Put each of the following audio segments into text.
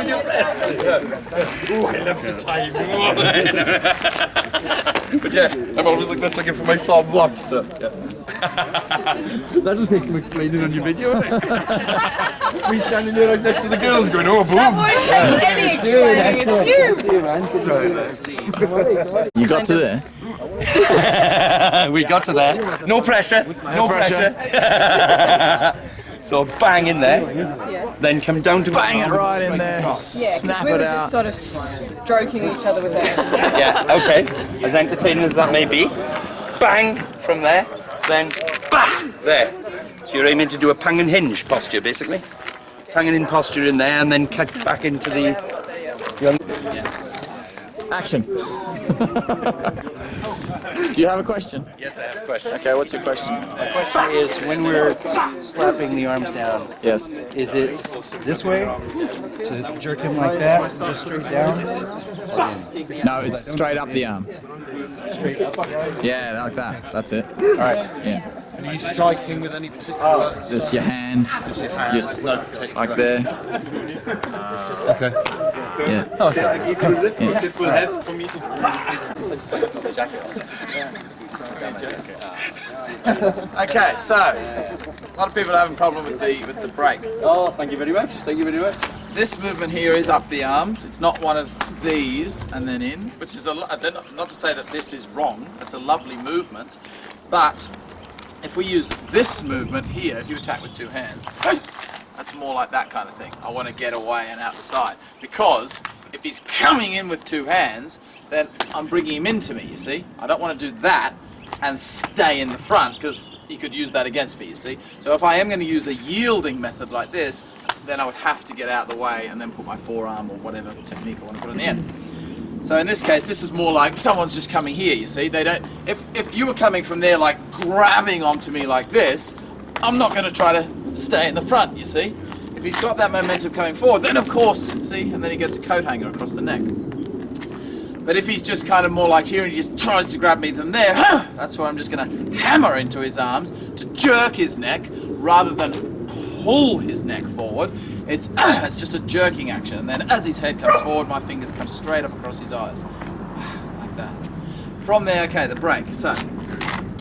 I'm impressed. Oh, I love the time. But yeah, I'm always like this, looking for my fob watch. So yeah. That'll take some explaining on your video. Me standing there right next to the girls, going, "Oh, boom." That won't take any explaining. It's you. You got to there? We got to there. No pressure. No pressure. So bang in there. Yeah. Then come down to Bang it right in there. Yeah, Snap we were it just out. sort of stroking each other with that. Yeah, okay. As entertaining as that may be. Bang from there. Then bah there. So you're aiming to do a pang and hinge posture, basically. Pang and hinge posture in there, and then cut back into the. Action. Do you have a question? Yes, I have a question. Okay, what's your question? The question is, when we're slapping the arms down, Yes. is it this way to jerk him like that, just straight down? No, it's straight up the arm. Straight up. Yeah, like that. That's it. All right. Yeah. And are you striking with any particular... Just your hand. Just no particular... like there. Okay. Yeah. Okay, so a lot of people are having a problem with the break. Oh, thank you very much. Thank you very much. This movement here is up the arms. It's not one of these and then in, which is not to say that this is wrong. It's a lovely movement, but if we use this movement here, if you attack with two hands, that's more like that kind of thing. I want to get away and out the side, because if he's coming in with two hands, then I'm bringing him into me, you see. I don't want to do that and stay in the front, because he could use that against me, you see. So if I am going to use a yielding method like this, then I would have to get out of the way and then put my forearm or whatever technique I want to put on the end. So in this case, this is more like someone's just coming here, you see. They don't. If you were coming from there, like grabbing onto me like this, I'm not going to try to stay in the front, you see. If he's got that momentum coming forward, then of course, see, and then he gets a coat hanger across the neck. But if he's just kind of more like here and he just tries to grab me from there, that's where I'm just going to hammer into his arms to jerk his neck rather than pull his neck forward. It's just a jerking action, and then as his head comes forward, my fingers come straight up across his eyes, like that. From there, okay, the break. So,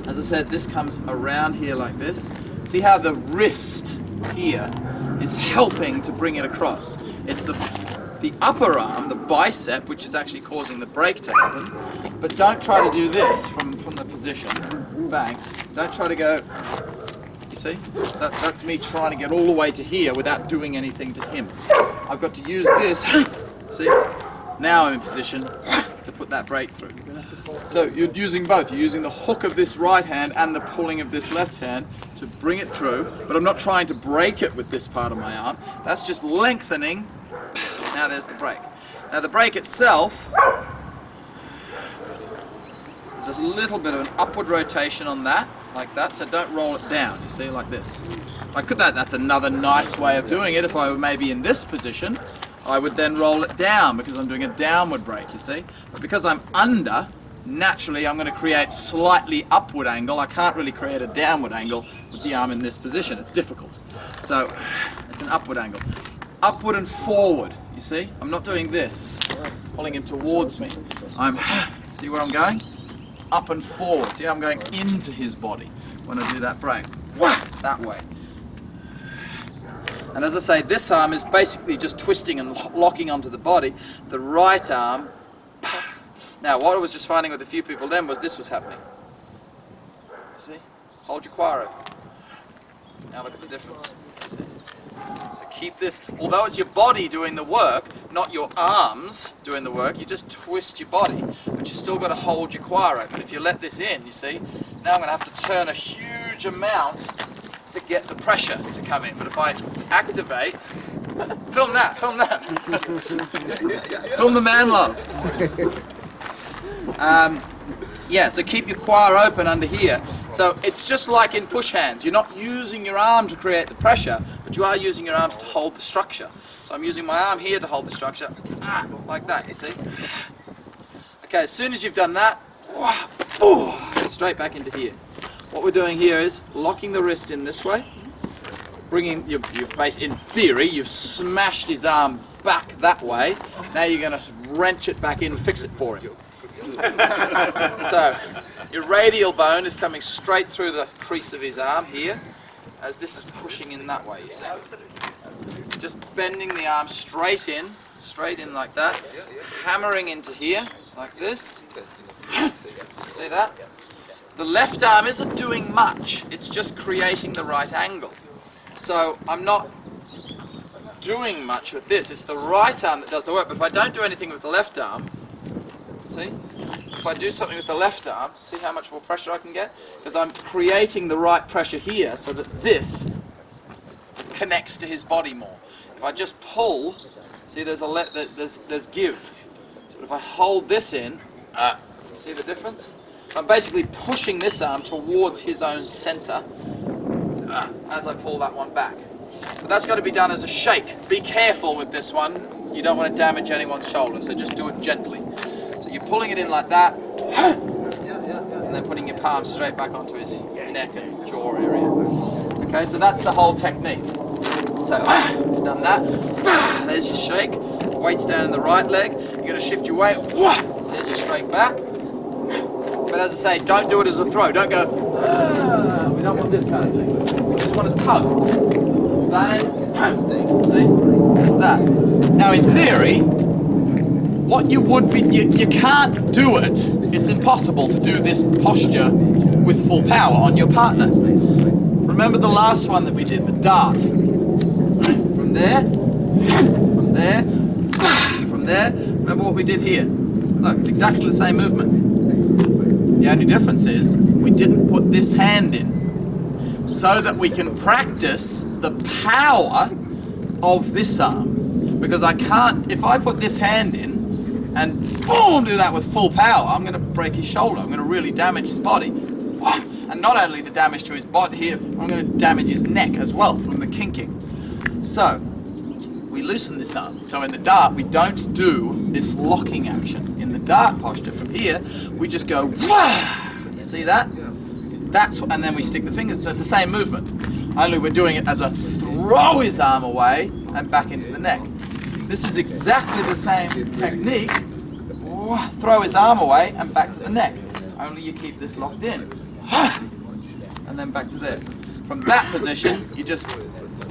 as I said, this comes around here like this. See how the wrist here is helping to bring it across. It's the upper arm, the bicep, which is actually causing the break to happen. But don't try to do this from the position. Bang. Don't try to go. You see? That's me trying to get all the way to here without doing anything to him. I've got to use this. See? Now I'm in position to put that break through. So you're using both. You're using the hook of this right hand and the pulling of this left hand to bring it through, but I'm not trying to break it with this part of my arm. That's just lengthening. Now there's the break. Now the break itself, there's just a little bit of an upward rotation on that, like that, so don't roll it down, you see, like this. That's another nice way of doing it. If I were maybe in this position, I would then roll it down because I'm doing a downward break, you see. But because I'm under, naturally I'm going to create slightly upward angle. I can't really create a downward angle with the arm in this position. It's difficult. So it's an upward angle. Upward and forward, you see. I'm not doing this, pulling him towards me. See where I'm going? Up and forward. See how I'm going into his body when I do that break. That way. And as I say, this arm is basically just twisting and locking onto the body. The right arm. Now, what I was just finding with a few people then was this was happening. See? Hold your quad open. Now look at the difference. See? So keep this, although it's your body doing the work, not your arms doing the work, you just twist your body, but you still got to hold your quad open. If you let this in, you see, now I'm going to have to turn a huge amount to get the pressure to come in. But if I activate, film that, film the man love. Yeah, so keep your quad open under here. So it's just like in push hands. You're not using your arm to create the pressure, but you are using your arms to hold the structure. So I'm using my arm here to hold the structure, like that, you see? Okay, as soon as you've done that, straight back into here. What we're doing here is locking the wrist in this way, bringing your base, in theory, you've smashed his arm back that way. Now you're going to wrench it back in and fix it for him. So your radial bone is coming straight through the crease of his arm here, as this is pushing in that way, you see. Just bending the arm straight in like that, hammering into here, like this. See that? The left arm isn't doing much, it's just creating the right angle. So I'm not doing much with this, it's the right arm that does the work, but if I don't do anything with the left arm, see? If I do something with the left arm, see how much more pressure I can get? Because I'm creating the right pressure here so that this connects to his body more. If I just pull, see there's there's give. But if I hold this in, see the difference? I'm basically pushing this arm towards his own center as I pull that one back. But that's got to be done as a shake. Be careful with this one. You don't want to damage anyone's shoulder, so just do it gently. So you're pulling it in like that, and then putting your palm straight back onto his neck and jaw area. Okay, so that's the whole technique. So you've done that. There's your shake. Weight's down in the right leg. You're going to shift your weight. There's your straight back. But as I say, don't do it as a throw. Don't go, we don't want this kind of thing. We just want to tug. Bang. See? There's that. Now in theory, what you would be, you can't do it. It's impossible to do this posture with full power on your partner. Remember the last one that we did, the dart. From there, from there, from there. Remember what we did here? Look, it's exactly the same movement. The only difference is we didn't put this hand in so that we can practice the power of this arm. Because I can't, if I put this hand in and boom, do that with full power, I'm going to break his shoulder. I'm going to really damage his body. And not only the damage to his body here, I'm going to damage his neck as well from the kinking. So, we loosen this arm. So in the dart, we don't do this locking action. In the dart posture from here, we just go, you see that? And then we stick the fingers, so it's the same movement. Only we're doing it as a throw his arm away and back into the neck. This is exactly the same technique. Throw his arm away and back to the neck. Only you keep this locked in. And then back to there. From that position, you just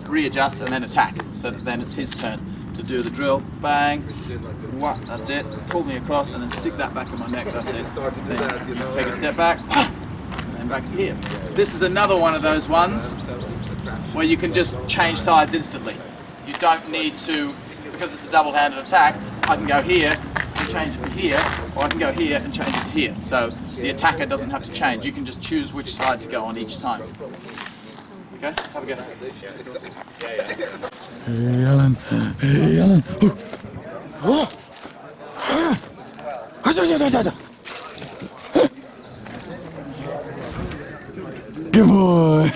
readjust and then attack. So that then it's his turn to do the drill. Bang. That's it. Pull me across and then stick that back in my neck. That's it. Then you take a step back and then back to here. This is another one of those ones where you can just change sides instantly. You don't need to, because it's a double-handed attack, I can go here and change it to here, or I can go here and change it to here. So the attacker doesn't have to change. You can just choose which side to go on each time. Okay, have a go. Hey, Alan. Hey, Alan. Oh. Good boy.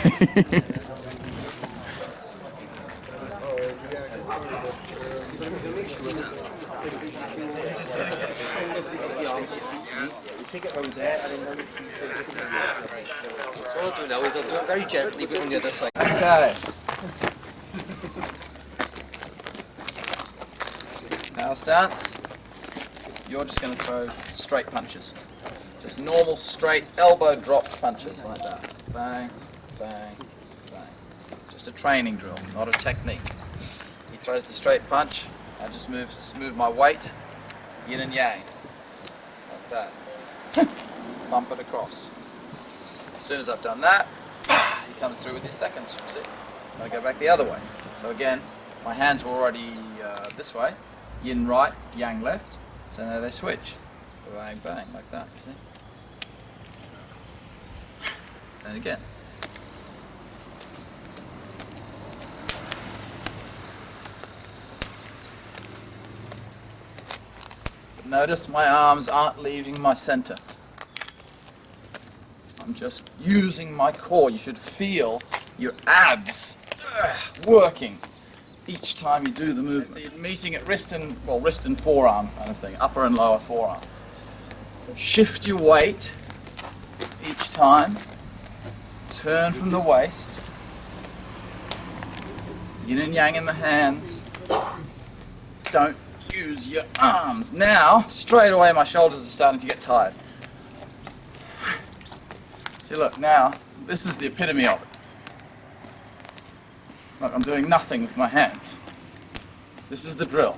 So what I'll do now is I'll do it very gently, but on the other side. Okay. Now stance. You're just going to throw straight punches. Just normal straight elbow dropped punches like that. Bang, bang, bang. Just a training drill, not a technique. He throws the straight punch. I just move my weight, yin and yang, like that. Bump it across. As soon as I've done that, he comes through with his second, see? I go back the other way. So again, my hands were already this way, yin right, yang left, so now they switch. Bang, bang, like that, you see? And again. But notice my arms aren't leaving my center. I'm just using my core. You should feel your abs working each time you do the movement. So you're meeting at wrist and forearm kind of thing, upper and lower forearm. Shift your weight each time. Turn from the waist. Yin and yang in the hands. don't use your arms. Now, straight away my shoulders are starting to get tired. See, look, now, this is the epitome of it. Look, I'm doing nothing with my hands. This is the drill.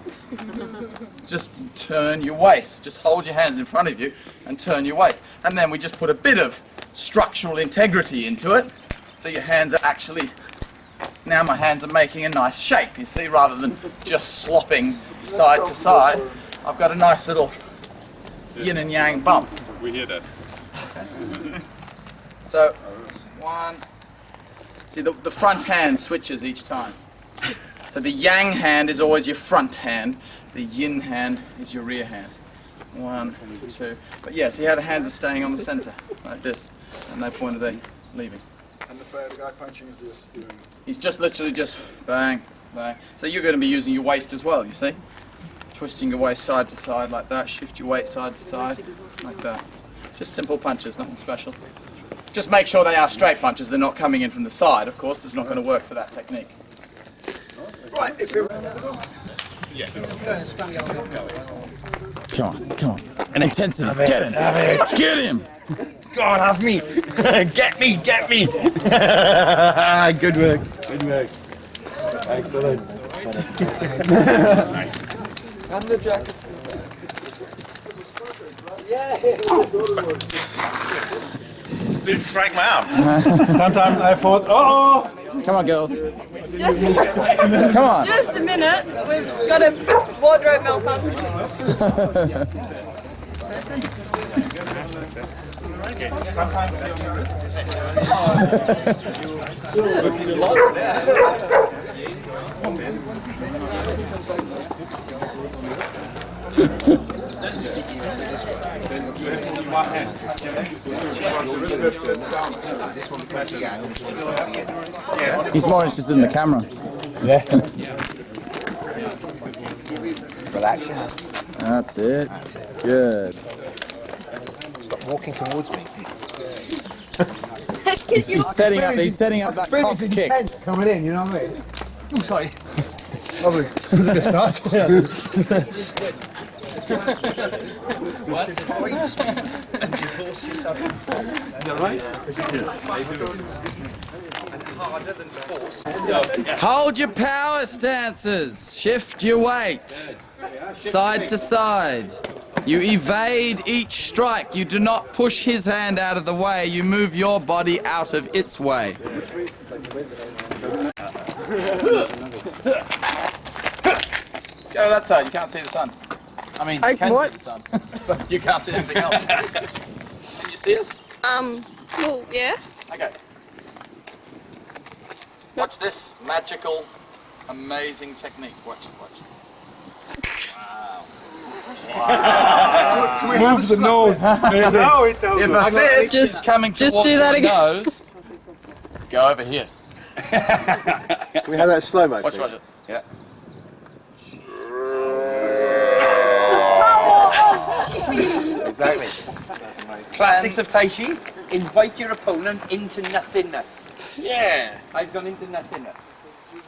Just turn your waist. Just hold your hands in front of you and turn your waist. And then we just put a bit of structural integrity into it. So your hands are actually, now my hands are making a nice shape, you see, rather than just slopping side to side. I've got a nice little yin and yang bump. We hear that. Okay. So, one, see the front hand switches each time. So the yang hand is always your front hand, the yin hand is your rear hand. 1, 2, but yeah, see how the hands are staying on the center, like this, and no point are they leaving. And the guy punching is just doing... He's just literally just bang, bang. So you're going to be using your waist as well, you see? Twisting your waist side to side like that, shift your weight side to side, like that. Just simple punches, nothing special. Just make sure they are straight punches, they're not coming in from the side, of course, that's not going to work for that technique. Right, if it... Come on, come on. An intensity. Get him. Get him. God, have me! Get me! Get me! Good work. Good work. Excellent. And the jacket. Still strike my arm. Sometimes I thought, oh! Come on, girls. Just, Come on. just a minute. We've got a wardrobe malfunction. He's more interested in the camera. Yeah. Relaxing. That's it. Good. Stop walking towards me. That's because you're... He's setting up that cock kick. Coming in, you know what I mean? Oh, sorry. Lovely. It was a good start. What? Divorce yourself from force. Is that right? And harder than force. Hold your power stances. Shift your weight. Side to side. You evade each strike. You do not push his hand out of the way. You move your body out of its way. Go that side, you can't see the sun. I mean, you can see the sun, but you can't see anything else. Can you see us? Well, yeah. Okay. Watch this magical, amazing technique. Watch, watch. Move the nose. If this is coming towards do that your again. nose, go over here. Can we have that slow mo? Watch, watch it. Yeah. Exactly. Classics of Tai Chi. Invite your opponent into nothingness. Yeah. I've gone into nothingness.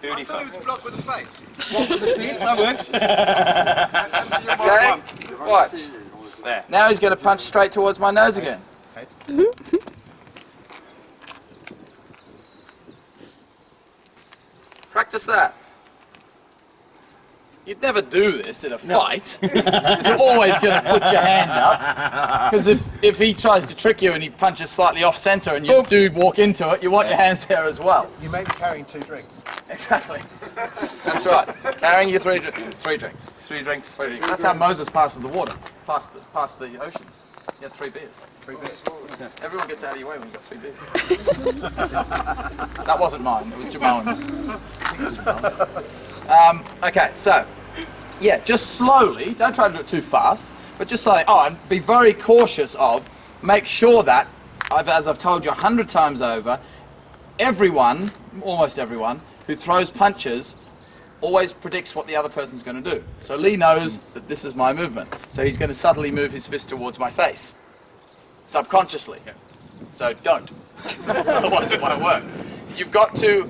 Beautiful. I thought it was blocked with the face. Block with the face, that works. Okay. Watch. There. Now he's going to punch straight towards my nose again. Practice that. You'd never do this in a fight. You're always going to put your hand up. Because if he tries to trick you and he punches slightly off center and you do walk into it, you want your hands there as well. You may be carrying 2 drinks. Exactly. That's right. Carrying your three drinks. 3 drinks. 3 drinks. That's how Moses passes the water, past the oceans. He had 3 beers. 3 beers. Everyone gets out of your way when you've got 3 beers. That wasn't mine, it was Jamone's. Okay, so, yeah, just slowly, don't try to do it too fast, but just slowly, and be very cautious of, make sure that, as I've told you 100 times over, everyone, almost everyone, who throws punches always predicts what the other person's going to do. So Lee knows that this is my movement, so he's going to subtly move his fist towards my face, subconsciously. So don't, otherwise it won't work. You've got to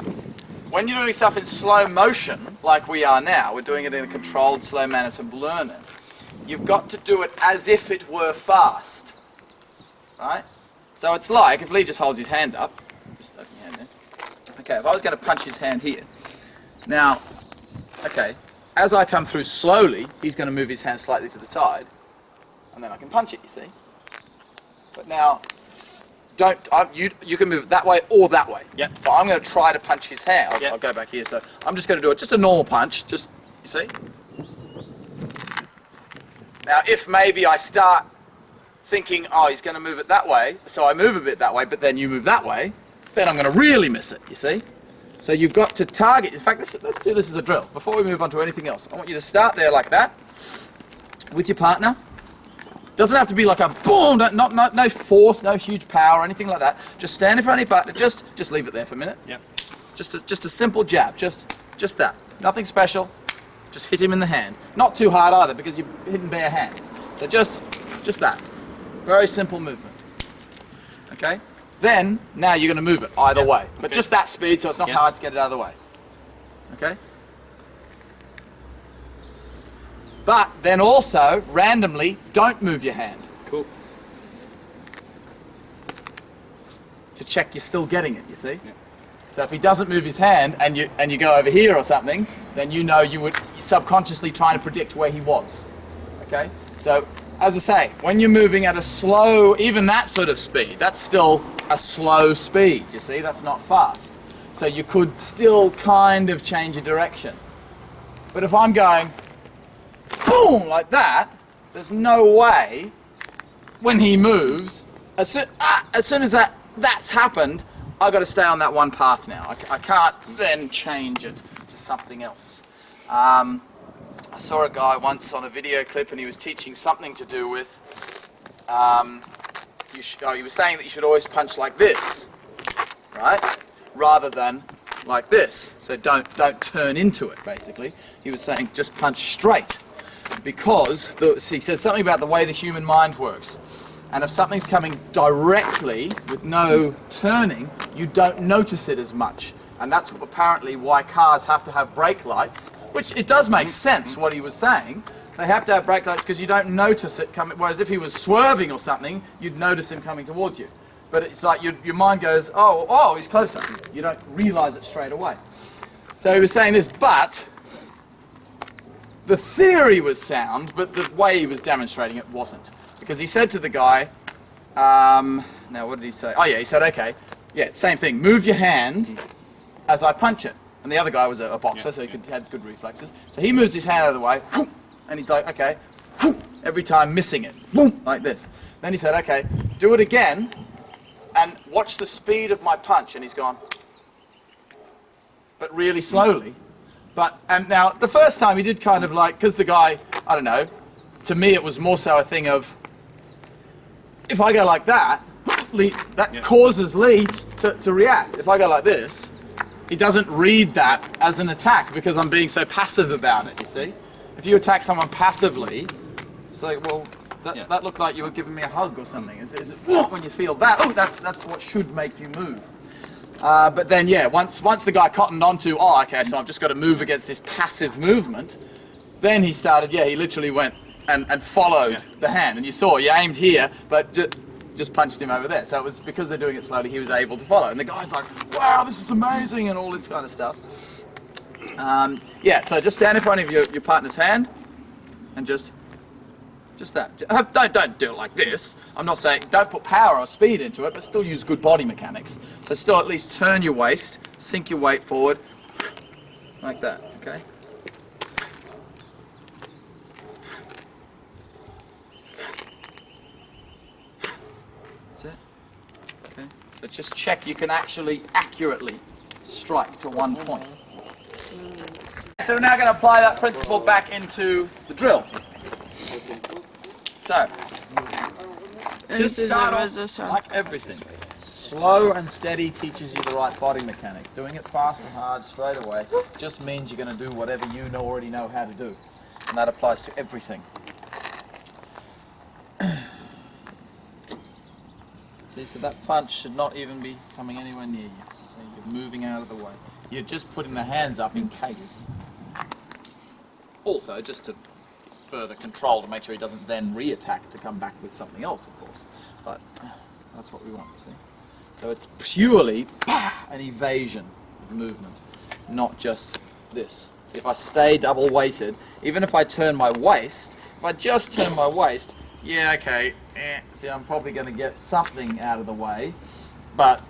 when you're doing stuff in slow motion, like we are now, we're doing it in a controlled, slow manner to learn it. You've got to do it as if it were fast, right? So it's like, if Lee just holds his hand up, just open your hand there. Okay, if I was going to punch his hand here, now, okay, as I come through slowly, he's going to move his hand slightly to the side, and then I can punch it, you see? But now, you can move it that way or that way. Yeah. So I'm going to try to punch his hand. Yeah. I'll go back here. So I'm just going to do it, just a normal punch. Just, you see? Now, if maybe I start thinking, oh, he's going to move it that way, so I move a bit that way, but then you move that way, then I'm going to really miss it, you see? So you've got to target. In fact, let's do this as a drill. Before we move on to anything else, I want you to start there like that with your partner. Doesn't have to be like a boom, no force, no huge power or anything like that. Just stand in front of your partner, just leave it there for a minute. Yep. Just a simple jab, just that. Nothing special. Just hit him in the hand. Not too hard either because you're hitting bare hands. So just that. Very simple movement. Okay? Then, now you're going to move it either way. But just that speed so it's not hard to get it out of the way. Okay? But then also, randomly, don't move your hand. Cool. To check you're still getting it, you see? Yeah. So if he doesn't move his hand and you go over here or something, then you know you would subconsciously trying to predict where he was. Okay? So, as I say, when you're moving at a slow, even that sort of speed, that's still a slow speed, you see? That's not fast. So you could still kind of change your direction. But if I'm going boom, like that, there's no way when he moves, as soon as that's happened, I've got to stay on that one path now. I can't then change it to something else. I saw a guy once on a video clip and he was teaching something to do with, he was saying that you should always punch like this, right? Rather than like this. So don't turn into it, basically. He was saying just punch straight. Because he said something about the way the human mind works. And if something's coming directly with no turning, you don't notice it as much. And that's apparently why cars have to have brake lights, which it does make sense what he was saying. They have to have brake lights because you don't notice it coming, whereas if he was swerving or something, you'd notice him coming towards you. But it's like your mind goes, oh, he's closer. You don't realise it straight away. So he was saying this, but the theory was sound, but the way he was demonstrating it wasn't. Because he said to the guy, now what did he say? Oh yeah, he said, okay, yeah, same thing. Move your hand as I punch it. And the other guy was a boxer, so he had good reflexes. So he moves his hand out of the way, and he's like, okay, every time missing it, like this. Then he said, okay, do it again, and watch the speed of my punch. And he's gone, but really slowly. And now, the first time he did kind of like, because the guy, I don't know, to me it was more so a thing of, if I go like that, that causes Lee to react. If I go like this, he doesn't read that as an attack because I'm being so passive about it, you see? If you attack someone passively, it's like, well, that looked like you were giving me a hug or something. Is it when you feel that, oh, that's what should make you move. But then, yeah, once the guy cottoned onto, oh, okay, so I've just got to move against this passive movement, then he started, he literally went and followed the hand. And you saw, you aimed here, but just punched him over there. So it was because they're doing it slowly, he was able to follow. And the guy's like, wow, this is amazing, and all this kind of stuff. So just stand in front of your partner's hand, and just that. Don't do it like this. I'm not saying don't put power or speed into it, but still use good body mechanics. So still at least turn your waist, sink your weight forward, like that, okay? That's it. Okay. So just check you can actually accurately strike to one point. So we're now going to apply that principle back into the drill. So, just start off like everything. Slow and steady teaches you the right body mechanics. Doing it fast and hard straight away just means you're going to do whatever you already know how to do. And that applies to everything. See, so that punch should not even be coming anywhere near you. See, you're moving out of the way. You're just putting the hands up in case. Also, just to further control, to make sure he doesn't then re-attack to come back with something else, of course. But that's what we want, see. So it's purely an evasion movement, not just this. See, if I stay double weighted, even if I turn my waist, if I just turn my waist, yeah, okay, see, I'm probably going to get something out of the way, but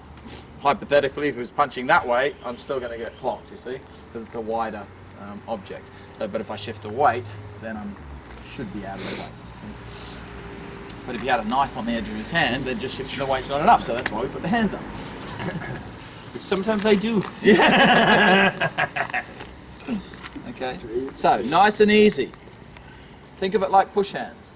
hypothetically, if it was punching that way, I'm still going to get clocked, you see, because it's a wider object. So, but if I shift the weight, then I should be out of the way. See? But if you had a knife on the edge of his hand, then just shifting the weight's not enough, so that's why we put the hands up. Sometimes I do. Yeah. Okay, so nice and easy. Think of it like push hands.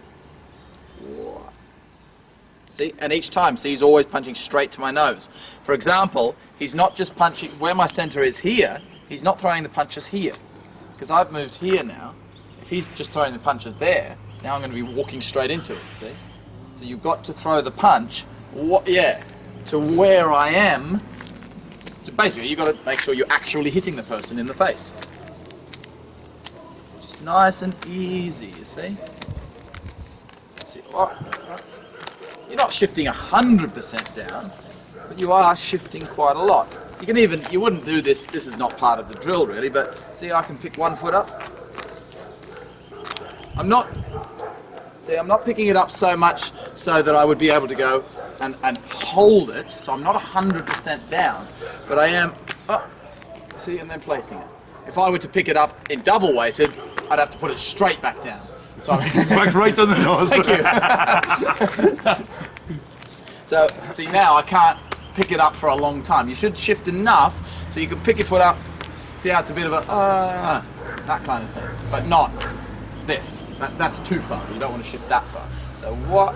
See, and each time, see, he's always punching straight to my nose. For example, he's not just punching where my center is here, he's not throwing the punches here. Because I've moved here now. If he's just throwing the punches there, now I'm going to be walking straight into it, see? So you've got to throw the punch, to where I am. So basically, you've got to make sure you're actually hitting the person in the face. Just nice and easy, you see? See, you're not shifting 100% down, but you are shifting quite a lot. You can even, you wouldn't do this, this is not part of the drill really, but see, I can pick one foot up. I'm not picking it up so much so that I would be able to go and hold it, so I'm not 100% down, but I am, see, and then placing it. If I were to pick it up in double weighted, I'd have to put it straight back down. So Smacked right on the nose. Thank you. So, see, now I can't pick it up for a long time. You should shift enough so you can pick your foot up, see how it's a bit of a, that kind of thing, but not this. That's too far. You don't want to shift that far. So what?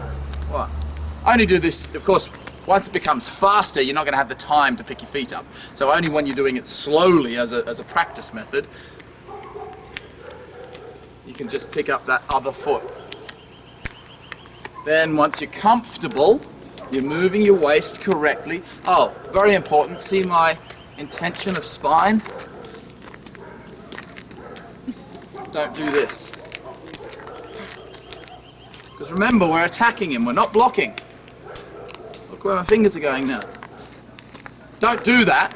I only do this, of course, once it becomes faster, you're not going to have the time to pick your feet up. So only when you're doing it slowly as a practice method, you can just pick up that other foot. Then once you're comfortable, you're moving your waist correctly. Oh, very important, see my intention of spine? Don't do this. Because remember, we're attacking him, we're not blocking. Look where my fingers are going now. Don't do that,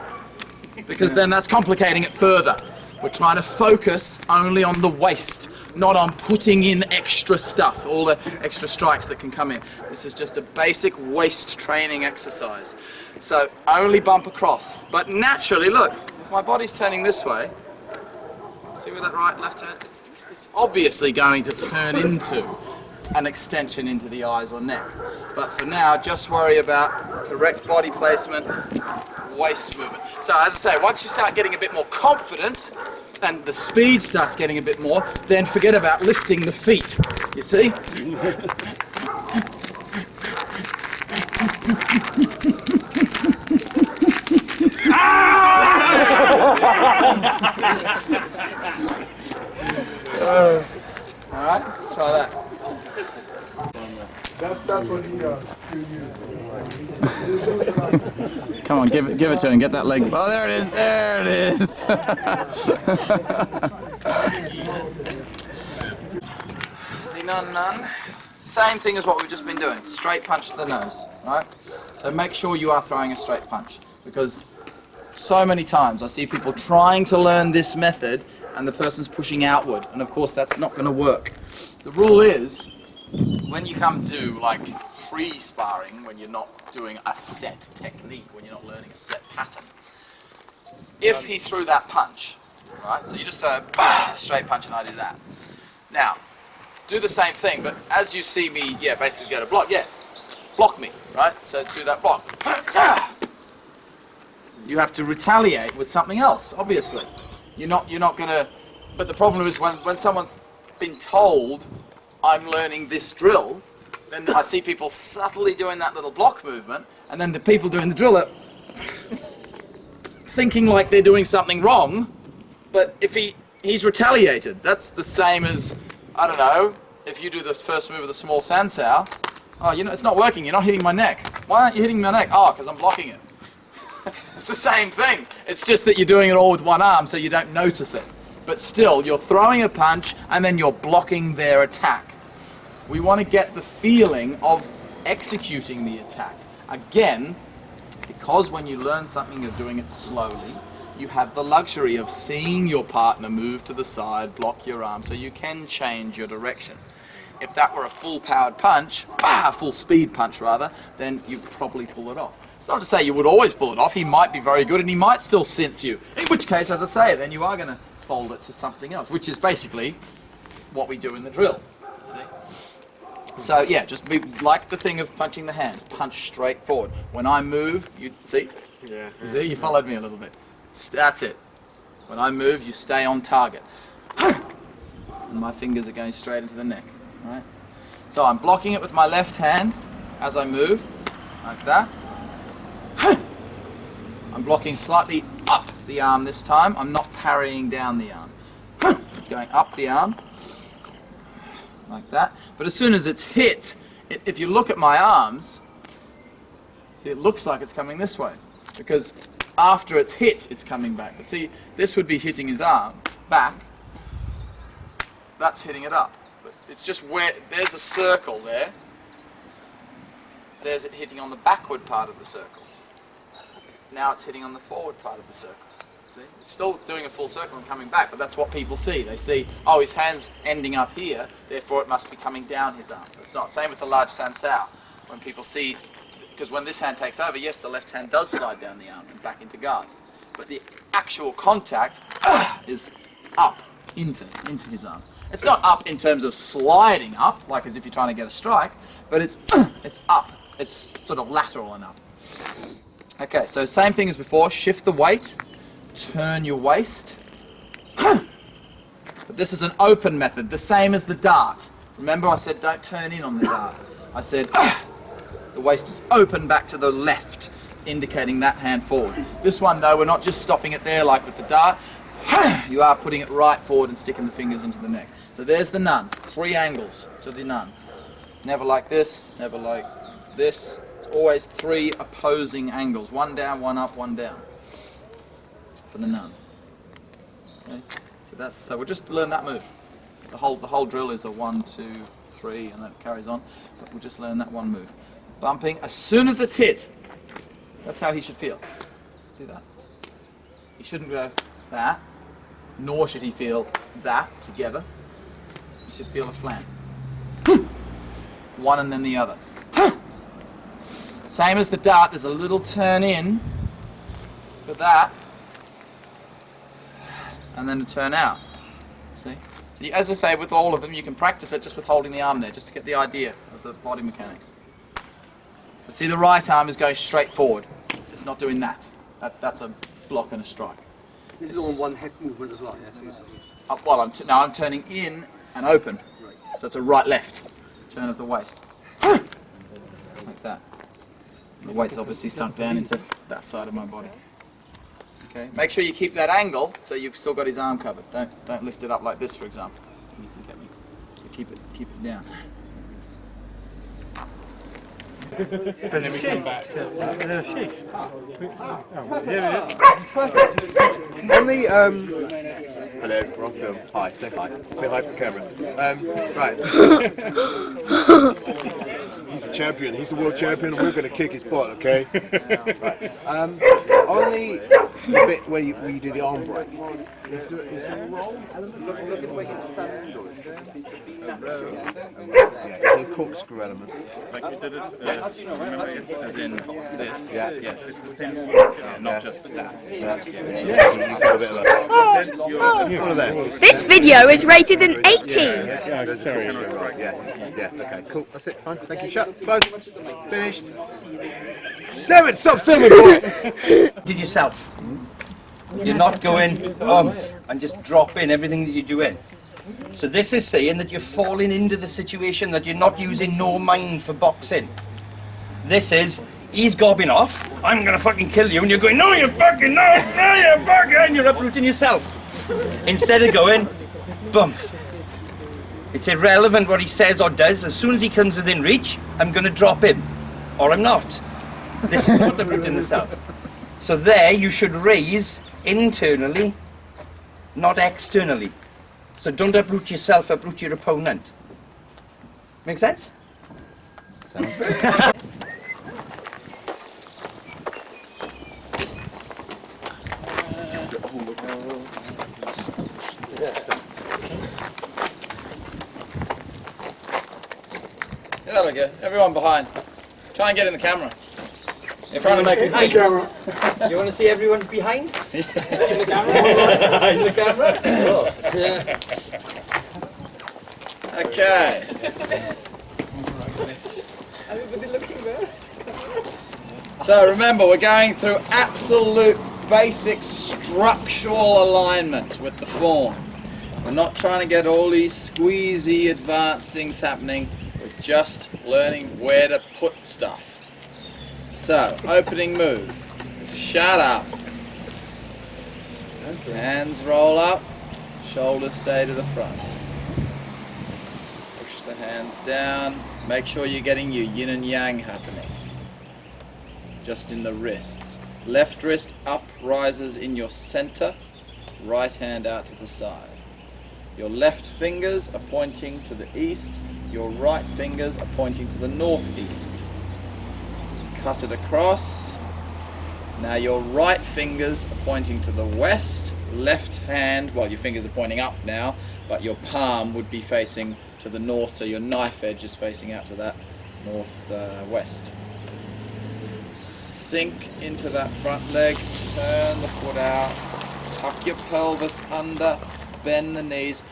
because then that's complicating it further. We're trying to focus only on the waist, not on putting in extra stuff, all the extra strikes that can come in. This is just a basic waist training exercise. So only bump across. But naturally, look, if my body's turning this way, see where that right, left hand, it's obviously going to turn into an extension into the eyes or neck. But for now, just worry about correct body placement, waist movement. So as I say, once you start getting a bit more confident and the speed starts getting a bit more, then forget about lifting the feet, you see? Alright, let's try that. That's what he does. Come on, give it to him. Get that leg. Oh, there it is. There it is. None. Same thing as what we've just been doing. Straight punch to the nose, right? So make sure you are throwing a straight punch, because so many times I see people trying to learn this method and the person's pushing outward, and of course that's not going to work. The rule is, when you come to like free sparring, when you're not doing a set technique, when you're not learning a set pattern, if he threw that punch, right, so you just throw a straight punch and I do that. Now, do the same thing, but as you see me, basically go to block, block me, right, so do that block. You have to retaliate with something else, obviously. You're not gonna, but the problem is when someone's been told, I'm learning this drill, then I see people subtly doing that little block movement, and then the people doing the drill are thinking like they're doing something wrong, but if he's retaliated. That's the same as, I don't know, if you do the first move of the small sandsow, Oh, you know, it's not working. You're not hitting my neck. Why aren't you hitting my neck? Oh, because I'm blocking it. It's the same thing. It's just that you're doing it all with one arm, so you don't notice it. But still, you're throwing a punch, and then you're blocking their attack. We want to get the feeling of executing the attack. Again, because when you learn something, you're doing it slowly, you have the luxury of seeing your partner move to the side, block your arm, so you can change your direction. If that were a full-powered punch, full speed punch rather, then you'd probably pull it off. It's not to say you would always pull it off. He might be very good and he might still sense you. In which case, as I say, then you are going to fold it to something else, which is basically what we do in the drill. See? So yeah, just be like the thing of punching the hand. Punch straight forward. When I move, you see? Yeah. You see? You followed me a little bit. That's it. When I move, you stay on target. And my fingers are going straight into the neck. Right? So I'm blocking it with my left hand as I move, like that. I'm blocking slightly up the arm this time. I'm not parrying down the arm. It's going up the arm, like that. But as soon as it's hit, if you look at my arms, see, it looks like it's coming this way. Because after it's hit, it's coming back. But see, this would be hitting his arm back. That's hitting it up. But it's just where, there's a circle there. There's it hitting on the backward part of the circle. Now it's hitting on the forward part of the circle. See? It's still doing a full circle and coming back, but that's what people see. They see, oh, his hand's ending up here, therefore it must be coming down his arm. It's not. Same with the large sansao. When people see, because when this hand takes over, yes, the left hand does slide down the arm and back into guard. But the actual contact is up into his arm. It's not up in terms of sliding up, like as if you're trying to get a strike, but it's up. It's sort of lateral and up. Okay, so same thing as before. Shift the weight, turn your waist. But this is an open method, the same as the dart. Remember I said don't turn in on the dart. I said the waist is open back to the left, indicating that hand forward. This one though, we're not just stopping it there like with the dart. You are putting it right forward and sticking the fingers into the neck. So there's the nun. 3 angles to the nun. Never like this, never like this. It's always 3 opposing angles. 1 down, 1 up, 1 down. For the nun. Okay? So we'll just learn that move. The whole drill is a 1, 2, 3, and that carries on. But we'll just learn that one move. Bumping as soon as it's hit. That's how he should feel. See that? He shouldn't go that, nor should he feel that together. He should feel a flan. One and then the other. Same as the dart, there's a little turn in for that, and then a turn out. See? So as I say, with all of them, you can practice it just with holding the arm there, just to get the idea of the body mechanics. But see, the right arm is going straight forward. It's not doing that. That's a block and a strike. This is all one head movement as well, yes? Well, now I'm turning in and open. So it's a right-left turn of the waist. Like that. The weight's obviously sunk down into that side of my body. Okay. Make sure you keep that angle so you've still got his arm covered. Don't lift it up like this, for example. You can get me. So keep it down. Yes. And then we come back. On the hello, wrong film. Hi, say hi. Say hi to the camera. Right. He's the champion. He's the world champion. We're going to kick his butt, okay? Right. On the bit where you do the arm break, is there a roll element? Yeah, there's a corkscrew element. Like you did it? Yes. As in this. Yeah. Yes. Yeah, not just that. Yeah, you've got a bit of that. This video is rated an 18. There's a corkscrew roll. Yeah, okay, cool. That's it, fine. Thank you. Shut, close, finished. Damn it, stop filming, boy! Did yourself. You're not going and just drop in everything that you do in. So this is saying that you're falling into the situation, that you're not using no mind for boxing. This is, he's gobbing off, I'm gonna fucking kill you, and you're going, no you're fucking, no you're fucking, and you're uprooting yourself. Instead of going, bump, It's irrelevant what he says or does. As soon as he comes within reach, I'm going to drop him, or I'm not. This is what the root in the south. So there, you should raise internally, not externally. So don't uproot yourself, uproot your opponent. Make sense? Sounds good. That'll go. Everyone behind. Try and get in the camera. You're trying to make it. You want to see everyone's behind? In the camera? In the camera? Oh. Okay. So remember, we're going through absolute basic structural alignment with the form. We're not trying to get all these squeezy advanced things happening. We're just learning where to put stuff. So, opening move. Shut up. Hands roll up, shoulders stay to the front. Push the hands down. Make sure you're getting your yin and yang happening. Just in the wrists. Left wrist up rises in your center, right hand out to the side. Your left fingers are pointing to the east, your right fingers are pointing to the northeast. Cut it across. Now your right fingers are pointing to the west, left hand, well your fingers are pointing up now, but your palm would be facing to the north, so your knife edge is facing out to that northwest. Sink into that front leg, turn the foot out, tuck your pelvis under, bend the knees,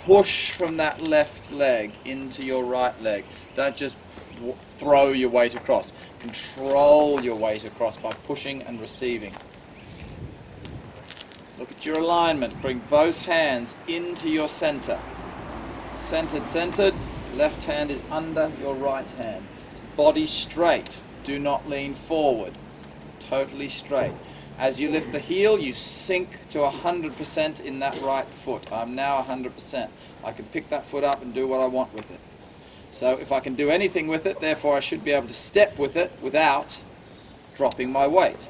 push from that left leg into your right leg. Don't just throw your weight across. Control your weight across by pushing and receiving. Look at your alignment. Bring both hands into your center. Centered, centered. Left hand is under your right hand. Body straight. Do not lean forward. Totally straight. As you lift the heel, you sink to 100% in that right foot. I'm now 100%. I can pick that foot up and do what I want with it. So if I can do anything with it, therefore I should be able to step with it without dropping my weight.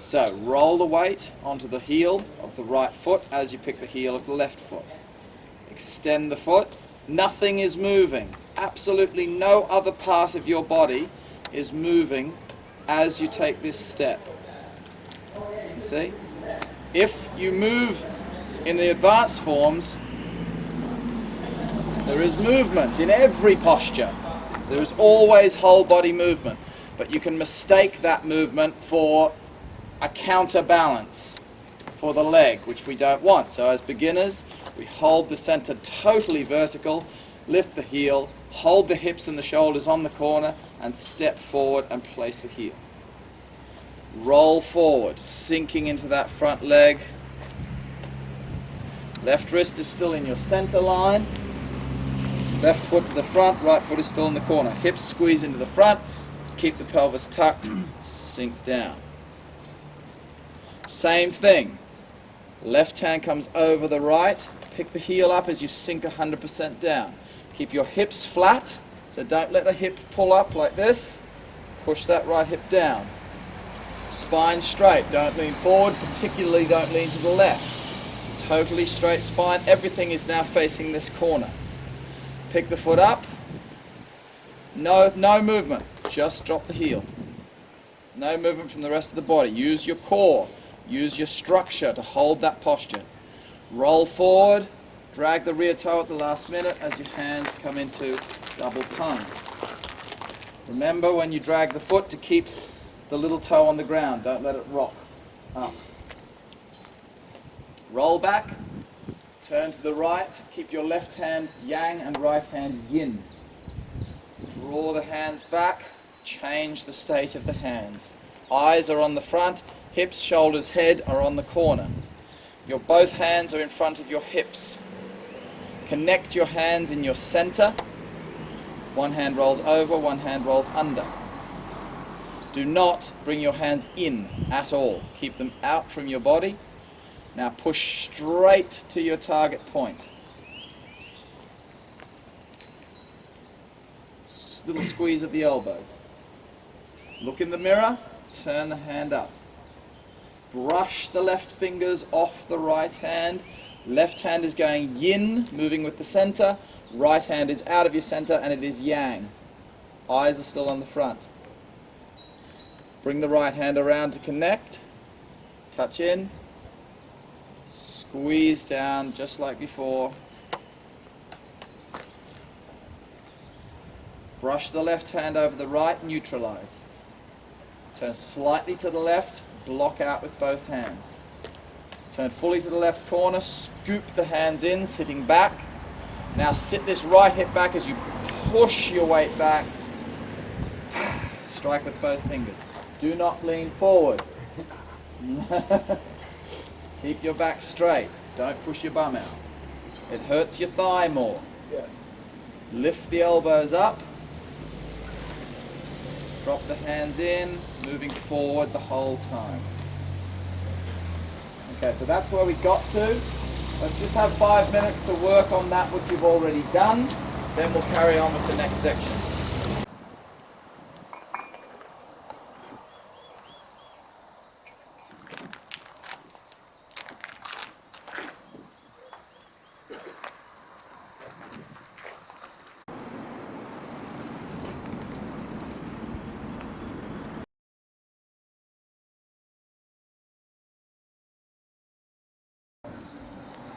So roll the weight onto the heel of the right foot as you pick the heel of the left foot. Extend the foot. Nothing is moving. Absolutely no other part of your body is moving as you take this step. You see? If you move in the advanced forms, there is movement in every posture. There is always whole body movement. But you can mistake that movement for a counterbalance for the leg, which we don't want. So as beginners, we hold the center totally vertical, lift the heel, hold the hips and the shoulders on the corner, and step forward and place the heel. Roll forward, sinking into that front leg. Left wrist is still in your center line. Left foot to the front, right foot is still in the corner. Hips squeeze into the front, keep the pelvis tucked, sink down. Same thing. Left hand comes over the right, pick the heel up as you sink 100% down. Keep your hips flat, so don't let the hip pull up like this. Push that right hip down. Spine straight, don't lean forward, particularly don't lean to the left. Totally straight spine, everything is now facing this corner. Pick the foot up, no movement, just drop the heel. No movement from the rest of the body. Use your core, use your structure to hold that posture. Roll forward, drag the rear toe at the last minute as your hands come into double punch. Remember when you drag the foot to keep the little toe on the ground, don't let it rock up. Roll back. Turn to the right, keep your left hand yang and right hand yin. Draw the hands back, change the state of the hands. Eyes are on the front, hips, shoulders, head are on the corner. Your both hands are in front of your hips. Connect your hands in your center. One hand rolls over, one hand rolls under. Do not bring your hands in at all. Keep them out from your body. Now push straight to your target point. little squeeze of the elbows. Look in the mirror, turn the hand up. Brush the left fingers off the right hand. Left hand is going yin, moving with the center. Right hand is out of your center and it is yang. Eyes are still on the front. Bring the right hand around to connect. Touch in. Squeeze down just like before. Brush the left hand over the right, neutralize. Turn slightly to the left, block out with both hands. Turn fully to the left corner, scoop the hands in, sitting back. Now sit this right hip back as you push your weight back. Strike with both fingers. Do not lean forward. Keep your back straight. Don't push your bum out. It hurts your thigh more. Yes. Lift the elbows up. Drop the hands in, moving forward the whole time. Okay, so that's where we got to. Let's just have 5 minutes to work on that which you've already done. Then we'll carry on with the next section.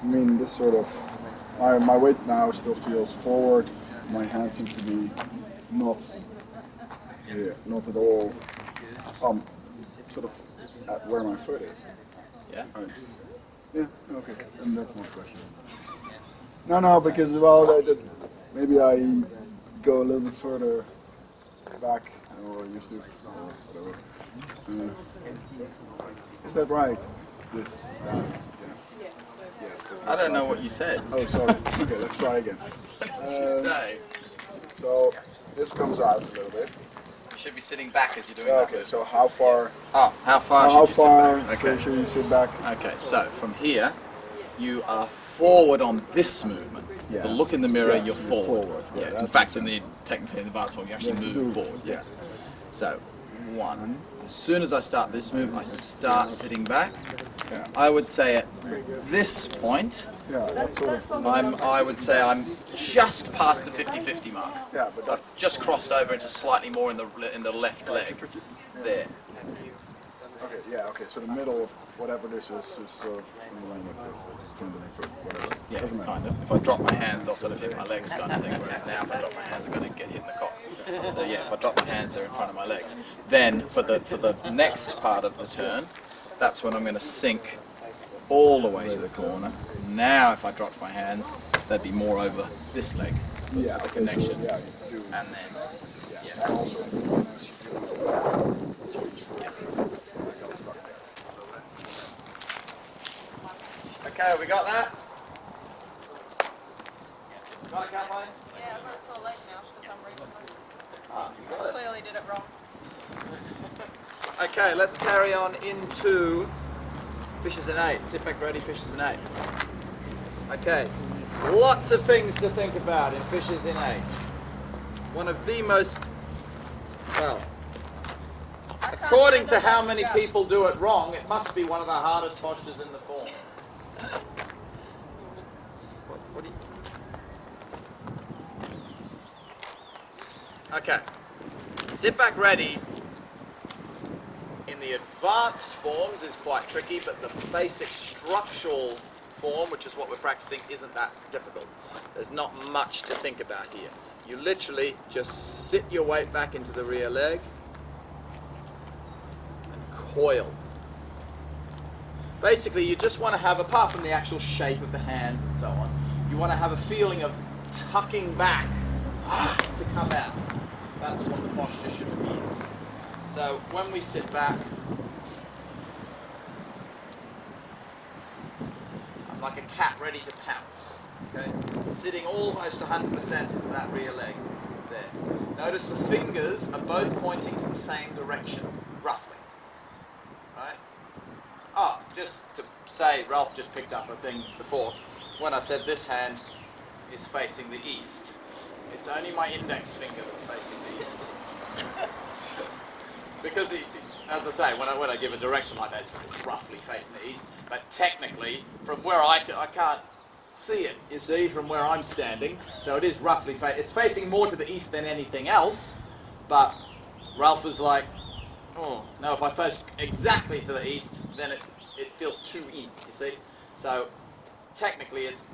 I mean, this sort of, my weight now still feels forward. My hand seems to be not here, not at all, sort of at where my foot is. Yeah? Right. Yeah, okay, and that's not a question. No, because, well, maybe I go a little bit further back, or used to, or whatever. Is that right? This, that, yes. Yes, I don't know what you said. Oh, sorry. Okay, let's try again. What did you say? So this comes out a little bit. You should be sitting back as you're doing that. Okay, so how far? Oh, how far How should you far? sit back? So Okay. should you sit back? Okay, so from here, you are forward on this movement. Yes. The look in the mirror, Yes, you're you're forward. forward. Yeah. Yeah, In that fact, makes technically in the advanced form, you actually Yes, you move do. forward. Yeah. So, one. As soon as I start this move, I start sitting back. Yeah. I would say at this point, Yeah, that's sort of. I would say I'm just past the 50-50 mark. Yeah, but So I've just crossed over into slightly more in the left leg. There. Okay, yeah, okay. So the middle of whatever this is sort of in line with the tendon for whatever. Yeah, Doesn't matter. kind of. If I drop my hands, they'll sort of hit my legs, kind of thing. Whereas now, if I drop my hands, I'm going to get hit in the cock. So yeah, if I drop my hands, they're in front of my legs. Then for the next part of the turn, that's when I'm going to sink all the way to the corner. Now, if I dropped my hands, they'd be more over this leg. Yeah, okay. Connection. So, yeah, you do. And then, Yeah. And also, as you do the change for yes. get stuck there. Okay, we got that. Got it, Kathleen? Yeah, I've got a sore leg now for some reason. Ah, you got it. Clearly did it wrong. Okay, let's carry on into fishes in 8. Sit back ready, fishes in 8. Okay, lots of things to think about in fishes in 8. One of the most, well, according to how many people do it wrong, it must be one of the hardest postures in the form. What do you... Okay, sit back ready. In the advanced forms is quite tricky, but the basic structural form, which is what we're practicing, isn't that difficult. There's not much to think about here. You literally just sit your weight back into the rear leg and coil. Basically, you just want to have, apart from the actual shape of the hands and so on, you want to have a feeling of tucking back to come out. That's what the posture should feel. So when we sit back, I'm like a cat ready to pounce. Okay, sitting almost 100% into that rear leg. There. Notice the fingers are both pointing to the same direction, roughly. Right? Oh, just to say, Ralph just picked up a thing before. When I said this hand is facing the east, it's only my index finger that's facing the east. Because, as I say, when I give a direction like that, it's roughly facing the east. But technically, from where I can't see it, you see, from where I'm standing. So it is roughly it's facing more to the east than anything else. But Ralph was like, oh, no, if I face exactly to the east, then it feels too in, you see. So technically, it's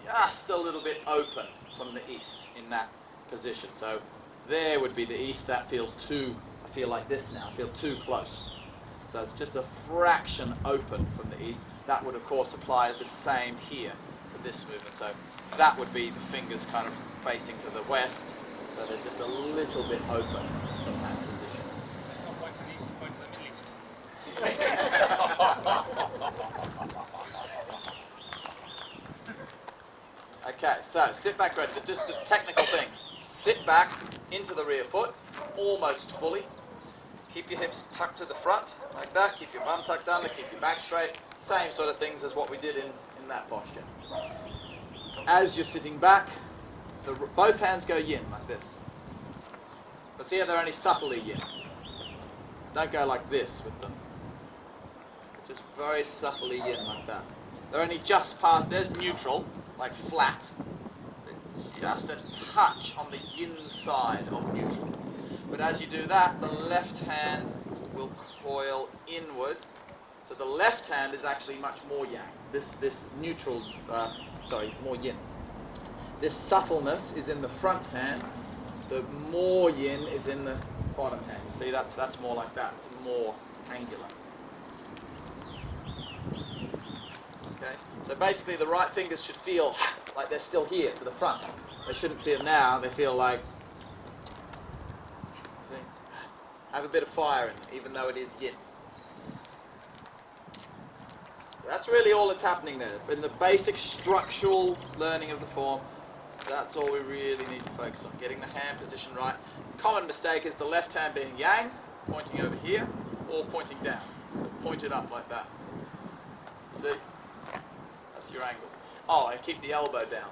just a little bit open from the east in that position. So there would be the east. That feels too, I feel like this now, I feel too close. So it's just a fraction open from the east. That would, of course, apply the same here to this movement. So that would be the fingers kind of facing to the west. So they're just a little bit open from that position. So it's not point to the east, it's point to the Middle East. Okay, so sit back ready. Just the technical things. Sit back into the rear foot, almost fully. Keep your hips tucked to the front, like that. Keep your bum tucked under, keep your back straight. Same sort of things as what we did in that posture. As you're sitting back, both hands go yin, like this. But see how they're only subtly yin. Don't go like this with them. Just very subtly yin, like that. They're only just past, there's neutral, like flat. Just a touch on the yin side of neutral. But as you do that, the left hand will coil inward. So the left hand is actually much more yang. This neutral, more yin. This subtleness is in the front hand. The more yin is in the bottom hand. You see, that's more like that. It's more angular. Okay. So basically, the right fingers should feel like they're still here to the front. They shouldn't feel now. They feel like, see, have a bit of fire in them, even though it is yin. That's really all that's happening there. In the basic structural learning of the form, that's all we really need to focus on. Getting the hand position right. Common mistake is the left hand being yang, pointing over here, or pointing down. So point it up like that. See? That's your angle. Oh, and keep the elbow down.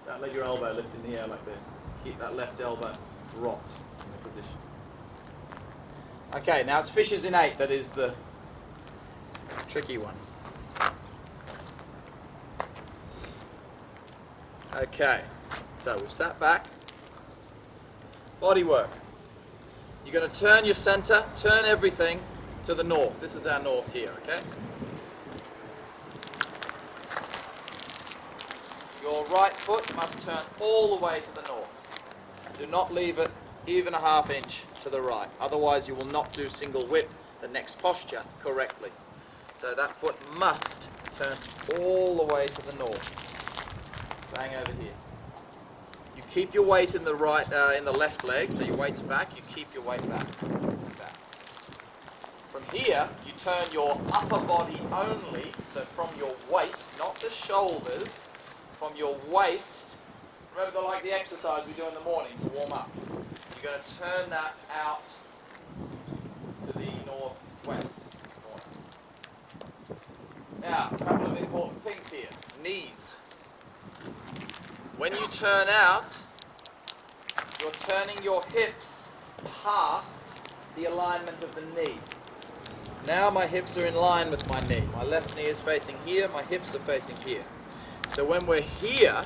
Don't let your elbow lift in the air like this. Keep that left elbow dropped in the position. Okay, now it's Fisher's innate that is the tricky one. Okay, so we've sat back. Body work. You're going to turn your center, turn everything to the north. This is our north here, okay? Your right foot must turn all the way to the north. Do not leave it even a half inch to the right. Otherwise you will not do single whip, the next posture, correctly. So that foot must turn all the way to the north. Bang over here. You keep your weight in the right, in the left leg, so your weight's back. You keep your weight back. Like that. From here, you turn your upper body only, so from your waist, not the shoulders, from your waist. Remember, like the exercise we do in the morning to warm up. You're going to turn that out to the northwest corner. Now, a couple of important things here. Knees. When you turn out, you're turning your hips past the alignment of the knee. Now my hips are in line with my knee. My left knee is facing here, my hips are facing here. So when we're here,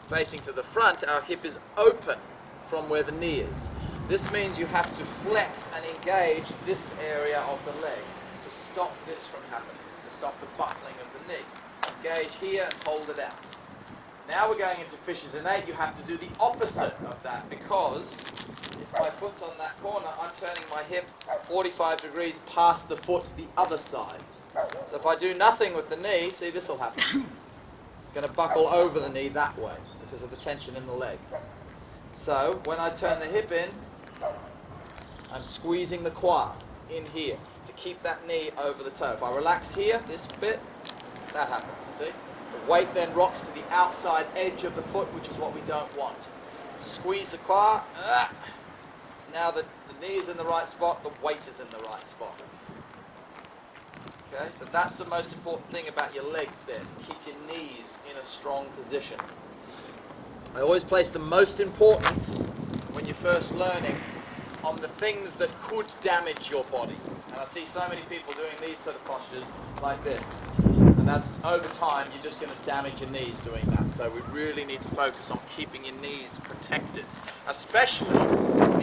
facing to the front, our hip is open from where the knee is. This means you have to flex and engage this area of the leg to stop this from happening, to stop the buckling of the knee. Engage here and hold it out. Now we're going into Fisher's innate. You have to do the opposite of that, because if my foot's on that corner, I'm turning my hip 45 degrees past the foot the other side. So if I do nothing with the knee, see, this will happen. It's going to buckle over the knee that way because of the tension in the leg. So when I turn the hip in, I'm squeezing the quad in here to keep that knee over the toe. If I relax here, this bit, that happens, you see? The weight then rocks to the outside edge of the foot, which is what we don't want. Squeeze the quad. Now the knee is in the right spot, the weight is in the right spot. Okay, so that's the most important thing about your legs there, to keep your knees in a strong position. I always place the most importance when you're first learning on the things that could damage your body. And I see so many people doing these sort of postures like this. And that's, over time, you're just going to damage your knees doing that. So we really need to focus on keeping your knees protected. Especially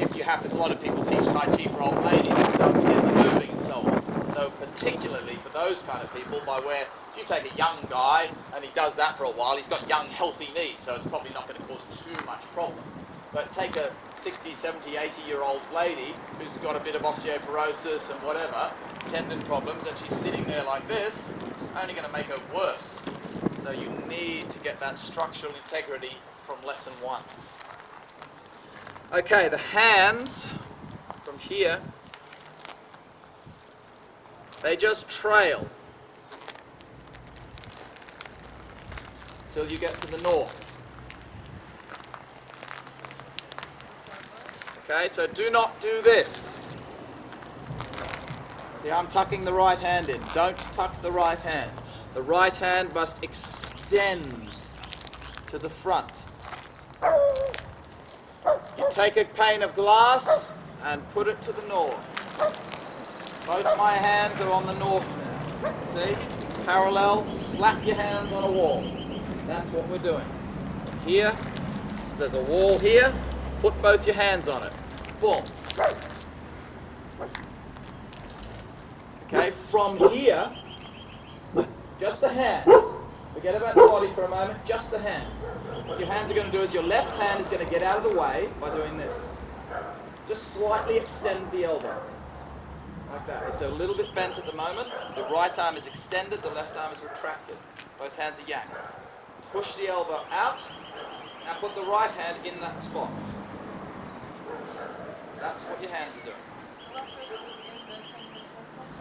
if you have, a lot of people teach Tai Chi for old ladies and stuff to get them moving and so on. So particularly for those kind of people, by where if you take a young guy and he does that for a while, he's got young, healthy knees, so it's probably not going to cause too much problem. But take a 60, 70, 80-year-old lady who's got a bit of osteoporosis and whatever, tendon problems, and she's sitting there like this, it's only going to make her worse. So you need to get that structural integrity from lesson 1. Okay, the hands from here, they just trail till you get to the north. Okay, so do not do this. See, I'm tucking the right hand in. Don't tuck the right hand. The right hand must extend to the front. You take a pane of glass and put it to the north. Both my hands are on the north now. See? Parallel, slap your hands on a wall. That's what we're doing. Here, there's a wall here. Put both your hands on it. Boom. Okay, from here, just the hands. Forget about the body for a moment, just the hands. What your hands are going to do is your left hand is going to get out of the way by doing this. Just slightly extend the elbow. Like that. It's a little bit bent at the moment. The right arm is extended, the left arm is retracted. Both hands are yanked. Push the elbow out and put the right hand in that spot. That's what your hands are doing.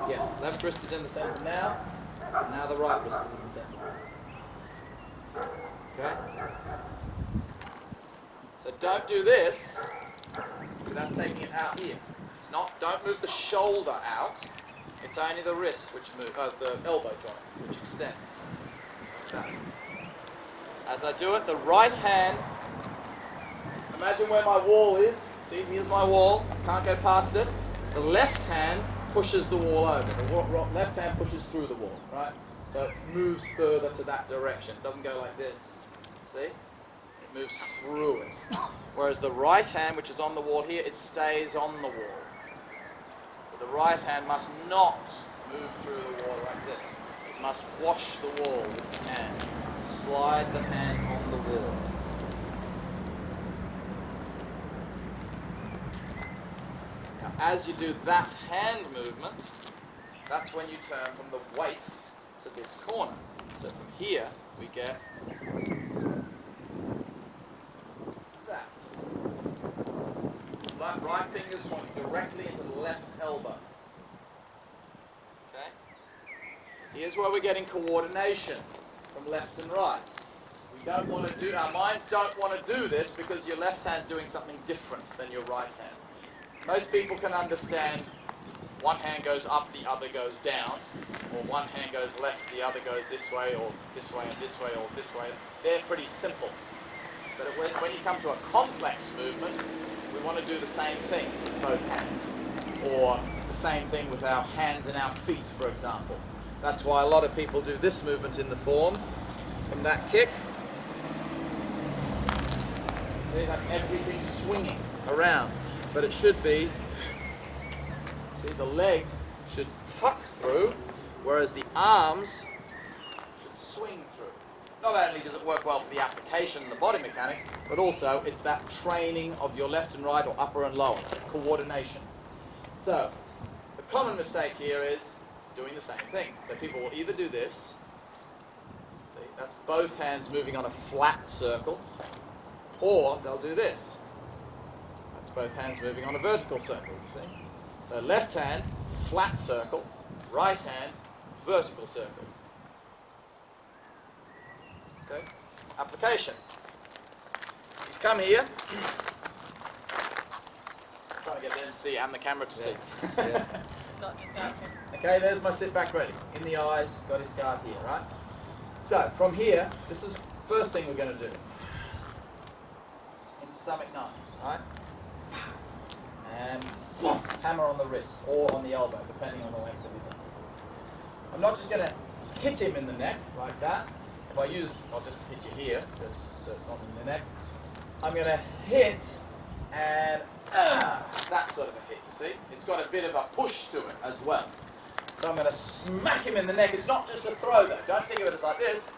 Yes, left wrist is in the center now. Now the right wrist is in the center. Okay? So don't do this without taking it out here. It's not, don't move the shoulder out. It's only the wrist which moves, the elbow joint which extends. Okay. As I do it, the right hand, imagine where my wall is. See, here's my wall. Can't go past it. The left hand pushes the wall over. The left hand pushes through the wall, right? So it moves further to that direction. It doesn't go like this. See? It moves through it. Whereas the right hand, which is on the wall here, it stays on the wall. So the right hand must not move through the wall like this. It must wash the wall with the hand. Slide the hand on the wall. Now, as you do that hand movement, that's when you turn from the waist to this corner. So from here, we get that. Right fingers pointing directly into the left elbow. Okay? Here's where we're getting coordination from left and right. We don't want to do, our minds don't want to do this because your left hand's doing something different than your right hand. Most people can understand one hand goes up, the other goes down, or one hand goes left, the other goes this way, or this way, and this way, or this way. They're pretty simple. But when you come to a complex movement, we want to do the same thing with both hands, or the same thing with our hands and our feet, for example. That's why a lot of people do this movement in the form, from that kick. See, that's everything swinging around. But it should be, see, the leg should tuck through, whereas the arms should swing through. Not only does it work well for the application and the body mechanics, but also it's that training of your left and right, or upper and lower, coordination. So, the common mistake here is doing the same thing. So people will either do this, see, that's both hands moving on a flat circle, or they'll do this. That's both hands moving on a vertical circle, you see. So left hand, flat circle, right hand, vertical circle. Okay, application. He's come here. I'm trying to get them to see and the camera to see. Not just dancing. Okay, there's my sit back ready. In the eyes, got his guard here, right? So, from here, this is the first thing we're going to do. stomach 9, right? And hammer on the wrist or on the elbow, depending on the length of his arm. I'm not just going to hit him in the neck like that. If I use, I'll just hit you here, just so it's not in the neck. I'm going to hit and that sort of a hit, you see? It's got a bit of a push to it as well. So I'm going to smack him in the neck. It's not just a throw though. Don't think of it as like this.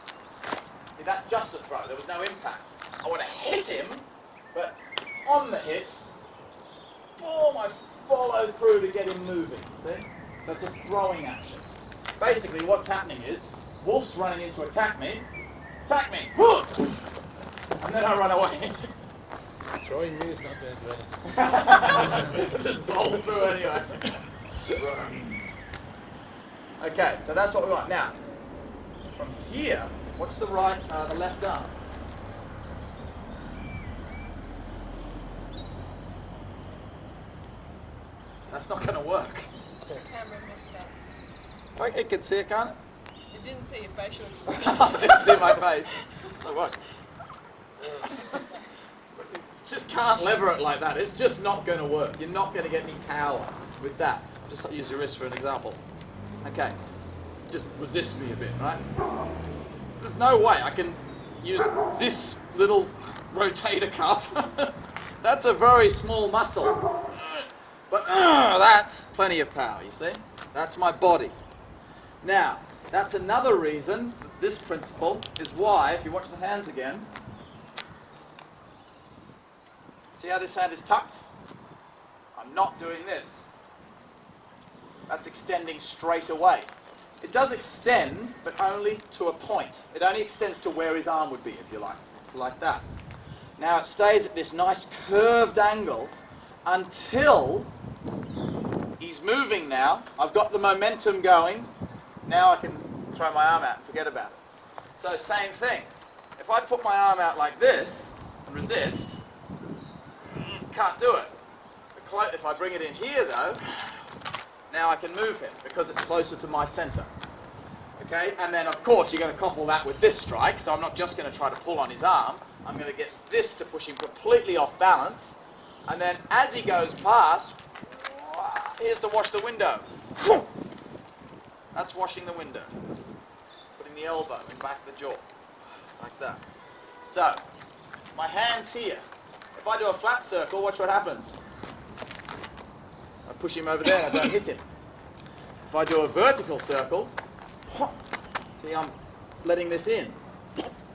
See, that's just a throw. There was no impact. I want to hit him, but on the hit, boom, I follow through to get him moving, you see? So it's a throwing action. Basically what's happening is, Wolf's running in to attack me, and then I run away. Throwing me is not bad, well. Just bowl through anyway. Okay, so that's what we want. Now, from here, what's the left arm? That's not going to work. The camera missed that. It can see it, can't it? It didn't see your facial expression. I didn't see my face. Like what? Just can't lever it like that. It's just not going to work. You're not going to get any power with that. Just use your wrist for an example. Okay. Just resist me a bit, right? There's no way I can use this little rotator cuff. That's a very small muscle. But that's plenty of power, you see? That's my body. Now, that's another reason for this principle is why, if you watch the hands again, see how this hand is tucked? I'm not doing this. That's extending straight away. It does extend, but only to a point. It only extends to where his arm would be, if you like that. Now it stays at this nice curved angle until he's moving now. I've got the momentum going. Now I can throw my arm out and forget about it. So same thing. If I put my arm out like this and resist, can't do it. If I bring it in here though, now I can move him because it's closer to my center. Okay, and then of course you're going to couple that with this strike, so I'm not just going to try to pull on his arm, I'm going to get this to push him completely off balance, and then as he goes past, here's to wash the window. That's washing the window. Putting the elbow in back of the jaw, like that. So, my hand's here. If I do a flat circle, watch what happens. I push him over there and I don't hit him. If I do a vertical circle, see, I'm letting this in.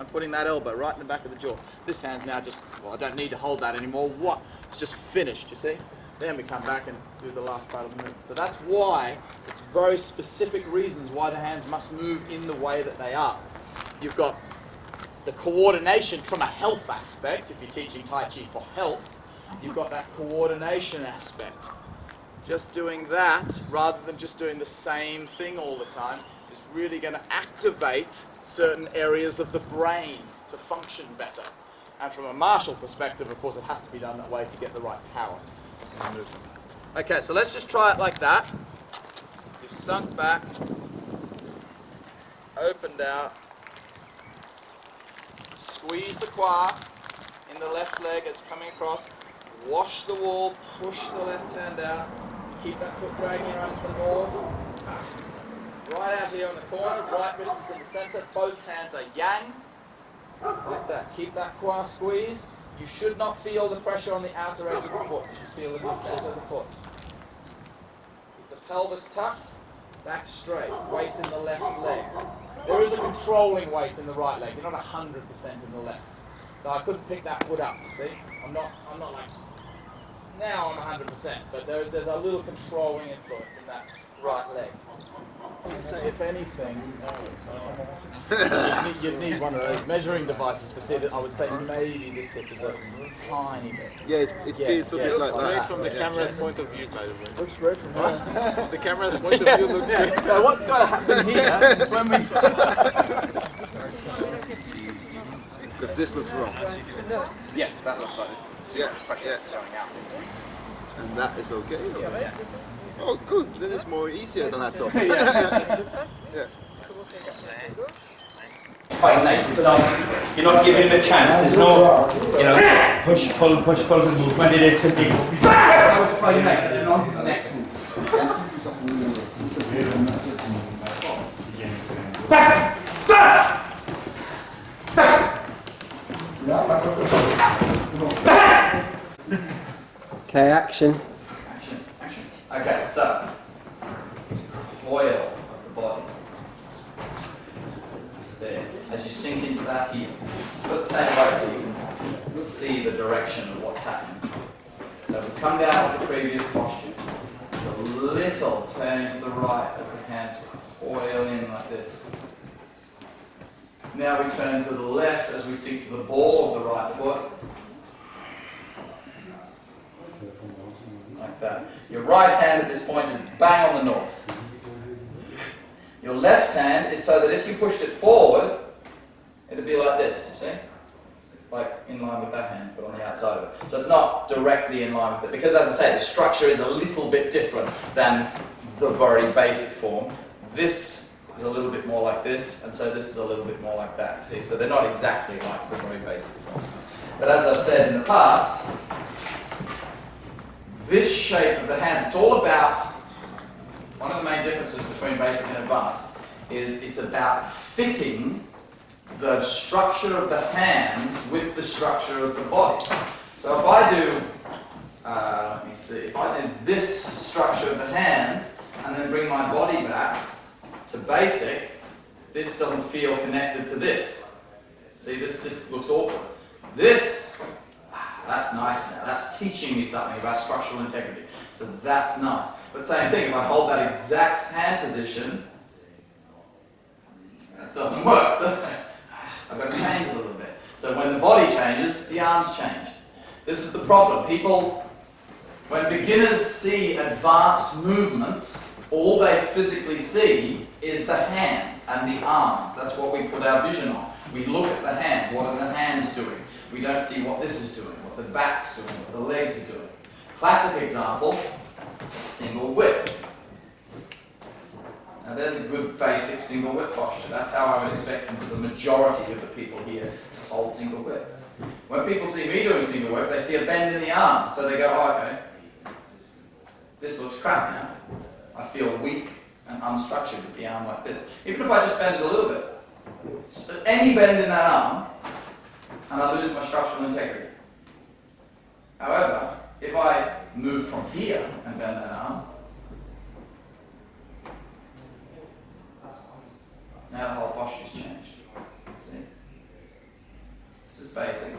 I'm putting that elbow right in the back of the jaw. This hand's now just, well, I don't need to hold that anymore. What? It's just finished, you see? Then we come back and do the last part of the movement. So that's why, it's very specific reasons why the hands must move in the way that they are. You've got the coordination from a health aspect. If you're teaching Tai Chi for health, you've got that coordination aspect. Just doing that, rather than just doing the same thing all the time, is really going to activate certain areas of the brain to function better. And from a martial perspective, of course, it has to be done that way to get the right power. Okay, so let's just try it like that. You've sunk back, opened out, squeeze the qua in the left leg as coming across, wash the wall, push the left hand out, keep that foot dragging around to the north. Right out here in the corner, right wrist is in the center, both hands are yang, like that. Keep that qua squeezed. You should not feel the pressure on the outer edge of the foot. You should feel it in the center of the foot. Keep the pelvis tucked, back straight, weight in the left leg. There is a controlling weight in the right leg. You're not 100% in the left. So I couldn't pick that foot up, you see? I'm not like, now I'm 100%, but there's a little controlling influence in that right leg. If anything, you'd need one of those measuring devices to see that. I would say maybe this hip is a tiny bit. Yeah, it feels a bit like Great that. from the camera's point of view, by the way. Looks great from here. The camera's point of view looks great. So what's got to happen here is when we... Because this looks wrong. Yeah, that looks like this. Yeah, Pressure yeah. showing out. And that is okay? Or? Yeah. Oh, good. Then it's more easier than I thought. Yeah. Yeah. Quite naked. You're not giving him a chance. There's no, you know, push, pull movement. It is simply that was fine, right? And then on to the next one. Back! Okay, action. Action. Okay, so coil of the body. There. As you sink into that here, put the same way so you can see the direction of what's happening. So we come down with the previous posture. It's a little turn to the right as the hands coil in like this. Now we turn to the left as we sink to the ball of the right foot. Like that. Your right hand at this point is bang on the north. Your left hand is so that if you pushed it forward, it'd be like this, you see? Like in line with that hand, but on the outside of it. So it's not directly in line with it. Because as I say, the structure is a little bit different than the very basic form. This is a little bit more like this, and so this is a little bit more like that, see? So they're not exactly like the very basic form. But as I've said in the past, this shape of the hands, it's all about, one of the main differences between basic and advanced is it's about fitting the structure of the hands with the structure of the body. So if I do, let me see, if I do this structure of the hands and then bring my body back to basic, this doesn't feel connected to this. See, this looks awkward. This, that's nice now. That's teaching me something about structural integrity. So that's nice. But same thing, if I hold that exact hand position, that doesn't work, does it? I've got to change a little bit. So when the body changes, the arms change. This is the problem. People, when beginners see advanced movements, all they physically see is the hands and the arms. That's what we put our vision on. We look at the hands. What are the hands doing? We don't see what this is doing, what the back's doing, what the legs are doing. Classic example, single whip. Now there's a good basic single whip posture. That's how I would expect the majority of the people here to hold single whip. When people see me doing single whip, they see a bend in the arm. So they go, oh, okay, this looks crap now. I feel weak and unstructured with the arm like this. Even if I just bend it a little bit. So any bend in that arm, and I lose my structural integrity. However, if I move from here and bend that arm, now the whole posture's changed. See? This is basic.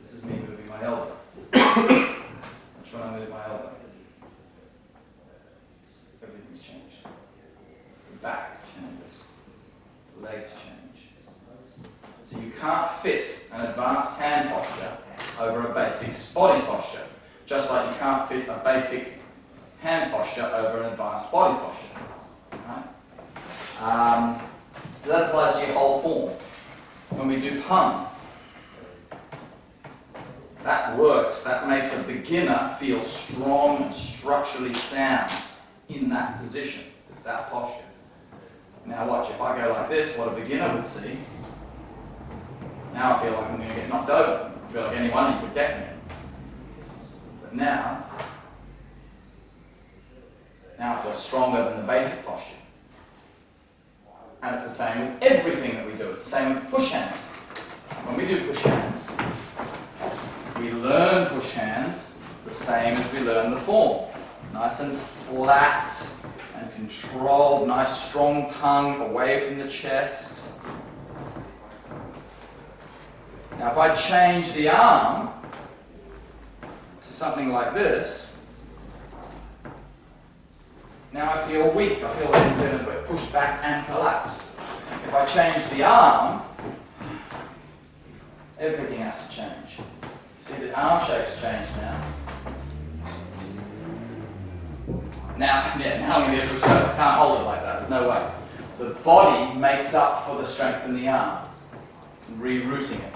This is me moving my elbow. Which when I move my elbow, everything's changed. The back changes. The legs change. So you can't fit an advanced hand posture over a basic body posture. Just like you can't fit a basic hand posture over an advanced body posture. Right? That applies to your whole form. When we do pung, that works. That makes a beginner feel strong and structurally sound in that position, that posture. Now watch, if I go like this, what a beginner would see, now I feel like I'm going to get knocked over. I feel like any one of you would deck me. But now I feel stronger than the basic posture. And it's the same with everything that we do. It's the same with push hands. When we do push hands, we learn push hands the same as we learn the form. Nice and flat and controlled, nice strong tongue away from the chest. Now if I change the arm to something like this, now I feel weak. I feel like I'm going to push back and collapse. If I change the arm, everything has to change. See, the arm shape's changed now. Now I'm going to get pushed over. I can't hold it like that. There's no way. The body makes up for the strength in the arm, rerouting it.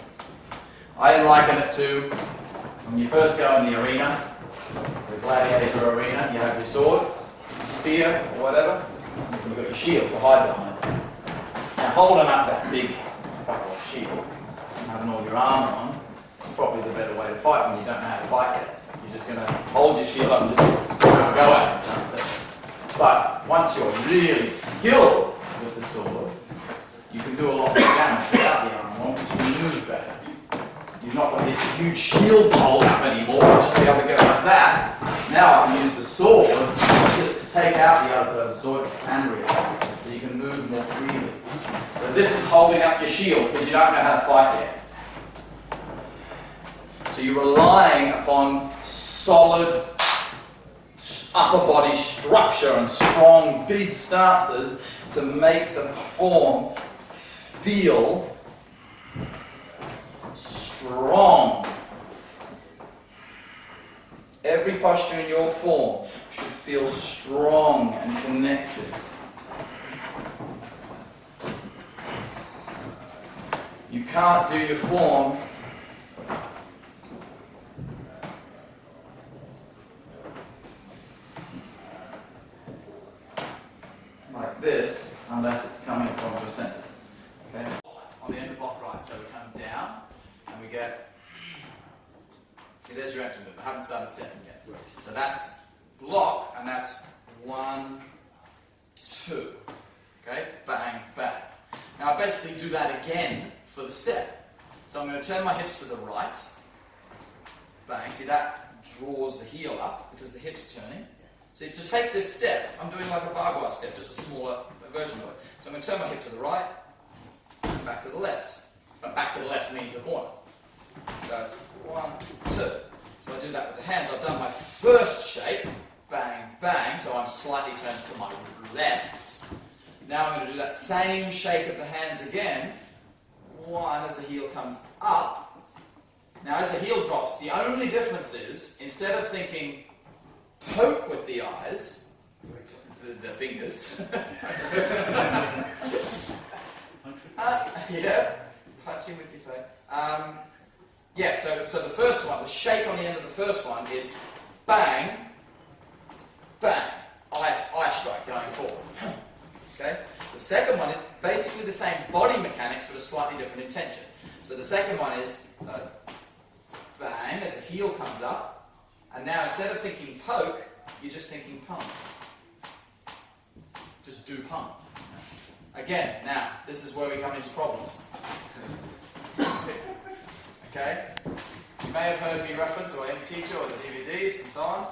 I liken it to when you first go in the arena, the gladiator arena, you have your sword, your spear, or whatever, and you've got your shield to hide behind. Now holding up that big shield and having all your armour on, it's probably the better way to fight when you don't know how to fight yet. You're just going to hold your shield up and just go at it. But once you're really skilled with the sword, you can do a lot more damage without the armour on because you can move better. You've not got this huge shield to hold up anymore, you'll just be able to go like that. Now I can use the sword to take out the other person's sword and reattack, so you can move more freely. So this is holding up your shield because you don't know how to fight yet. So you're relying upon solid upper body structure and strong big stances to make the form feel strong. Every posture in your form should feel strong and connected. You can't do your form like this unless it's coming from your center. Okay? On the end of block right, so we come down and we get, see there's your active move, I haven't started stepping yet. So that's block and that's 1, 2. Okay? Bang, bang. Now I basically do that again for the step. So I'm going to turn my hips to the right. Bang, see that draws the heel up because the hip's turning. So to take this step, I'm doing like a barbed wire step, just a smaller version of it. So I'm going to turn my hip to the right, and back to the left. But back to the left means the corner. So it's 1, 2. So I do that with the hands. I've done my first shape, bang, bang, so I'm slightly turned to my left. Now I'm going to do that same shape of the hands again. 1 as the heel comes up. Now as the heel drops, the only difference is, instead of thinking poke with the eyes, the fingers. Yeah, punching with your face. Yeah, so the first one, the shape on the end of the first one is bang, bang, eye strike going forward. Okay? The second one is basically the same body mechanics but a slightly different intention. So the second one is bang as the heel comes up. And now instead of thinking poke, you're just thinking pump. Just do pump. Again, now, this is where we come into problems. Okay? You may have heard me reference, or any teacher, or the DVDs, and so on.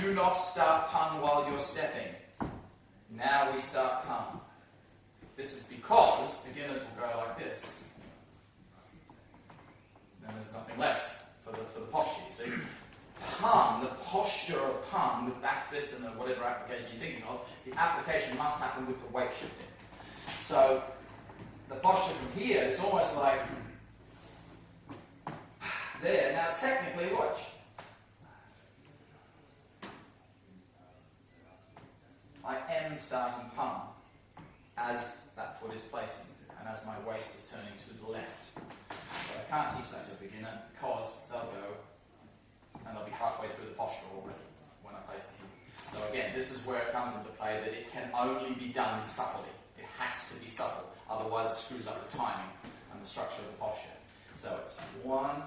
Do not start pun while you're stepping. Now we start pun. This is because beginners will go like this. Then there's nothing left for the posture, you see. Pun, the posture of pun with back fist and whatever application you're thinking of, the application must happen with the weight shifting. So the posture from here, it's almost like there. Now technically, watch. I am starting pun as that foot is placing and as my waist is turning to the left. But I can't teach that to a beginner because they'll go and they'll be halfway through the posture already when I place the heel. So again, this is where it comes into play that it can only be done subtly. It has to be subtle, otherwise it screws up the timing and the structure of the posture. So it's 1,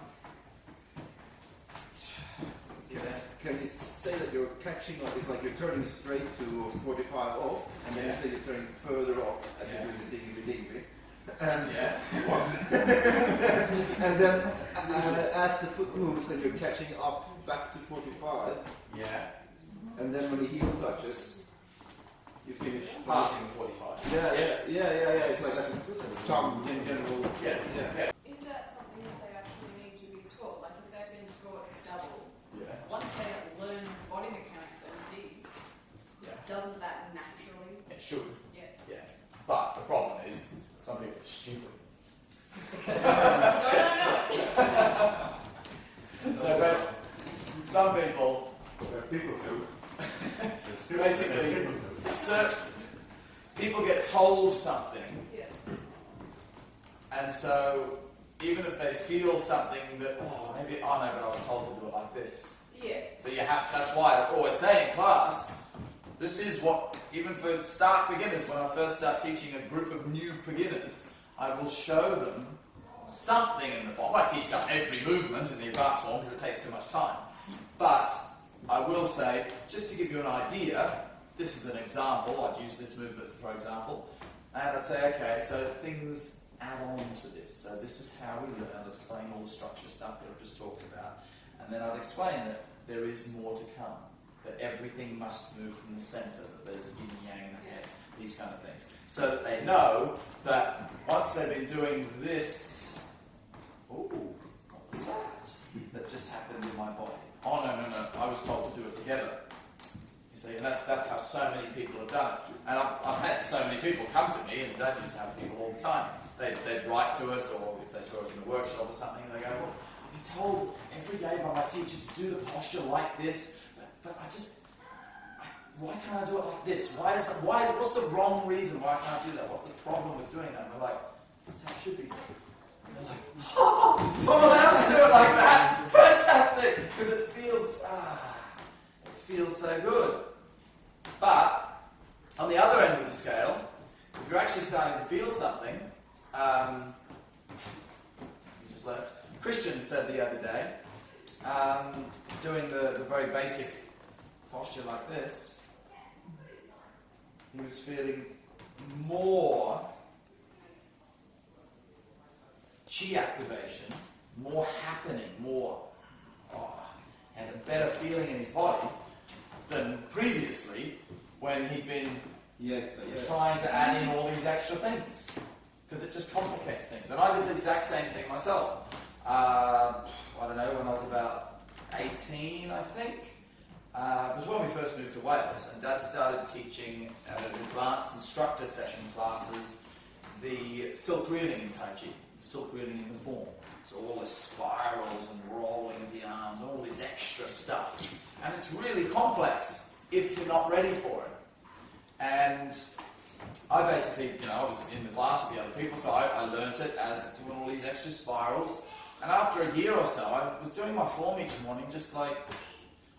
2. Can you say that you're catching off? It's like you're turning straight to 45 off, and then you say you're turning further off as you're doing the dingly. And and then as the foot moves, then you're catching up back to 45. Yeah. And then when the heel touches, you finish Passing 45. Yeah, Yes. yeah. It's like that's a jump in general. Yeah. Is that something that they actually need to be taught? Like if they've been taught double, Yeah. once they learn body mechanics and these, doesn't that naturally? It should. Yeah. But the problem is some people are stupid. So but some people basically people get told something, and so even if they feel something that maybe I know, but I was told to do it like this. Yeah. So you have. That's why I always say in class, this is what even for start beginners. When I first start teaching a group of new beginners, I will show them something in the form. I teach them every movement in the advanced form because it takes too much time. But I will say, just to give you an idea, this is an example. I'd use this movement for example. And I'd say, okay, so things add on to this. So this is how we learn. I'll explain all the structure stuff that I've just talked about. And then I'd explain that there is more to come. That everything must move from the centre, that there's a yin and yang in the head, these kind of things. So that they know that once they've been doing this, ooh, what was that just happened in my body? Oh, no, I was told to do it together. You see, and that's how so many people have done it. And I've had so many people come to me, and Dad used to have people all the time. They'd write to us, or if they saw us in a workshop or something, they go, well, I'm told every day by my teacher to do the posture like this, but why can't I do it like this? What's the wrong reason why I can't do that? What's the problem with doing that? And we're like, that's how it should be done. And they're like, oh, someone else do it like that. Fantastic, because it feels so good. But on the other end of the scale, if you're actually starting to feel something, he just left. Christian said the other day, doing the very basic posture like this, he was feeling more chi activation, more happening, had a better feeling in his body than previously when he'd been trying to add in all these extra things, because it just complicates things. And I did the exact same thing myself. I don't know, when I was about 18, I think. It was when we first moved to Wales, and Dad started teaching at an advanced instructor session classes the silk reeling in Tai Chi, the silk reeling in the form. So all the spirals and rolling of the arms, all this extra stuff. And it's really complex if you're not ready for it. And I basically, I was in the class with the other people, so I learnt it as doing all these extra spirals. And after a year or so, I was doing my form each morning, just like,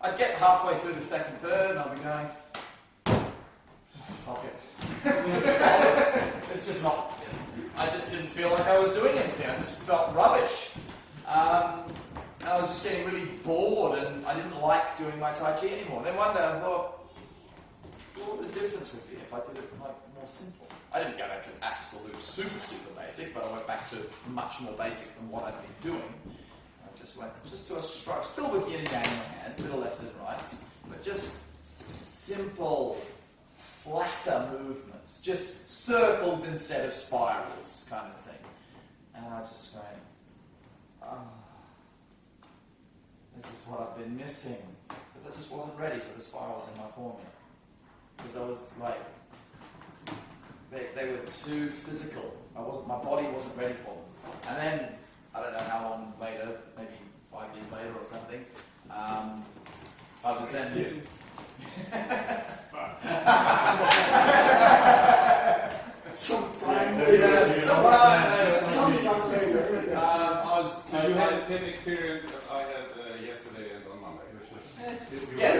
I'd get halfway through the second, third, and I'd be going, fuck it. It's just not, I just didn't feel like I was doing anything. I just felt rubbish. And I was just getting really bored, and I didn't like doing my Tai Chi anymore. And then one day I thought, what would the difference would be if I did it like more simple? I didn't go back to absolute super basic, but I went back to much more basic than what I'd been doing. I just went to a structure, still with yin and yang in my hands, middle, left and right, but just simple, flatter movements, just circles instead of spirals kind of thing. And I just went, this is what I've been missing, because I just wasn't ready for the spirals in my form yet. Because I was like, they were too physical. My body wasn't ready for them. And then, I don't know how long later, maybe 5 years later or something, I was then... Sometime later. I was... So you had the same experience that I had yesterday and on Monday. Yes.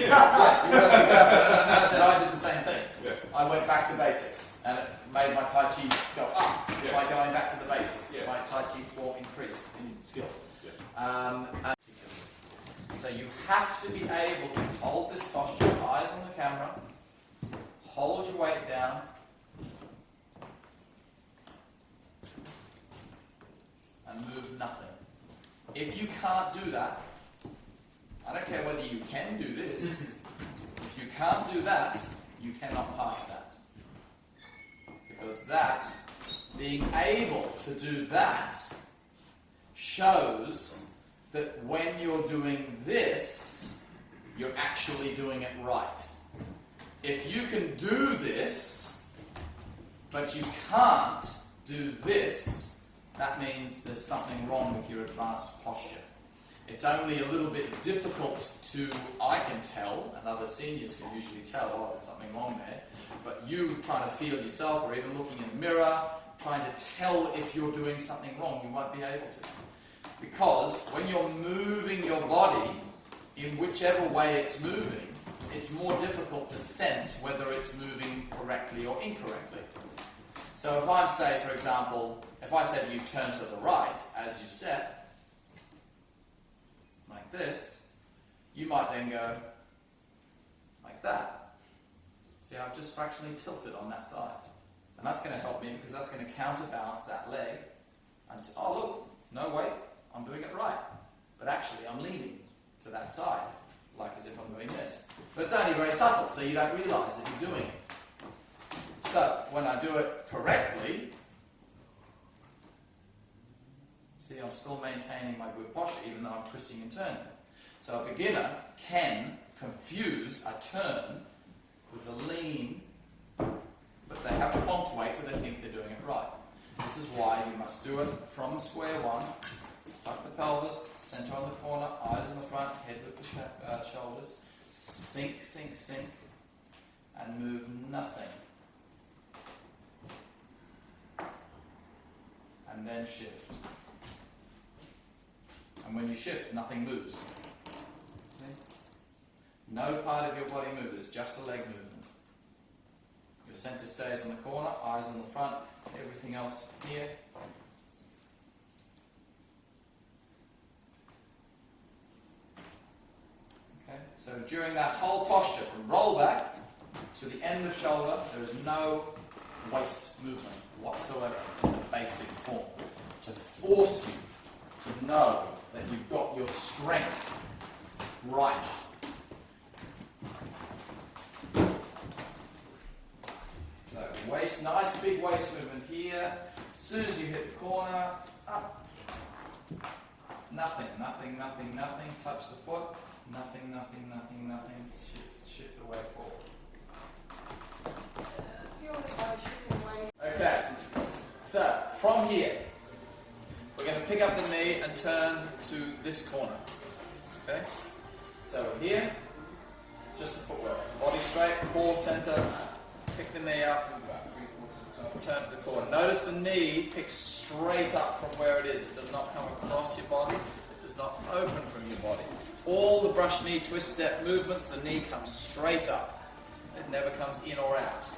I said I did the same thing. Yeah. I went back to basics, and it made my Tai Chi go up by going back to the basics. Yeah. My Tai Chi form increased in skill. Yeah. And so you have to be able to hold this posture, eyes on the camera, hold your weight down, and move nothing. If you can't do that, I don't care whether you can do this, if you can't do that, you cannot pass that. Because that, being able to do that, shows that when you're doing this, you're actually doing it right. If you can do this, but you can't do this, that means there's something wrong with your advanced posture. It's only a little bit difficult to, I can tell, and other seniors can usually tell, oh, there's something wrong there, but you trying to feel yourself, or even looking in the mirror, trying to tell if you're doing something wrong, you won't be able to. Because when you're moving your body, in whichever way it's moving, it's more difficult to sense whether it's moving correctly or incorrectly. So if I'm, say, for example, if I said you turn to the right as you step, like this, you might then go like that. See, I've just fractionally tilted on that side. And that's going to help me because that's going to counterbalance that leg. And oh look, no wait, I'm doing it right. But actually I'm leaning to that side, like as if I'm doing this. But it's only very subtle, so you don't realise that you're doing it. So when I do it correctly, see, I'm still maintaining my good posture even though I'm twisting and turning. So a beginner can confuse a turn with a lean, but they have a plonked weight so they think they're doing it right. This is why you must do it from square one. Tuck the pelvis, center on the corner, eyes on the front, head with the shoulders. Sink, sink, sink, and move nothing. And then shift. And when you shift, nothing moves. See? No part of your body moves, just a leg movement. Your center stays on the corner, eyes on the front, everything else here. Okay, so during that whole posture, from roll back to the end of shoulder, there is no waist movement whatsoever in the basic form. To force you to know that you've got your strength right. So waist, nice big waist movement here. As soon as you hit the corner, up. Nothing, nothing, nothing, nothing. Touch the foot. Nothing, nothing, nothing, nothing. Shift the way forward. Okay, so from here, we're going to pick up the knee and turn to this corner. Okay, so here, just the footwork. Body straight, core center, pick the knee up, turn to the corner. Notice the knee picks straight up from where it is. It does not come across your body. It does not open from your body. All the brush knee twist step movements, the knee comes straight up. It never comes in or out.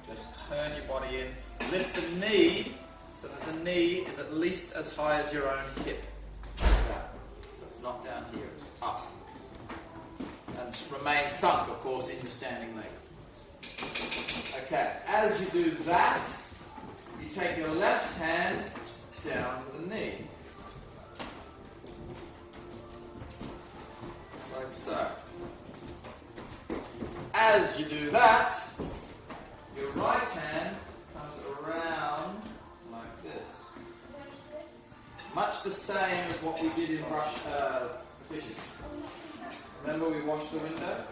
Just turn your body in. Lift the knee so that the knee is at least as high as your own hip. So it's not down here, it's up. And remain sunk, of course, in your standing leg. Okay, as you do that, you take your left hand down to the knee. Like so. As you do that, your right hand comes around like this. Much the same as what we did in brush fishes. Remember we washed the window?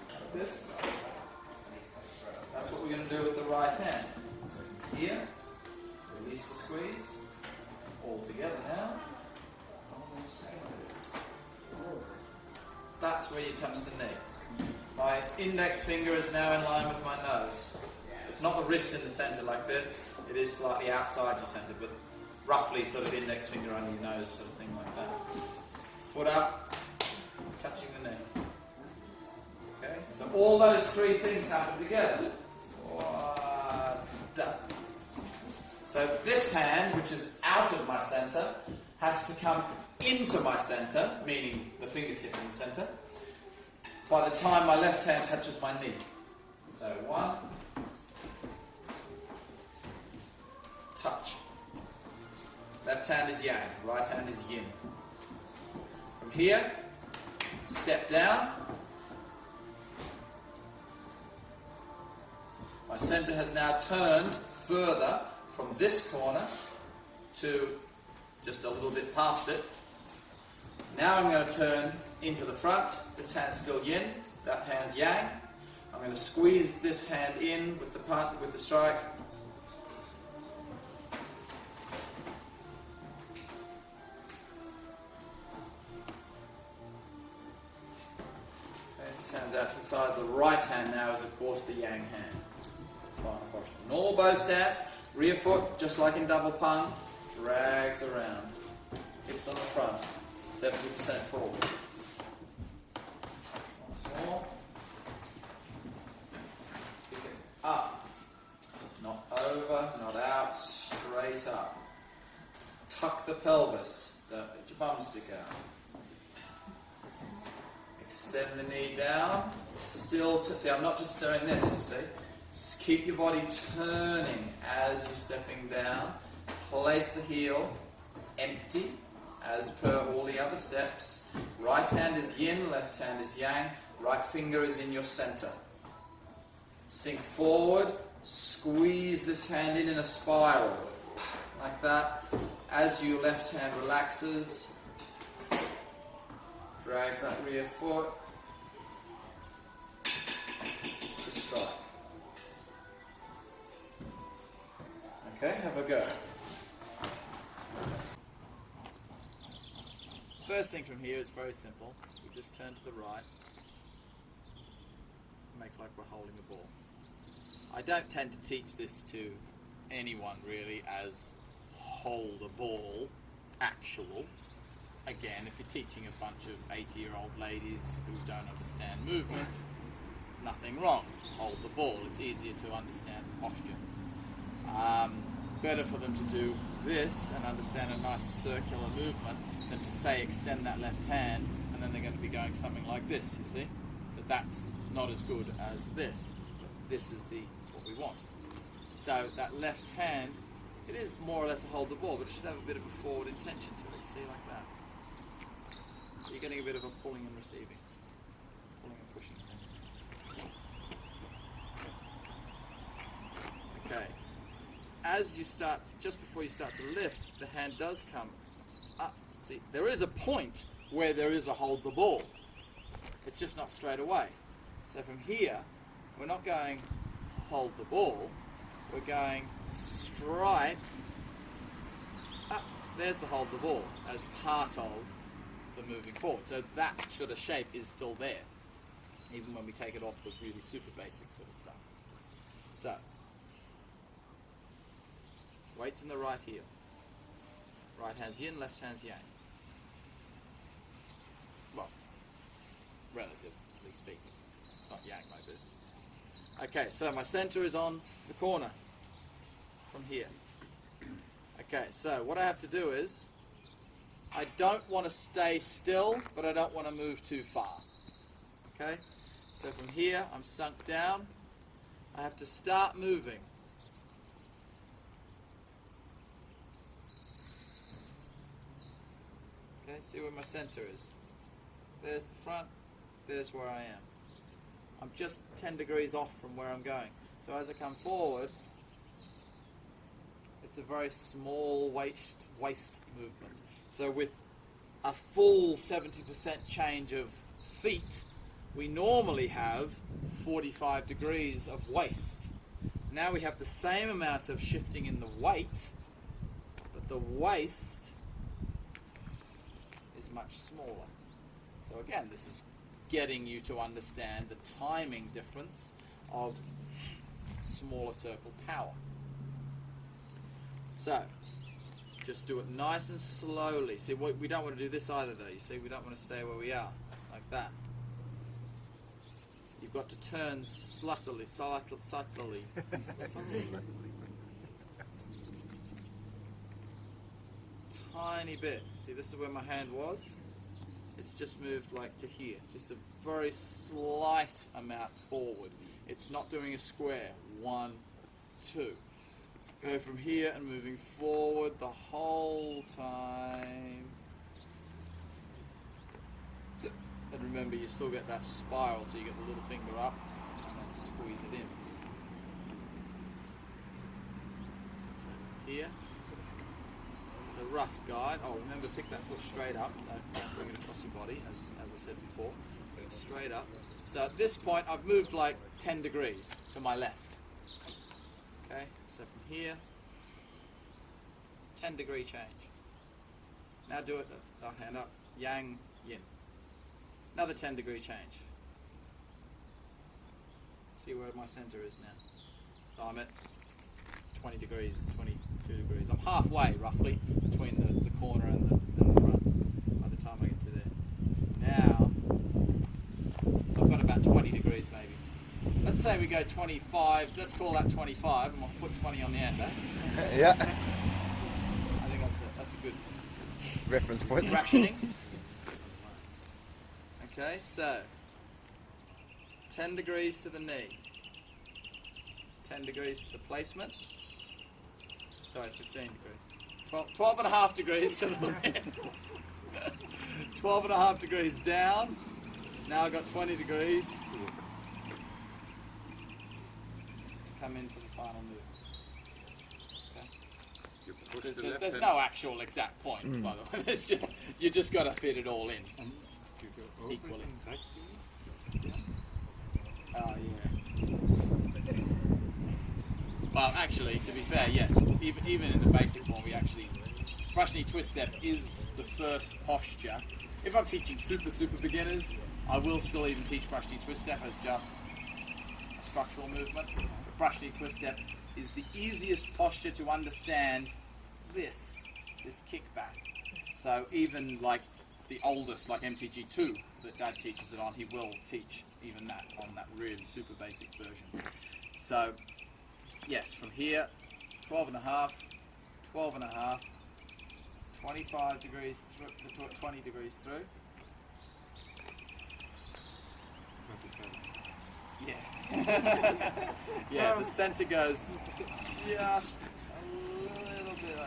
Like this. That's what we're going to do with the right hand. Here, release the squeeze. All together now. That's where you touch the knee. My index finger is now in line with my nose. It's not the wrist in the center like this. It is slightly outside your center, but roughly sort of index finger under your nose, sort of thing like that. Foot up, touching the knee. Okay, so all those three things happen together. Done. So this hand, which is out of my center, has to come into my center, meaning the fingertip in the center, by the time my left hand touches my knee. So 1, touch. Left hand is yang, right hand is yin. From here, step down. My center has now turned further from this corner to just a little bit past it. Now I'm going to turn into the front. This hand's still yin, that hand's yang. I'm going to squeeze this hand in with the punt, with the strike. Okay, this hand's out to the side. The right hand now is, of course, the yang hand. Final posture. Normal bow stance. Rear foot, just like in double pung, drags around. Hips on the front. 70% forward. Once more. Pick it up. Not over, not out. Tuck the pelvis. Don't let your bum stick out. Extend the knee down. Still, see, I'm not just doing this, you see. Just keep your body turning as you're stepping down. Place the heel empty, as per all the other steps. Right hand is yin, left hand is yang. Right finger is in your center. Sink forward. Squeeze this hand in a spiral. Like that. As your left hand relaxes, drag that rear foot. Just strike. Okay, have a go. First thing from here is very simple. We just turn to the right. Make like we're holding the ball. I don't tend to teach this to anyone really as hold a ball, actual. Again, if you're teaching a bunch of 80-year-old ladies who don't understand movement, nothing wrong. Hold the ball. It's easier to understand the posture. Better for them to do this and understand a nice circular movement than to say extend that left hand and then they're going to be going something like this, you see? So that's not as good as this. This is what we want. So that left hand, it is more or less a hold the ball, but it should have a bit of a forward intention to it, see, like that. So you're getting a bit of a pulling and receiving. Pulling and pushing. Okay. As you start, just before you start to lift, the hand does come up. See, there is a point where there is a hold the ball. It's just not straight away. So from here, we're not going hold the ball, we're going straight up. There's the hold the ball as part of the moving forward. So that sort of shape is still there, even when we take it off the really super basic sort of stuff. So, weight's in the right heel. Right hand's yin, left hand's yang. Well, relatively speaking. It's not yang like this. Okay, so my center is on the corner from here. Okay, so what I have to do is, I don't want to stay still, but I don't want to move too far. Okay, so from here, I'm sunk down. I have to start moving. Okay, see where my center is. There's the front, there's where I am. I'm just 10 degrees off from where I'm going. So as I come forward, it's a very small waist movement. So with a full 70% change of feet, we normally have 45 degrees of waist. Now we have the same amount of shifting in the weight, but the waist is much smaller. So again, this is getting you to understand the timing difference of smaller circle power. So, just do it nice and slowly. See, we don't want to do this either though. You see, we don't want to stay where we are, like that. You've got to turn subtly. Tiny bit. See, this is where my hand was. It's just moved like to here. Just a very slight amount forward. It's not doing a square. 1, 2. Go from here and moving forward the whole time. And remember, you still get that spiral, so you get the little finger up and then squeeze it in. So here. It's a rough guide. Oh, remember, pick that foot straight up. Don't bring it across your body, as I said before. Bring it straight up. So at this point, I've moved like 10 degrees to my left. Okay, so from here, 10 degree change. Now do it, hand up, yang, yin. Another 10 degree change. See where my center is now. So I'm at 20 degrees, 22 degrees. I'm halfway, roughly, between the corner and the front by the time I get to there. Now, I've got about 20 degrees maybe. Let's say we go 25, let's call that 25, and we'll put 20 on the end, eh? Yeah. I think that's a good Reference point. rationing. Okay, so 10 degrees to the knee, 10 degrees to the placement. Sorry, 15 degrees. 12 and a half degrees to the left. 12 and a half degrees down. Now I've got 20 degrees. Come in for the final move. Okay. There's no actual exact point, by the way. There's just you just got to fit it all in equally. Oh yeah. Well, actually, to be fair, yes. Even in the basic one, we actually brush knee twist step is the first posture. If I'm teaching super beginners, I will still even teach brush knee twist step as just a structural movement. But brush knee twist step is the easiest posture to understand. This kickback. So even like the oldest, like MTG2 that Dad teaches it on, he will teach even that on that really super basic version. So yes, from here, 12 and a half, 12 and a half, 25 degrees through, 20 degrees through. Yeah. Yeah, the center goes just a little bit,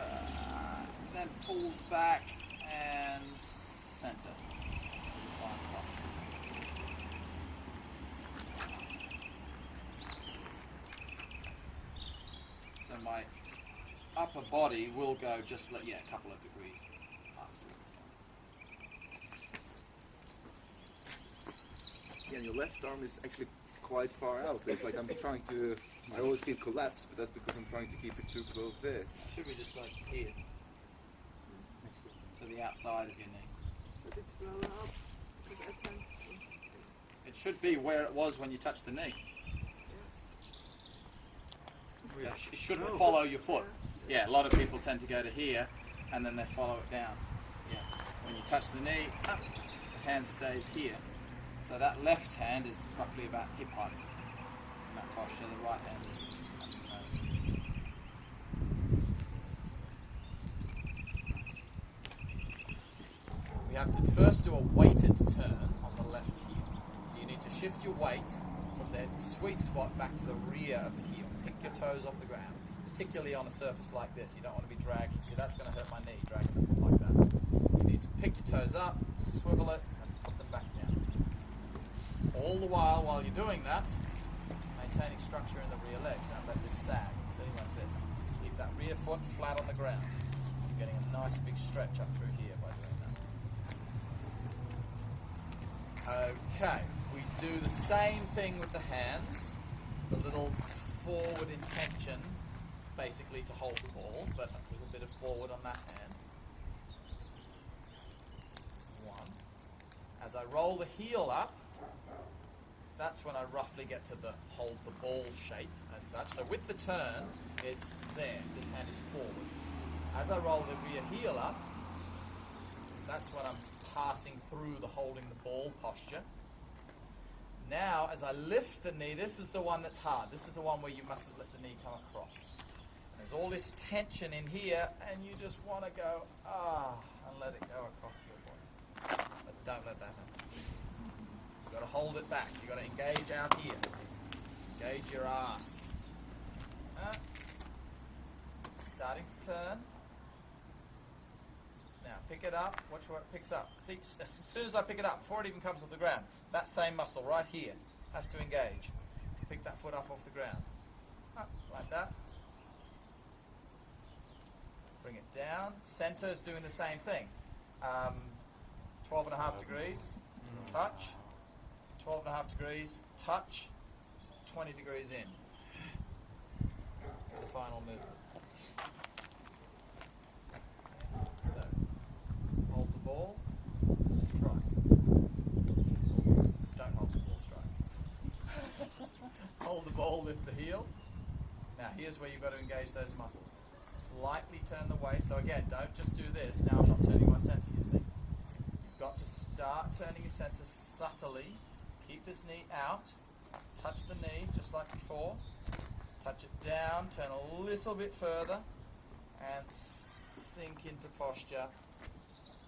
then pulls back and center. So my upper body will go just like, a couple of degrees past it. Yeah, and your left arm is actually quite far out. It's like I'm trying to. I always feel collapsed, but that's because I'm trying to keep it too close there. Should be just like here, to the outside of your knee. It should be where it was when you touched the knee. Okay. It shouldn't follow your foot. Yeah, a lot of people tend to go to here, and then they follow it down. Yeah. When you touch the knee, up, the hand stays here. So that left hand is roughly about hip height in that posture. The right hand is up your nose. We have to first do a weighted turn on the left heel. So you need to shift your weight from the sweet spot back to the rear of the heel. Pick your toes off the ground, particularly on a surface like this. You don't want to be dragging. See, that's going to hurt my knee, dragging the foot like that. You need to pick your toes up, swivel it, and put them back down. All the while you're doing that, maintaining structure in the rear leg. Don't let this sag. See, like this. Keep that rear foot flat on the ground. You're getting a nice big stretch up through here by doing that. Okay, we do the same thing with the hands. The little forward intention, basically to hold the ball, but a little bit of forward on that hand. One. As I roll the heel up, that's when I roughly get to the hold the ball shape as such. So with the turn, it's there. This hand is forward. As I roll the rear heel up, that's when I'm passing through the holding the ball posture. Now, as I lift the knee, this is the one that's hard. This is the one where you mustn't let the knee come across. And there's all this tension in here, and you just want to go, and let it go across your body. But don't let that happen. You've got to hold it back. You've got to engage out here. Engage your ass. Starting to turn. Now, pick it up. Watch where it picks up. See, as soon as I pick it up, before it even comes off the ground, that same muscle right here has to engage to pick that foot up off the ground. Up, like that. Bring it down. Center is doing the same thing. 12.5 degrees, touch. 12.5 degrees, touch. 20 degrees in. The final movement. So, hold the ball, strike. Don't hold the ball, strike. Hold the ball, lift the heel. Now here's where you've got to engage those muscles. Slightly turn the waist. So again, don't just do this. Now I'm not turning my center, you see. You've got to start turning your center subtly. Keep this knee out. Touch the knee just like before. Touch it down. Turn a little bit further. And sink into posture,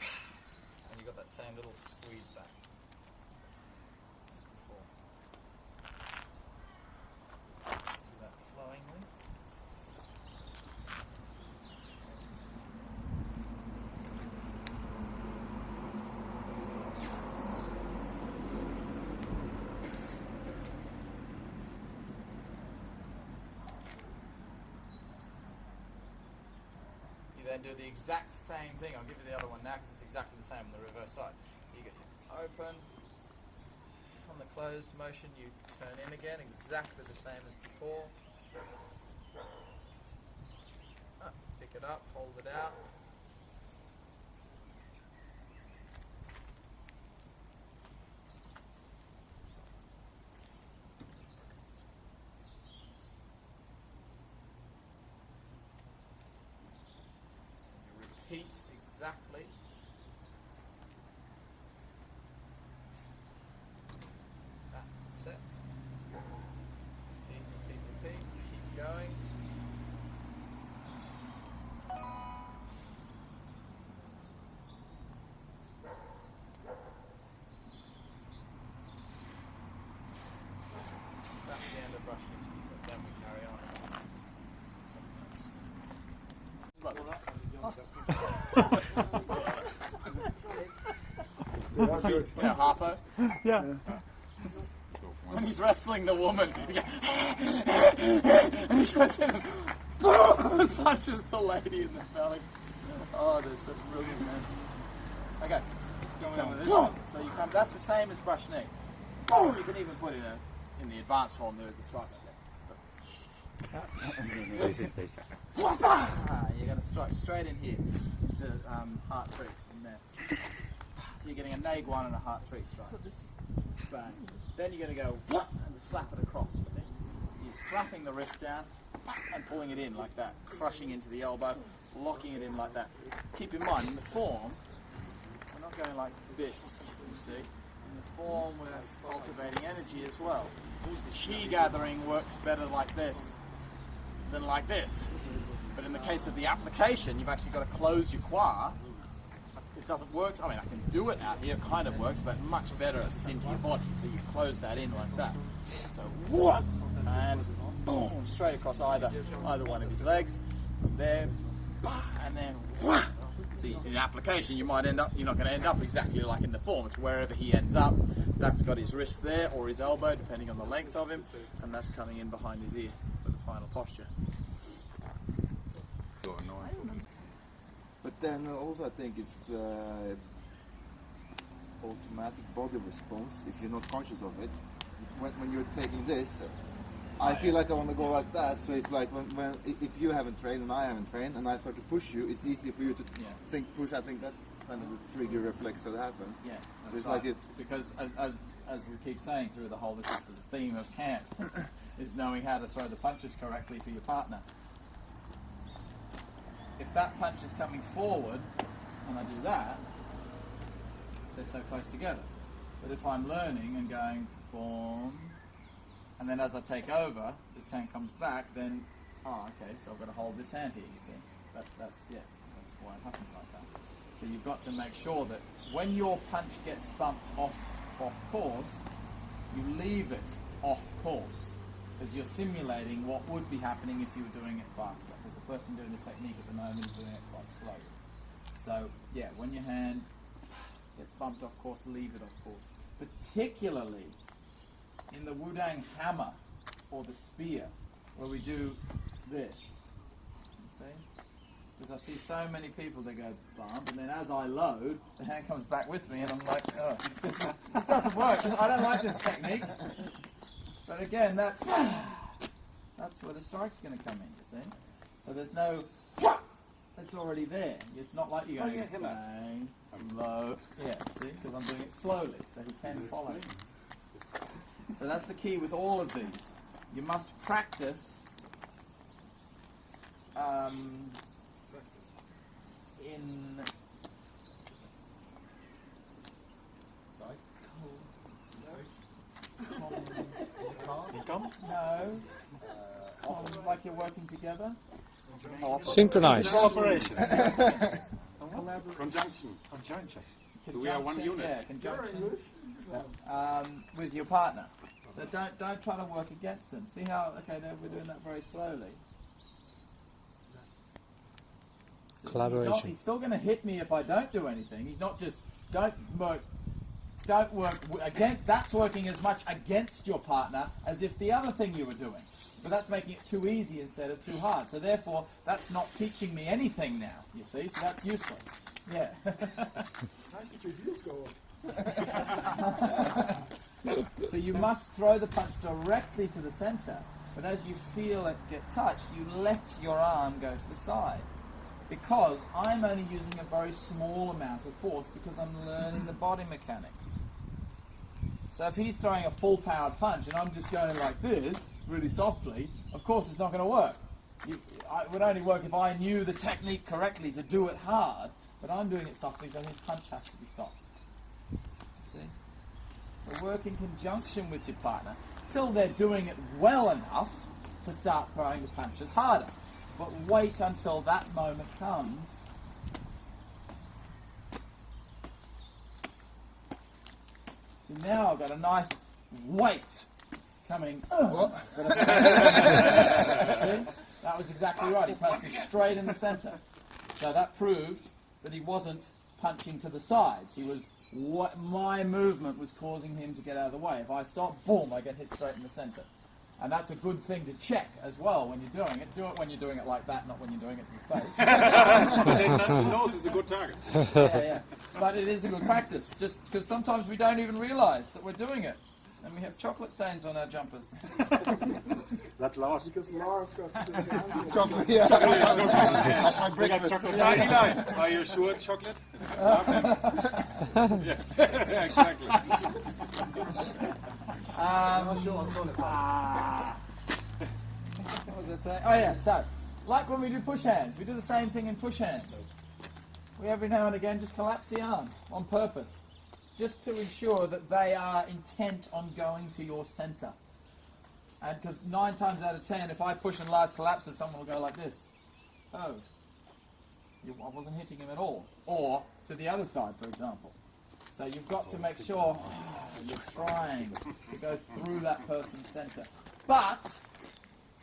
and you got that same little squeeze back as before. Let's do that flowingly. Then do the exact same thing. I'll give you the other one now because it's exactly the same on the reverse side. So you get open, on the closed motion you turn in again, exactly the same as before. Pick it up, hold it out. Repeat exactly. That set. Repeat. Keep going. That's the end of brushing into so then we carry on. Yeah, Harpo? Yeah. When he's wrestling the woman, and he goes in and punches the lady in the belly. Oh, they're such brilliant men. Okay, going on with this one. So you come, that's the same as brush knee. You can even put it in the advanced form, there is a strike like that. You're going to strike straight in here to heart 3 from there. So you're getting a neg 1 and a heart 3 strike. Bang. Then you're going to go and slap it across, you see. You're slapping the wrist down and pulling it in like that, crushing into the elbow, locking it in like that. Keep in mind, in the form, we're not going like this, you see. In the form, we're cultivating energy as well. Chi gathering works better like this than like this. But in the case of the application, you've actually got to close your qua. It doesn't work. I mean, I can do it out here. It kind of works, but much better as it's into your body. So you close that in like that. So, whoop, and boom, straight across either one of his legs. There, and then, whoop. So in application, you might end up, you're not going to end up exactly like in the form. It's wherever he ends up. That's got his wrist there, or his elbow, depending on the length of him, and that's coming in behind his ear for the final posture. But then also I think it's automatic body response if you're not conscious of it. When you're taking this, I feel like I want to go like that. So it's like if you haven't trained and I haven't trained and I start to push you, it's easy for you to think push. I think that's kind of a trigger reflex that happens. Yeah, so it's right. like because as we keep saying through the whole, this is the theme of camp, is knowing how to throw the punches correctly for your partner. If that punch is coming forward and I do that, they're so close together. But if I'm learning and going boom, and then as I take over, this hand comes back, then okay, so I've got to hold this hand here. You see, that's why it happens like that. So you've got to make sure that when your punch gets bumped off course, you leave it off course, because you're simulating what would be happening if you were doing it faster. Because the person doing the technique at the moment is doing it quite slowly. So yeah, when your hand gets bumped off course, leave it off course. Particularly in the Wudang hammer or the spear, where we do this. You see? Because I see so many people that go bump, and then as I load, the hand comes back with me, and I'm like, oh, this doesn't work. I don't like this technique. But again, that's where the strike's going to come in, you see? So there's no, it's already there. It's not like you're going bang, low. Yeah, see? Because I'm doing it slowly, so he can follow. So that's the key with all of these. You must practice in... Sorry? No. Like you're working together. Synchronized. Cooperation. Conjunction. So we are one unit. Yeah, conjunction with your partner. So don't try to work against them. See how, okay, we're doing that very slowly. Collaboration. He's still going to hit me if I don't do anything. He's not just, don't work against, that's working as much against your partner as if the other thing you were doing. But that's making it too easy instead of too hard. So therefore, that's not teaching me anything now, you see, so that's useless. Yeah. Nice that your heels go up. So you must throw the punch directly to the center, but as you feel it get touched, you let your arm go to the side. Because I'm only using a very small amount of force because I'm learning the body mechanics. So if he's throwing a full-powered punch and I'm just going like this, really softly, of course it's not going to work. It would only work if I knew the technique correctly to do it hard, but I'm doing it softly, so his punch has to be soft. See? So work in conjunction with your partner till they're doing it well enough to start throwing the punches harder. But wait until that moment comes. See, now I've got a nice weight coming. See? That was exactly right. He punched me straight in the centre. So that proved that he wasn't punching to the sides. He was, my movement was causing him to get out of the way. If I stop, boom, I get hit straight in the centre. And that's a good thing to check as well when you're doing it. Do it when you're doing it like that, not when you're doing it to the face. The nose is a good target. Yeah. But it is a good practice, just because sometimes we don't even realise that we're doing it. And we have chocolate stains on our jumpers. That last. Because Lars got Chocolate. Yeah. That's my breakfast. Eli, are you sure chocolate? Yeah, exactly. What was I saying? Oh yeah, so, like when we do push hands, we do the same thing in push hands. We every now and again just collapse the arm on purpose, just to ensure that they are intent on going to your center. And because 9 times out of 10, if I push and Lars collapses, someone will go like this. Oh, I wasn't hitting him at all. Or to the other side, for example. So you've got to make sure you're trying to go through that person's center. But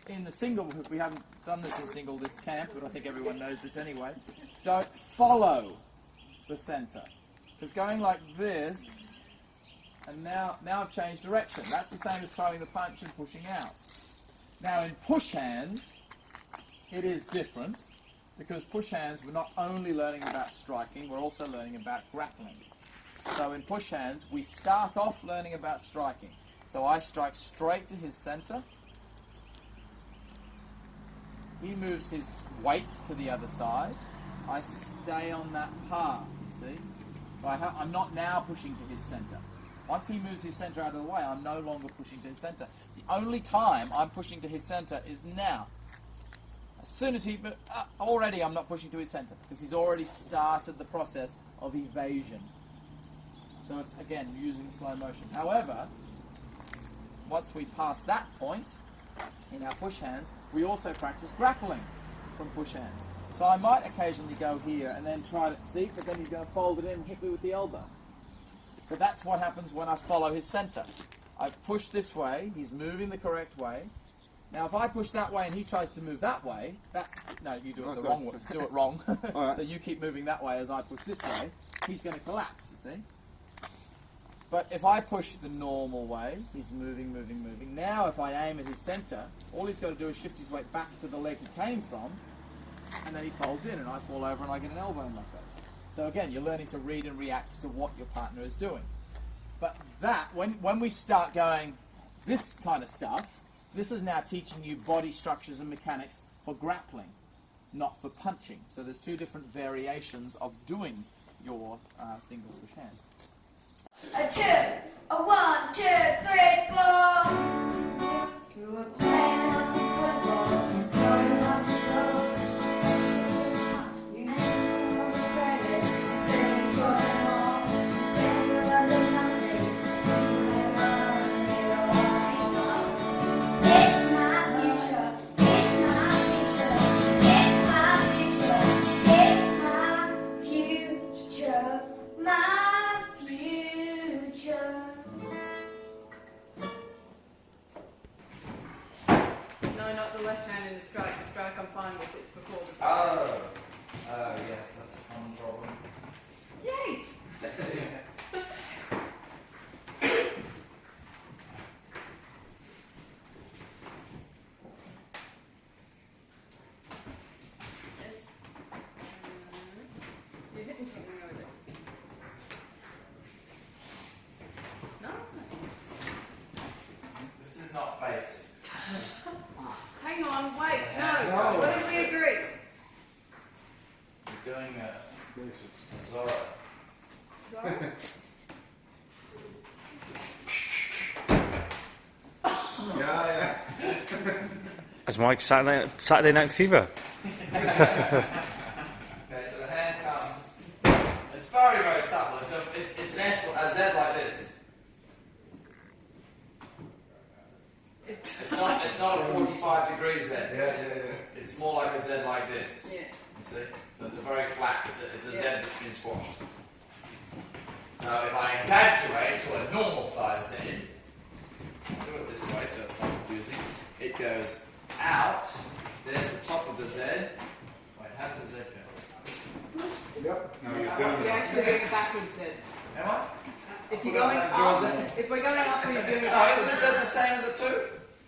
in the single, we haven't done this in single this camp, but I think everyone knows this anyway, don't follow the center. Because going like this, and now I've changed direction. That's the same as throwing the punch and pushing out. Now in push hands, it is different, because push hands, we're not only learning about striking, we're also learning about grappling. So in push hands, we start off learning about striking. So I strike straight to his center. He moves his weight to the other side. I stay on that path, you see. I'm not now pushing to his center. Once he moves his center out of the way, I'm no longer pushing to his center. The only time I'm pushing to his center is now. As soon as already I'm not pushing to his center, because he's already started the process of evasion. So it's, again, using slow motion. However, once we pass that point in our push hands, we also practice grappling from push hands. So I might occasionally go here and then try to, see, but then he's going to fold it in and hit me with the elbow. So that's what happens when I follow his center. I push this way, he's moving the correct way. Now if I push that way and he tries to move that way, no, you do it the wrong way, do it wrong. So you keep moving that way as I push this way, he's going to collapse, you see. But if I push the normal way, he's moving, moving, moving. Now if I aim at his center, all he's got to do is shift his weight back to the leg he came from, and then he folds in and I fall over and I get an elbow in my face. So again, you're learning to read and react to what your partner is doing. But that, when we start going this kind of stuff, this is now teaching you body structures and mechanics for grappling, not for punching. So there's 2 different variations of doing your single push hands. A 2, a 1, 2, 3, 4. You were playing lots of football, scoring lots of goals. You should come to credit and say you scored them all. You said you learned nothing. It's my future. It's my future. in the strike. The strike I'm fine with. It's before the strike. Oh. Oh, yes, that's a common problem. Yay! You're hitting something over there. Nice. This is not basics. Hang on, wait, no. What did we agree? You're doing a Zora. Sorry? Yeah. As Mike's Saturday Night Fever. Okay, so the hand comes. It's very, very subtle. It's an S, a Z like this. It's not a 45 degree Z. Yeah. It's more like a Z like this. Yeah. You see? So it's a very flat, it's a Z that's been squashed. So if I exaggerate to a normal size Z, I'll do it this way so it's not confusing. It goes out, there's the top of the Z. Wait, how does the Z go? Yep. No, you're You're actually doing it backwards then. Am I? If you're going up, if we're going up and you're doing it Oh, isn't backwards. the Z the same as a 2?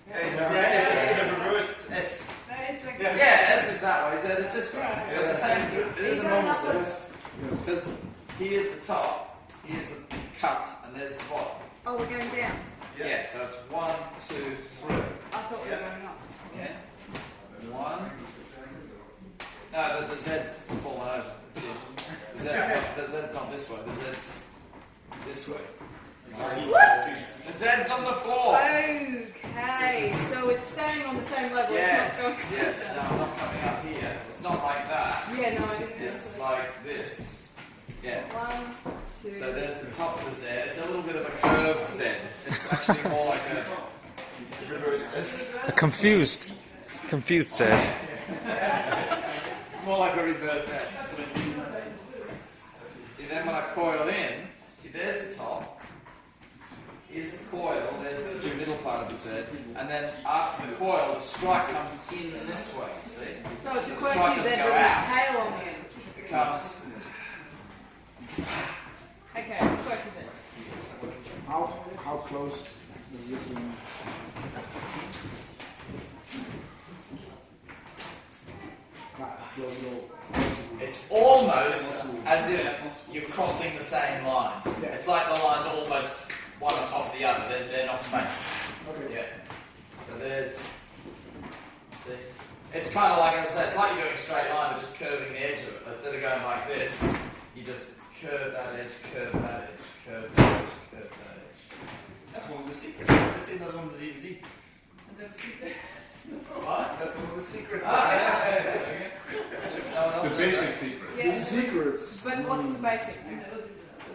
Yeah, reverse S. Yeah, S is that way, Z is this way. So it's the same as it is a normal Z. Because here's the top, here's the cut, and there's the bottom. Oh, we're going down. Yeah, so it's 1, 2, 3. I thought we were going up. Yeah. 1. No, the Z's fallen over. The Z's not this way. The Z's this way. What? The Z's on the floor. Okay, so it's staying on the same level. Yes, It's not yes. No, I'm not coming up here. It's not like that. Yeah, no, I didn't. It's like this. Yeah. 1, 2. So there's the top of the Z. It's a little bit of a curved Z. It's actually more like a Reverse S. A confused Z. It's more like a reverse S. See, then when I coil in, see, there's the top. Here's the coil. There's the middle part of the Z. And then after the coil, the strike comes in this way. See? So it's a the quirky strike Z doesn't with go a out. tail on the end. It comes. Okay, it's quirky Z. How close does this one? It's almost as if you're crossing the same line. It's like the lines are almost one on top of the other. They're not spaced. Yeah. So there's. See? It's kind of like, as I said, it's like you're doing a straight line, but just curving the edge of it. Instead of going like this, you just curve that edge, curve that edge, curve that edge, curve that edge. That's one of the secrets. That's another one of the DVD. What? That's one of the secrets. Yeah. No one else The knows basic that. secret. Yeah. Secrets. But what's the basic?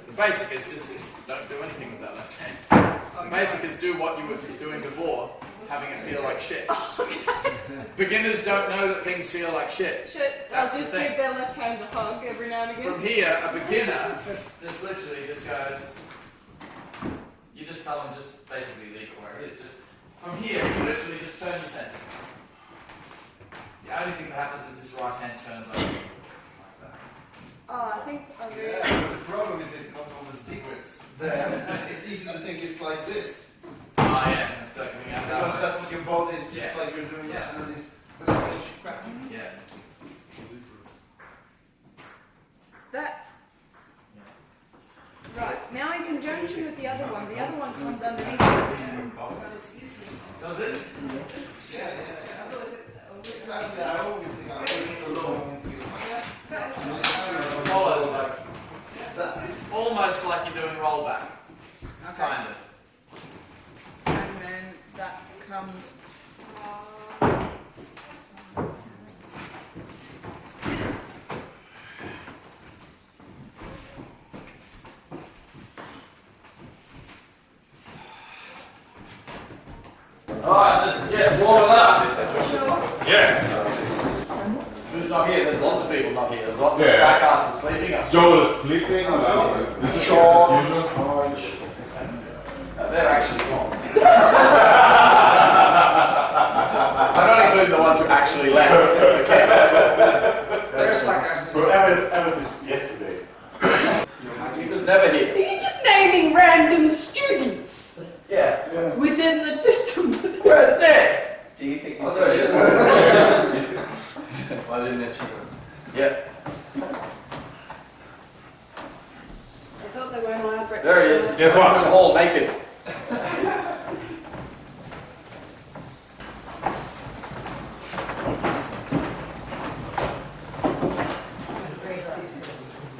The basic is just don't do anything with that left hand. The basic is do what you were doing before, having it feel like shit. Beginners don't know that things feel like shit. I'll That's the just thing. give their left hand a hug every now and again. From here, a beginner just literally just goes. You just tell them just basically leave it where it is. Just from here, you literally just turn your center. The only thing that happens is this right hand turns over like that. Oh, I think I'll do it. Yeah, but the problem is it's not all the secrets. It's easy to think it's like this. Ah, yeah, and circling out that Because way. that's what your body is, just Yeah. like you're doing Yeah. that. And then but it's crap. Yeah. That. Right, now in conjunction with the other one comes underneath. Does it? Exactly. I always think I'm alone. Follows like it's almost like you're doing rollback. Kind of. And then that comes. Alright, let's get warmed up. Yeah. Who's not here? There's lots of people not here. There's lots of Yeah. sackasses sleeping up. Joel is sleeping. It's Sean, usual. Orange. They're actually gone. I don't including the ones who actually left the camp. Ever this yesterday. He was never here. Are you just naming random students Yeah. within the system? Where's Nick? Do you think Oh, there he is. Why didn't it? Yeah. I thought they were on our breakfast. There he is. Guess what? In the hall, naked.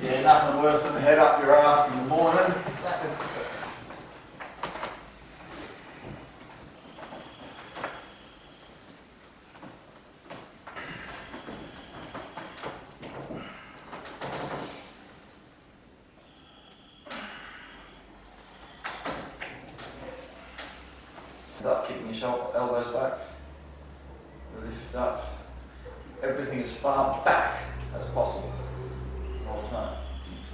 Yeah, nothing worse than a head up your ass in the morning. Up, keeping your elbows back. Lift up. Everything as far back as possible. All the time.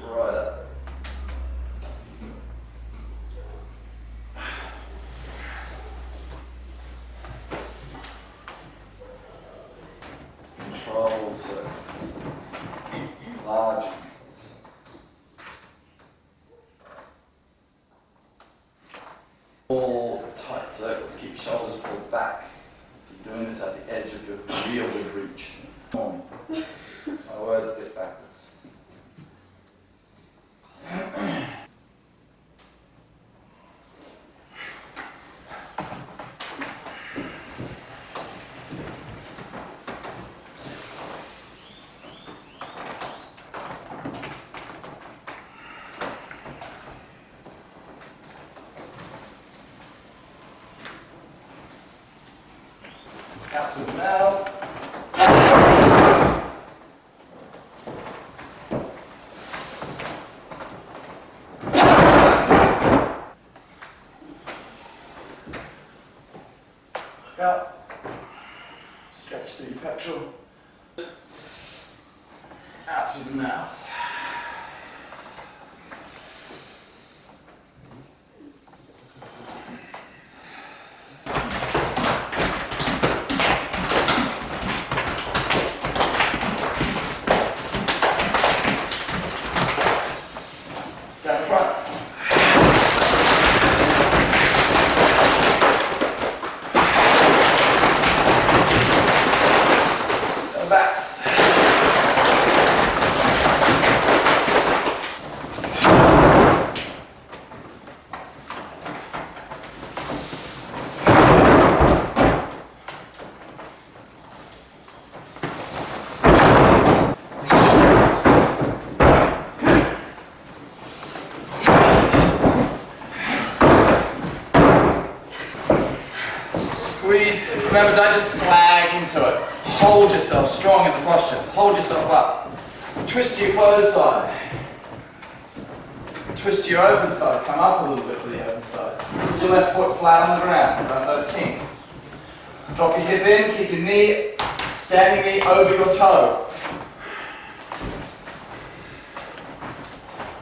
Right up. Control circles. Large circles. All tight circles. Keep your shoulders pulled back. So you're doing this at the edge of your real good reach. My words get backwards. Out through the mouth. Out. Stretch through your petrol. Out through the mouth. Down the fronts. Down the backs. Squeeze. Remember, don't just slag into it. Hold yourself strong in the posture. Hold yourself up. Twist to your closed side. Twist to your open side. Come up a little bit for the open side. Put your left foot flat on the ground. Don't kink. Drop your hip in. Keep your knee, standing knee over your toe.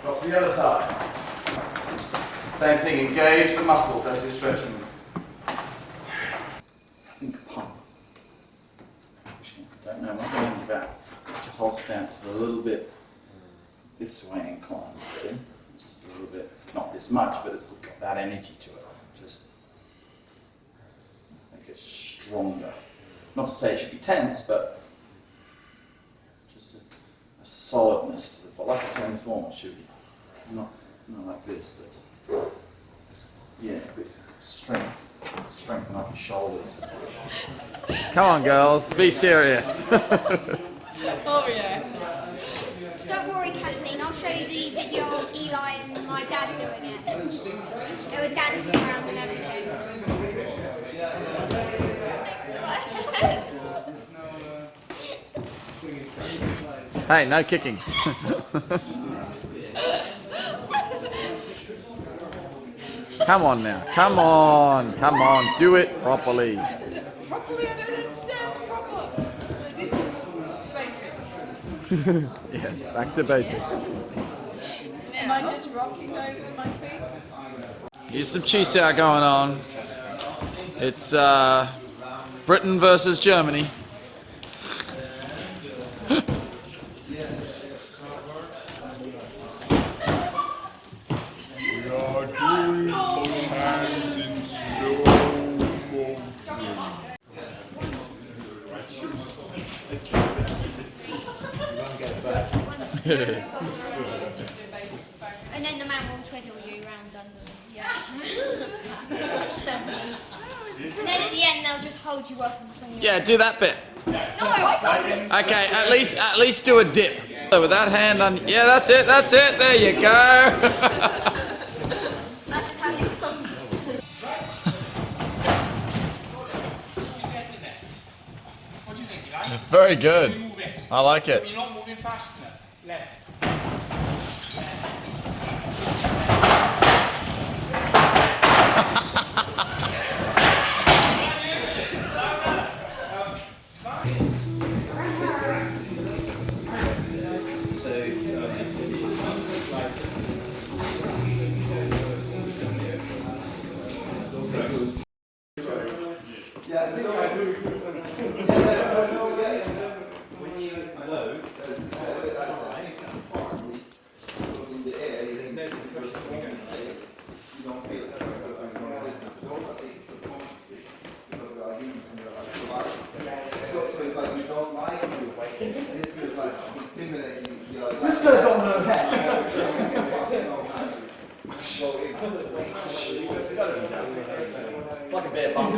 Drop the other side. Same thing. Engage the muscles as you're stretching them. Think pump. Don't know, I'm not going to back. Just your whole stance is a little bit this way inclined, see? Just a little bit, not this much, but it's got that energy to it. Just make it stronger. Not to say it should be tense, but just a solidness to the body. Like I said in the form, it should be. Not like this, but yeah, a bit strength. Strengthen up your shoulders. Come on, girls, be serious. Oh yeah. Don't worry, Kathleen, I'll show you the video of Eli and my dad doing it. They were dancing around and everything. Hey, no kicking. Come on now, come on, do it properly. Properly, I don't understand proper. This is basic. Yes, back to basics. Am I just rocking over my feet? Here's some chi sao going on. It's Britain versus Germany. And then the man will twiddle you round under them. Yeah. And then at the end they'll just hold you up and swing you. Yeah, do that bit. No, I got it. Okay, at least do a dip. So with that hand on. Yeah, that's it. There you go. That's just how you come. What do you think, Eli? Very good. I like it. You're not moving fast enough. Left. This guy don't know head. It's like a bear bump.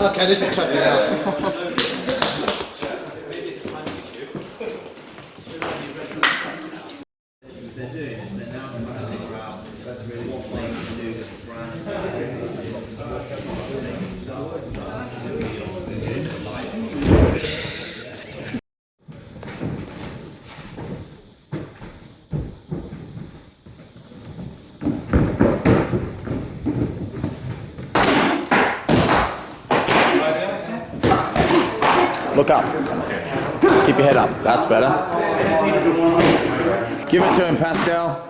Okay, this is cutting it out. They're doing is they're now trying to figure out what way to do the brand. Look up. Keep your head up. That's better. Give it to him, Pascal.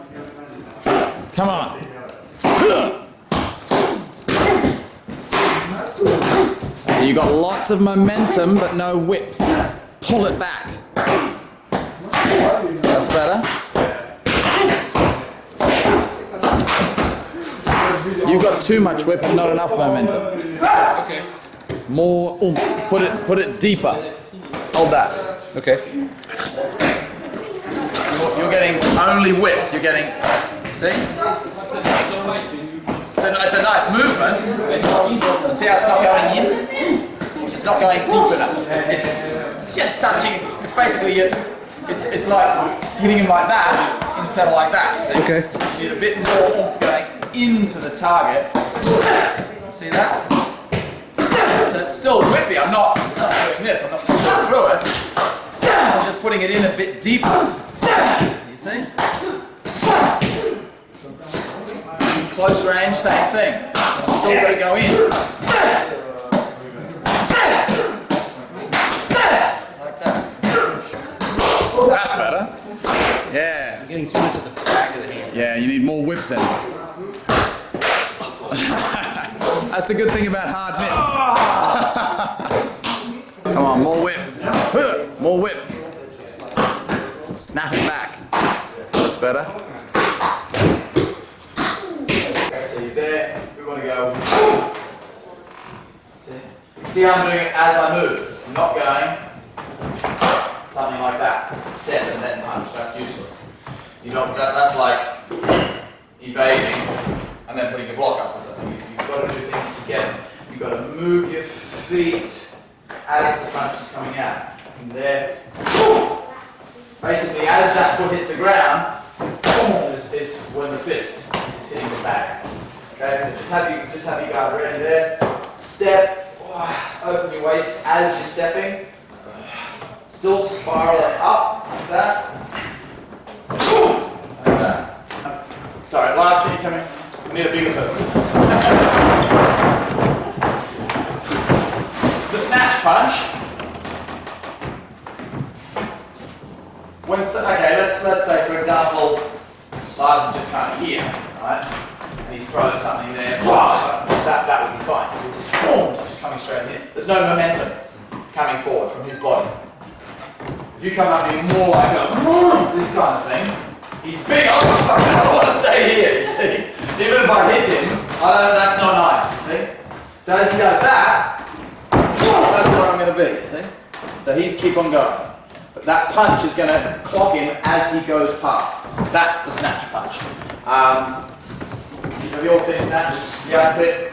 Come on. So you got lots of momentum, but no whip. Pull it back. That's better. You've got too much whip and not enough momentum. Okay. More oomph. Put it deeper. Hold that. Okay. You're getting only whip. You're getting. See? It's a nice movement. See how it's not going in? It's not going deep enough. It's just touching. It's basically it's like hitting him like that instead of like that. You see? Okay. You need a bit more oomph going into the target. See that? So it's still whippy. I'm not doing this. I'm not pushing through it. I'm just putting it in a bit deeper. You see? Close range, same thing. I've still got to go in. Like that. That's better. Yeah. You're getting too much at the back of the hand. Yeah, you need more whip then. That's the good thing about hard mitts. Come on, more whip. More whip. Snap it back. That's better. Okay, so you're there. We want to go. See how I'm doing it as I move. I'm not going something like that. Step and then punch. That's useless. You don't. That's like evading and then putting your block up or something. You've got to do things together. You've got to move your feet as the punch is coming out. And there. Basically, as that foot hits the ground, is when the fist is hitting the back. Okay, so just have your guard ready there. Step, open your waist as you're stepping. Still spiraling up like that. Like that. Sorry, last, can you come in? We need a bigger person. The snatch punch. Okay, let's say for example, Lars is just kind of here, right? And he throws something there. That would be fine. So boom, just coming straight in. There's no momentum coming forward from his body. If you come up and do more like this kind of thing, he's big. I don't want to stay here. You see, even if I hit him, that's not nice. You see. So as he does that, that's where I'm going to be. You see. So he's keep on going. But that punch is going to clock him as he goes past. That's the snatch punch. Have you all seen snatch? Yeah, Pitt.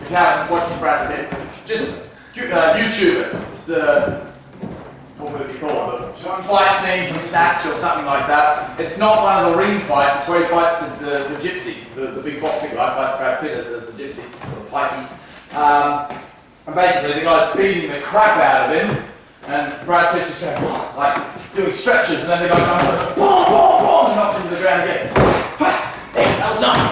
If you haven't, watch Brad Pitt. Just YouTube it. It's the, what would it be called? The fight scene from Snatch or something like that. It's not one of the ring fights. It's where he fights the gypsy, the big boxing guy. Fights Brad Pitt as the gypsy, the pikey. And basically, the guy's beating the crap out of him. And Brad Pitt's just going, like, doing stretches, and then the guy comes and boom, boom, boom, and knocks him to the ground again. That was nice.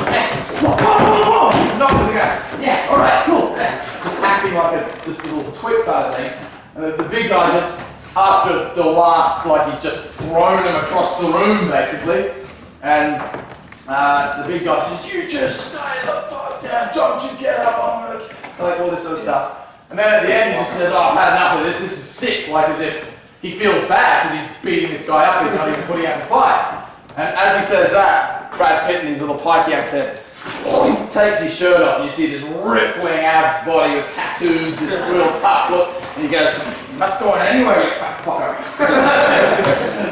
Knock him to the ground. Yeah, alright, cool. Just acting like a just a little twit kind of thing. And the big guy just, after the last, like, he's just thrown him across the room, basically. And the big guy says, you just stay the fuck down, don't you get up, I'm gonna, like, all this sort of stuff. And then at the end he just says, oh, I've had enough of this is sick, like as if he feels bad because he's beating this guy up, he's not even putting up a fight. And as he says that, Brad Pitt in his little pikey accent, takes his shirt off and you see this rippling abs body with tattoos, this real tough look, and he goes, I'm not going anywhere, you fat fucker.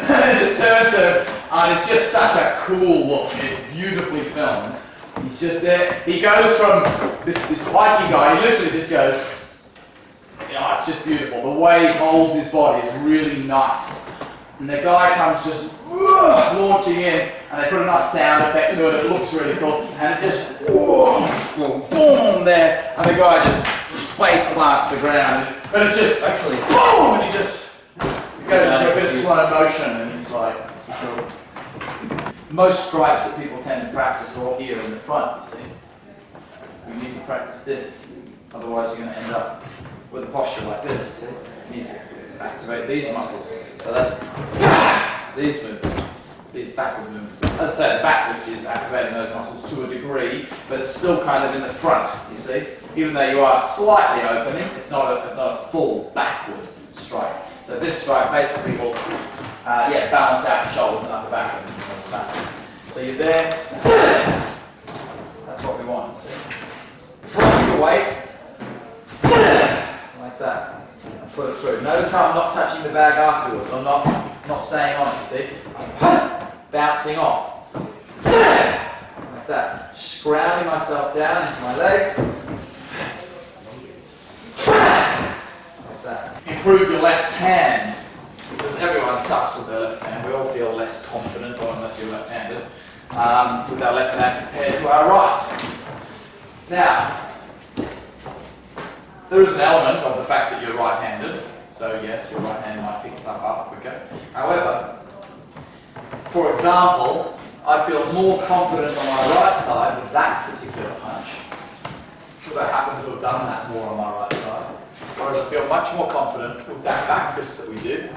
And he just turns to him, and it's just such a cool look, it's beautifully filmed. He's just there, he goes from this pikey guy, he literally just goes, it's just beautiful. The way he holds his body is really nice. And the guy comes just launching in, and they put a nice sound effect to it. It looks really cool. And it just boom there, and the guy just face plants the ground. But it's just actually boom, and he just goes into a bit of slow motion, and it's like cool. Most strikes that people tend to practice are all here in the front. You see, we need to practice this, otherwise you're going to end up with a posture like this, you see. You need to activate these muscles. So that's these movements, these backward movements. As I say, the back fist is activating those muscles to a degree, but it's still kind of in the front, you see. Even though you are slightly opening, it's not a full backward strike. So this strike basically will balance out the shoulders and upper back and back. So you're there. That's what we want, you see. Drop your weight. Like that, and put it through. Notice how I'm not touching the bag afterwards. I'm not staying on it, you see. Bouncing off. Like that. Grounding myself down into my legs. Like that. Improve your left hand. Because everyone sucks with their left hand. We all feel less confident, or unless you're left-handed, with our left hand compared to our right. Now, there is an element of the fact that you're right-handed, so yes, your right hand might pick stuff up quicker. However, for example, I feel more confident on my right side with that particular punch, because I happen to have done that more on my right side, whereas I feel much more confident with that back fist that we did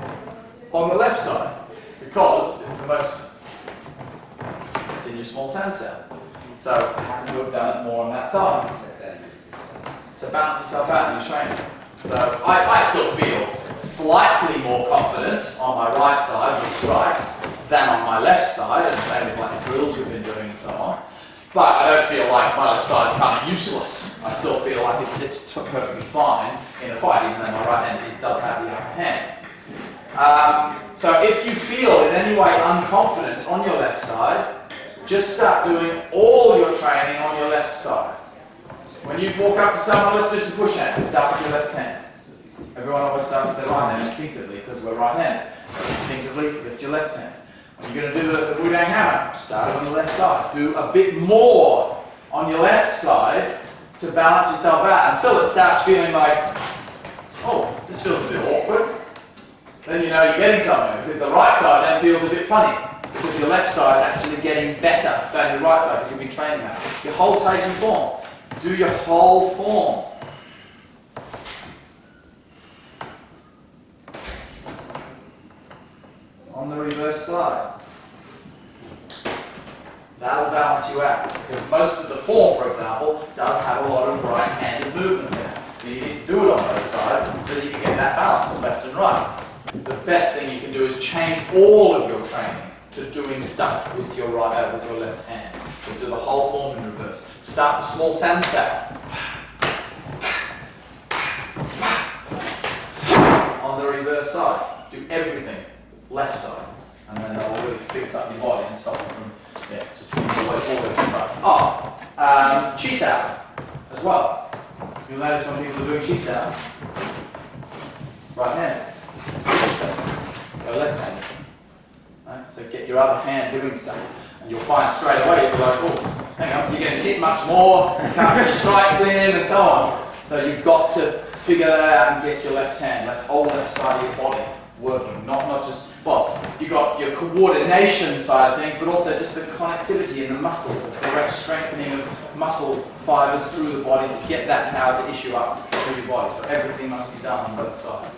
on the left side, because it's the most, it's in your small sand cell. So I happen to have done it more on that side. So balance yourself out in your training. So I still feel slightly more confident on my right side with strikes than on my left side, and same with like the drills we've been doing and so on. But I don't feel like my left side's kind of useless. I still feel like it's perfectly fine in a fight, even though my right hand does have the upper hand. So if you feel in any way unconfident on your left side, just start doing all your training on your left side. When you walk up to someone, let's do some push hands. Start with your left hand. Everyone always starts with their right hand instinctively because we're right-handed. So instinctively lift your left hand. When you're going to do the Wudang hammer, start it on the left side. Do a bit more on your left side to balance yourself out until it starts feeling like, oh, this feels a bit awkward. then you know you're getting somewhere, because the right side then feels a bit funny, because your left side is actually getting better than your right side, because you've been training that. Your whole Tai Chi form. Do your whole form. On the reverse side. That'll balance you out, because most of the form, for example, does have a lot of right-handed movements in it. So you need to do it on both sides so that you can get that balance, left and right. The best thing you can do is change all of your training to doing stuff with your with your left hand. So do the whole form in reverse. Start the small sand step. On the reverse side, do everything left side, and then that'll really fix up your body and stop it from just moving away forward this side. Chi Sao as well. You'll notice when people are doing Chi Sao, right hand. Go left hand. Right? So get your other hand doing stuff. And you'll find straight away, you'll be like, oh, hang on, so you're getting hit much more, you can't get your strikes in, and so on. So you've got to figure that out and get your left hand, whole left side of your body working. Not just, well, you've got your coordination side of things, but also just the connectivity in the muscles, the correct strengthening of muscle fibers through the body to get that power to issue up through your body. So everything must be done on both sides.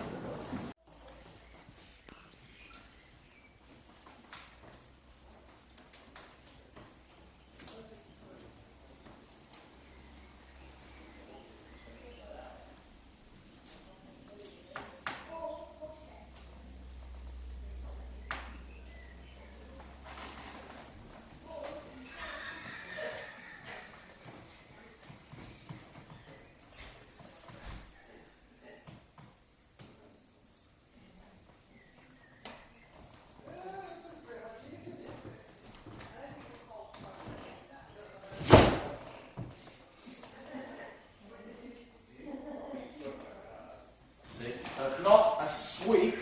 So it's not a sweep,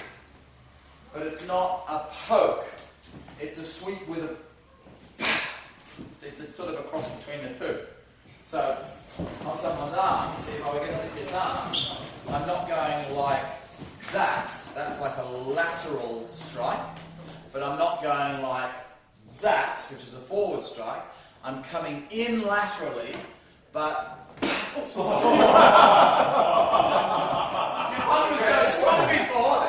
but it's not a poke. It's a sweep with a... See, it's a sort of a cross between the two. So, on someone's arm, you see if I were going to hit this arm, I'm not going like that. That's like a lateral strike. But I'm not going like that, which is a forward strike. I'm coming in laterally, but... I was so strong before. I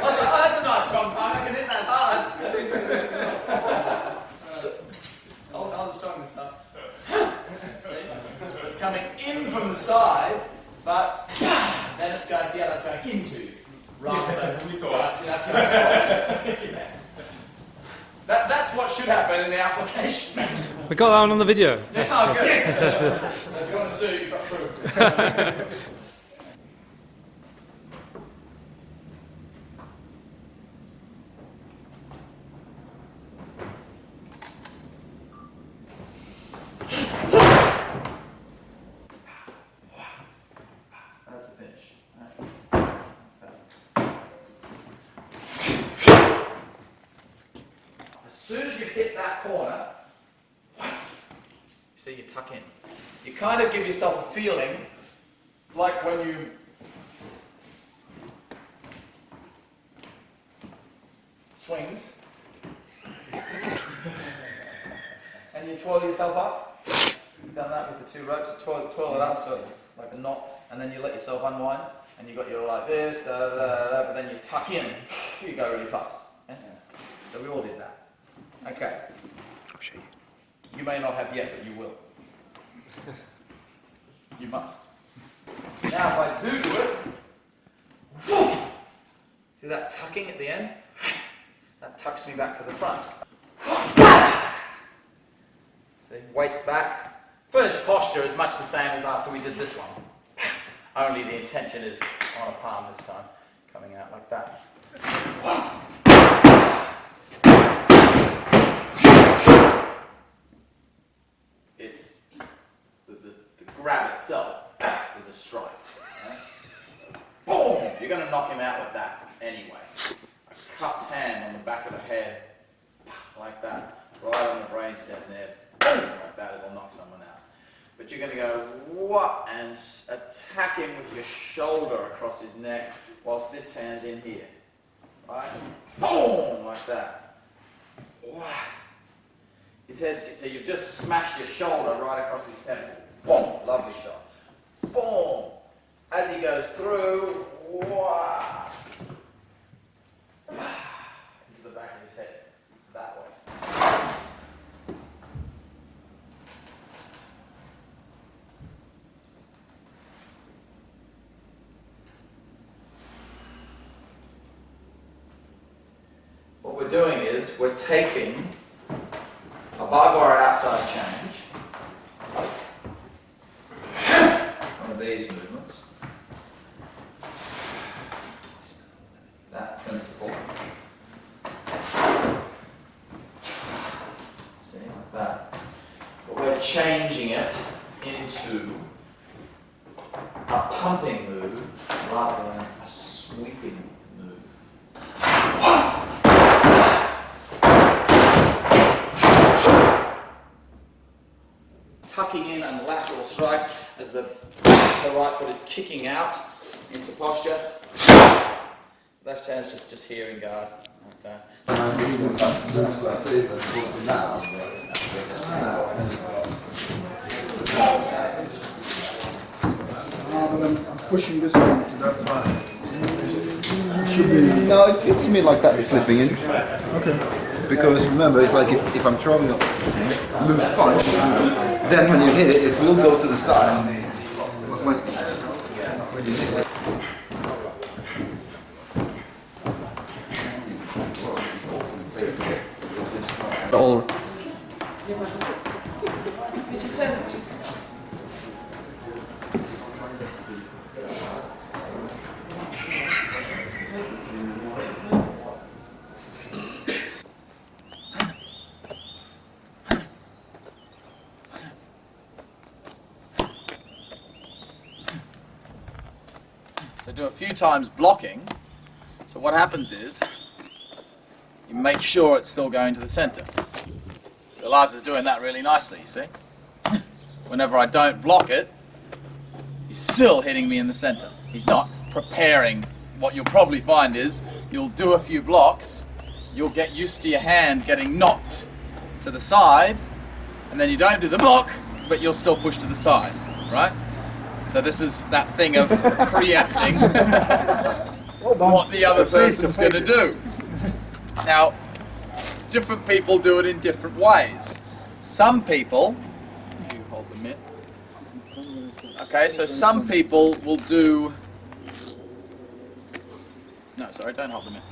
was like, oh, that's a nice strong punch. I can hit that hard. I'm the strongest son. See? So it's coming in from the side, but then it's going, see how that's going into, rather than, see, that's going across. Yeah. That's what should happen in the application. We got that one on the video. Oh, good. So if you want to sue, you've got proof. That's the finish. As soon as you hit that corner, you see you tuck in. You kind of give yourself a feeling like when you swings and you twirl yourself up. You've done that with the two ropes, twirl it up so it's like a knot, and then you let yourself unwind and you got your like this, but then you tuck in, you go really fast. Yeah? So we all did that. Okay. You may not have yet, but you will. You must. Now if I do it, see that tucking at the end? That tucks me back to the front. See, weights back. Finished posture is much the same as after we did this one. Only the intention is on a palm this time, coming out like that. It's the grab itself is a strike. Right? Boom! You're going to knock him out with that anyway. A cupped hand on the back of the head, like that, right on the brainstem there, boom, like that. It'll knock someone out. But you're going to go what and attack him with your shoulder across his neck, whilst this hand's in here. Right? Boom! Like that. Wow. His head's, so you've just smashed your shoulder right across his temple. Boom! Lovely shot. Boom! As he goes through, wow! Into the back of his head. That way. What we're doing is we're taking a barbed wire outside change, one of these movements, that principle, see, like that, but we're changing it into a pumping move rather than a sweeping move. Tucking in and lateral strike as the right foot is kicking out into posture. Left hand's just here in guard. Like that. I'm pushing this one to that side. Should be. No, it fits me like that, it's slipping in. Okay. Because remember, it's like if I'm throwing a loose punch, then when you hit it, it will go to the side. When you hit it. All. So do a few times blocking. So what happens is you make sure it's still going to the center. So Lars is doing that really nicely, you see? Whenever I don't block it, he's still hitting me in the center. He's not preparing. What you'll probably find is you'll do a few blocks, you'll get used to your hand getting knocked to the side, and then you don't do the block, but you'll still push to the side, right? So this is that thing of preempting what the other person's going to do. Now, different people do it in different ways. Some people, if you hold the mitt, okay, so some people will do, no, sorry, don't hold the mitt.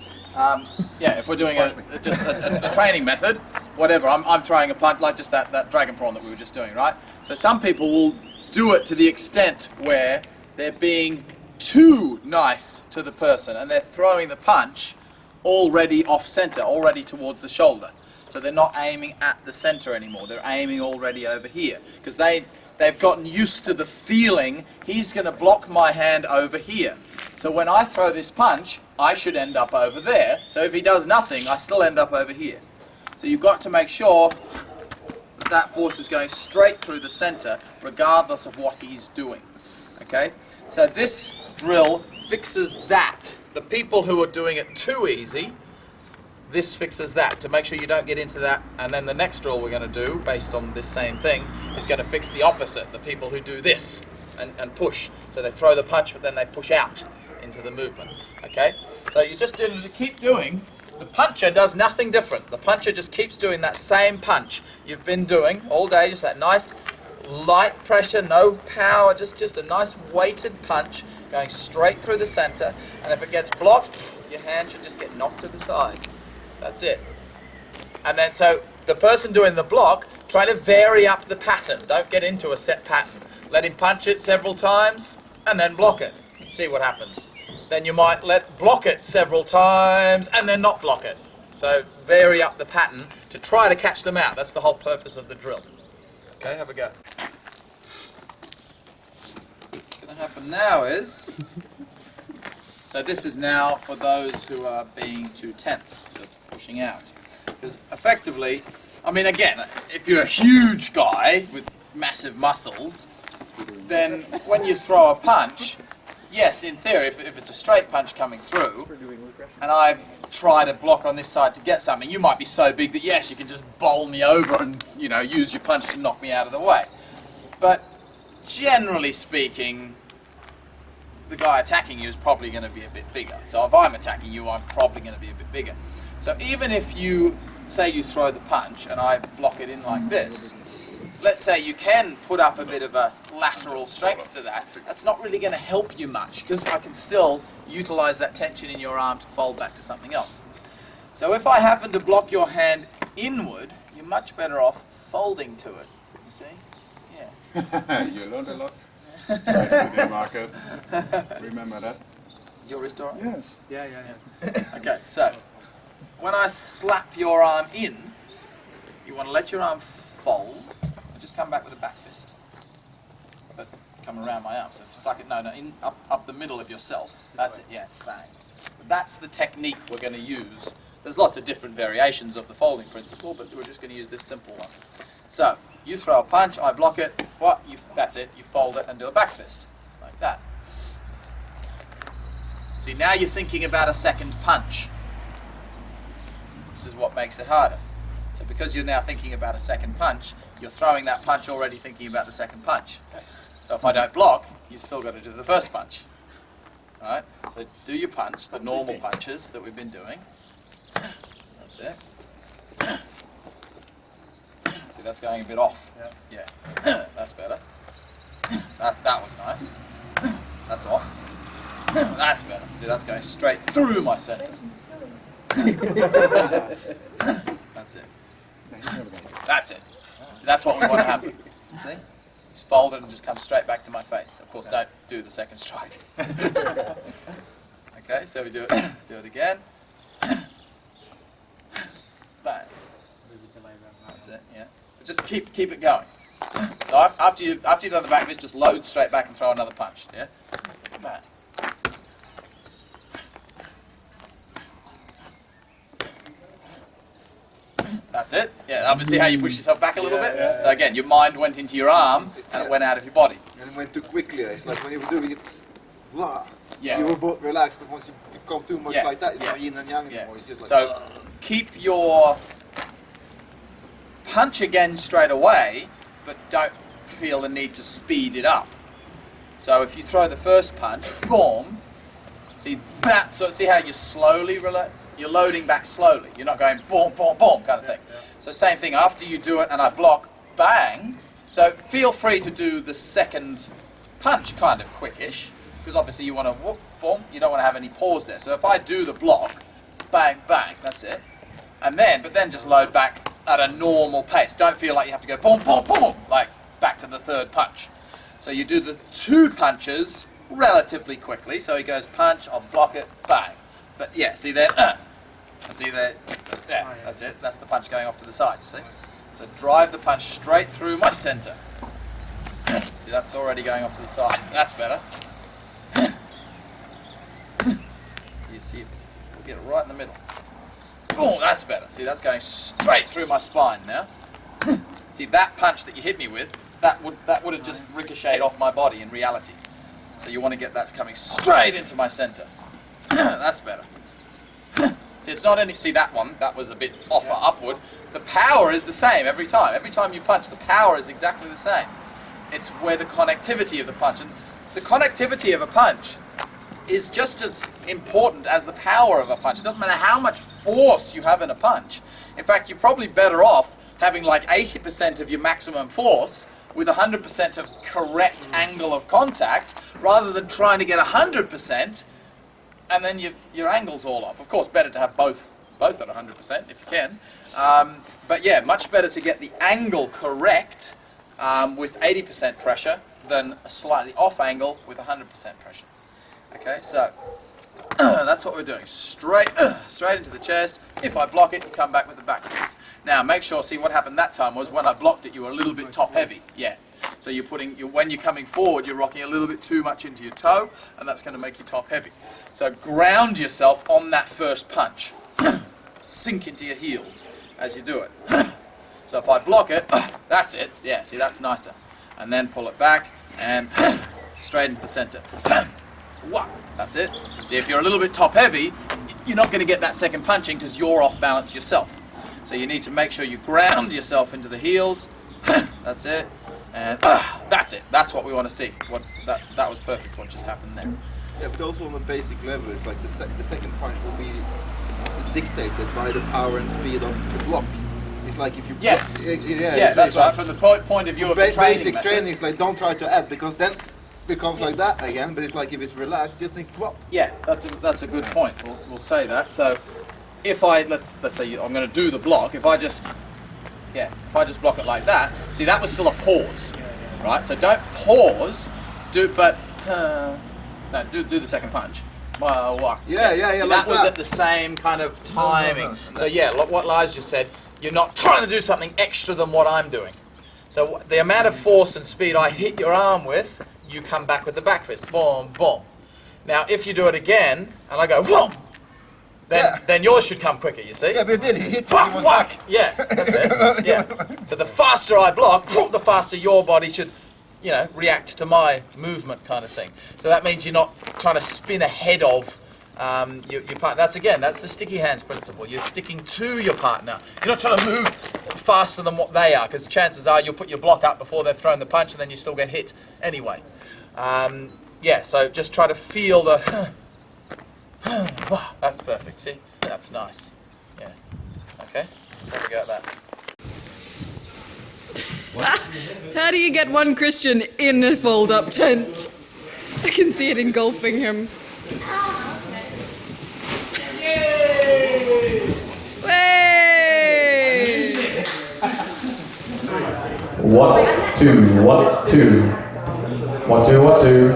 Yeah, if we're doing a training method, whatever, I'm throwing a punch like just that dragon prawn that we were just doing, right? So some people will do it to the extent where they're being too nice to the person and they're throwing the punch already off center, already towards the shoulder. So they're not aiming at the center anymore, they're aiming already over here because they've gotten used to the feeling he's going to block my hand over here. So when I throw this punch, I should end up over there. So if he does nothing, I still end up over here. So you've got to make sure that force is going straight through the center regardless of what he's doing. Okay? So this drill fixes that. The people who are doing it too easy, this fixes that to make sure you don't get into that. And then the next drill we're going to do, based on this same thing, is going to fix the opposite. The people who do this and push. So they throw the punch, but then they push out into the movement. Okay? So you just keep doing. The puncher does nothing different. The puncher just keeps doing that same punch you've been doing all day, just that nice light pressure, no power, just a nice weighted punch going straight through the center. And if it gets blocked, your hand should just get knocked to the side. That's it. And then so the person doing the block, try to vary up the pattern. Don't get into a set pattern. Let him punch it several times and then block it. See what happens. Then you might block it several times and then not block it. So vary up the pattern to try to catch them out. That's the whole purpose of the drill. Okay, have a go. What's going to happen now is, so this is now for those who are being too tense, just pushing out. Because effectively, I mean again, if you're a huge guy with massive muscles, then when you throw a punch, yes, in theory, if it's a straight punch coming through, and I try to block on this side to get something. You might be so big that yes, you can just bowl me over and, you know, use your punch to knock me out of the way. But generally speaking, the guy attacking you is probably going to be a bit bigger. So if I'm attacking you, I'm probably going to be a bit bigger. So even if you, say you throw the punch and I block it in like this, let's say you can put up a bit of a lateral strength to that, that's not really going to help you much because I can still utilize that tension in your arm to fold back to something else. So if I happen to block your hand inward, you're much better off folding to it, you see? Yeah. You learned a lot today, Marcus. Remember that? Is your wrist all right? Yes. Yeah. Okay, so when I slap your arm in, you want to let your arm fold and just come back with a back fist. But come around my arm, so suck it, no, up the middle of yourself. That's it, yeah, bang. That's the technique we're going to use. There's lots of different variations of the folding principle, but we're just going to use this simple one. So, you throw a punch, I block it, that's it, you fold it and do a back fist, like that. See, now you're thinking about a second punch. This is what makes it harder. So because you're now thinking about a second punch, you're throwing that punch already thinking about the second punch. So if I don't block, you've still got to do the first punch. Alright, so do your punch, the normal punches that we've been doing. That's it. See, that's going a bit off. Yeah. That's better. That was nice. That's off. That's better. See, that's going straight through my center. That's it. That's it. See, that's what we want to happen. See? It's folded and just comes straight back to my face. Of course, don't do the second strike. Okay, so we do it again. Bang. That's it. Yeah. But just keep it going. So after you've done the back fist, just load straight back and throw another punch. Yeah. Bang. That's it. Yeah, obviously how you push yourself back a little bit. So again, your mind went into your arm and it went out of your body. And it went too quickly. It's like when you were doing it, blah. Yeah. You were both relaxed, but once you become too much like that, it's not yin and yang anymore. It's just like, so keep your punch again straight away, but don't feel the need to speed it up. So if you throw the first punch, boom. See that? So see how you slowly you're loading back slowly. You're not going boom, boom, boom kind of thing. So same thing, after you do it and I block, bang. So feel free to do the second punch kind of quickish, because obviously you want to whoop, boom, you don't want to have any pause there. So if I do the block, bang, bang, that's it. And then, but then just load back at a normal pace. Don't feel like you have to go boom, boom, boom, like back to the third punch. So you do the two punches relatively quickly. So he goes punch, I'll block it, bang. But yeah, see there, see there, yeah, that's it. That's the punch going off to the side, you see? So drive the punch straight through my center. See, that's already going off to the side. That's better. You see, we'll get it right in the middle. Oh, that's better. See, that's going straight through my spine now. See, that punch that you hit me with, that would have just ricocheted off my body in reality. So you want to get that coming straight into my center. That's better. See, it's not any. See that one? That was a bit off or upward. The power is the same every time. Every time you punch, the power is exactly the same. It's where the connectivity of the punch, and the connectivity of a punch is just as important as the power of a punch. It doesn't matter how much force you have in a punch. In fact, you're probably better off having like 80% of your maximum force with 100% of correct angle of contact, rather than trying to get 100% and then your angle's all off. Of course, better to have both at 100% if you can. But yeah, much better to get the angle correct with 80% pressure than a slightly off angle with 100% pressure. Okay, so that's what we're doing. Straight into the chest. If I block it, you come back with the back fist. Now, make sure, see what happened that time was when I blocked it, you were a little bit top heavy. Yeah. So you're when you're coming forward, you're rocking a little bit too much into your toe, and that's going to make you top heavy. So ground yourself on that first punch. Sink into your heels as you do it. So if I block it, that's it. Yeah, see, that's nicer. And then pull it back and straight into the center. That's it. See, if you're a little bit top heavy, you're not going to get that second punching because you're off balance yourself. So you need to make sure you ground yourself into the heels. That's it. And that's it. That's what we want to see. That was perfect what just happened there. Yeah, but also on a basic level, it's like the second punch will be dictated by the power and speed of the block. It's like if you yes, yeah, that's right. From the point of view of the training basic method. training is like don't try to add because then it becomes like that again. But it's like if it's relaxed, just think drop. Yeah, that's a good point. We'll say that. So if let's say I'm going to do the block, if I just block it like that, see that was still a pause, right? So don't pause, do the second punch. Yeah, So like that was at the same kind of timing. So yeah, what Liz just said, you're not trying to do something extra than what I'm doing. So the amount of force and speed I hit your arm with, you come back with the back fist, boom, boom. Now if you do it again, and I go, boom, then yours should come quicker, you see? Yeah, but it did. He hit me. Back. Yeah, that's it. Yeah. So the faster I block, the faster your body should, react to my movement kind of thing. So that means you're not trying to spin ahead of your partner. That's the sticky hands principle. You're sticking to your partner. You're not trying to move faster than what they are, because chances are you'll put your block up before they've thrown the punch and then you still get hit anyway. So just try to feel the... That's perfect, see? That's nice. Yeah. Okay, let's have a go at that. How do you get one Christian in a fold-up tent? I can see it engulfing him. Way! 1, 2, 1, 2. 1, 2, 1, 2.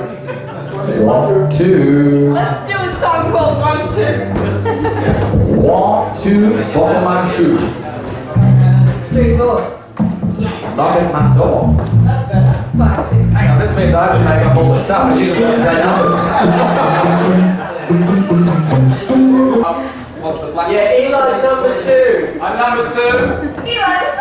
1, 2. Let's do a song called 1, 2. 1, 2, bottom my shoe. 3, 4. Knock at my door. That's better. 5, 6. Hang on, this means I have to make up all the stuff and you just have to say numbers. Yeah, Eli's number 2. I'm number 2. Eli's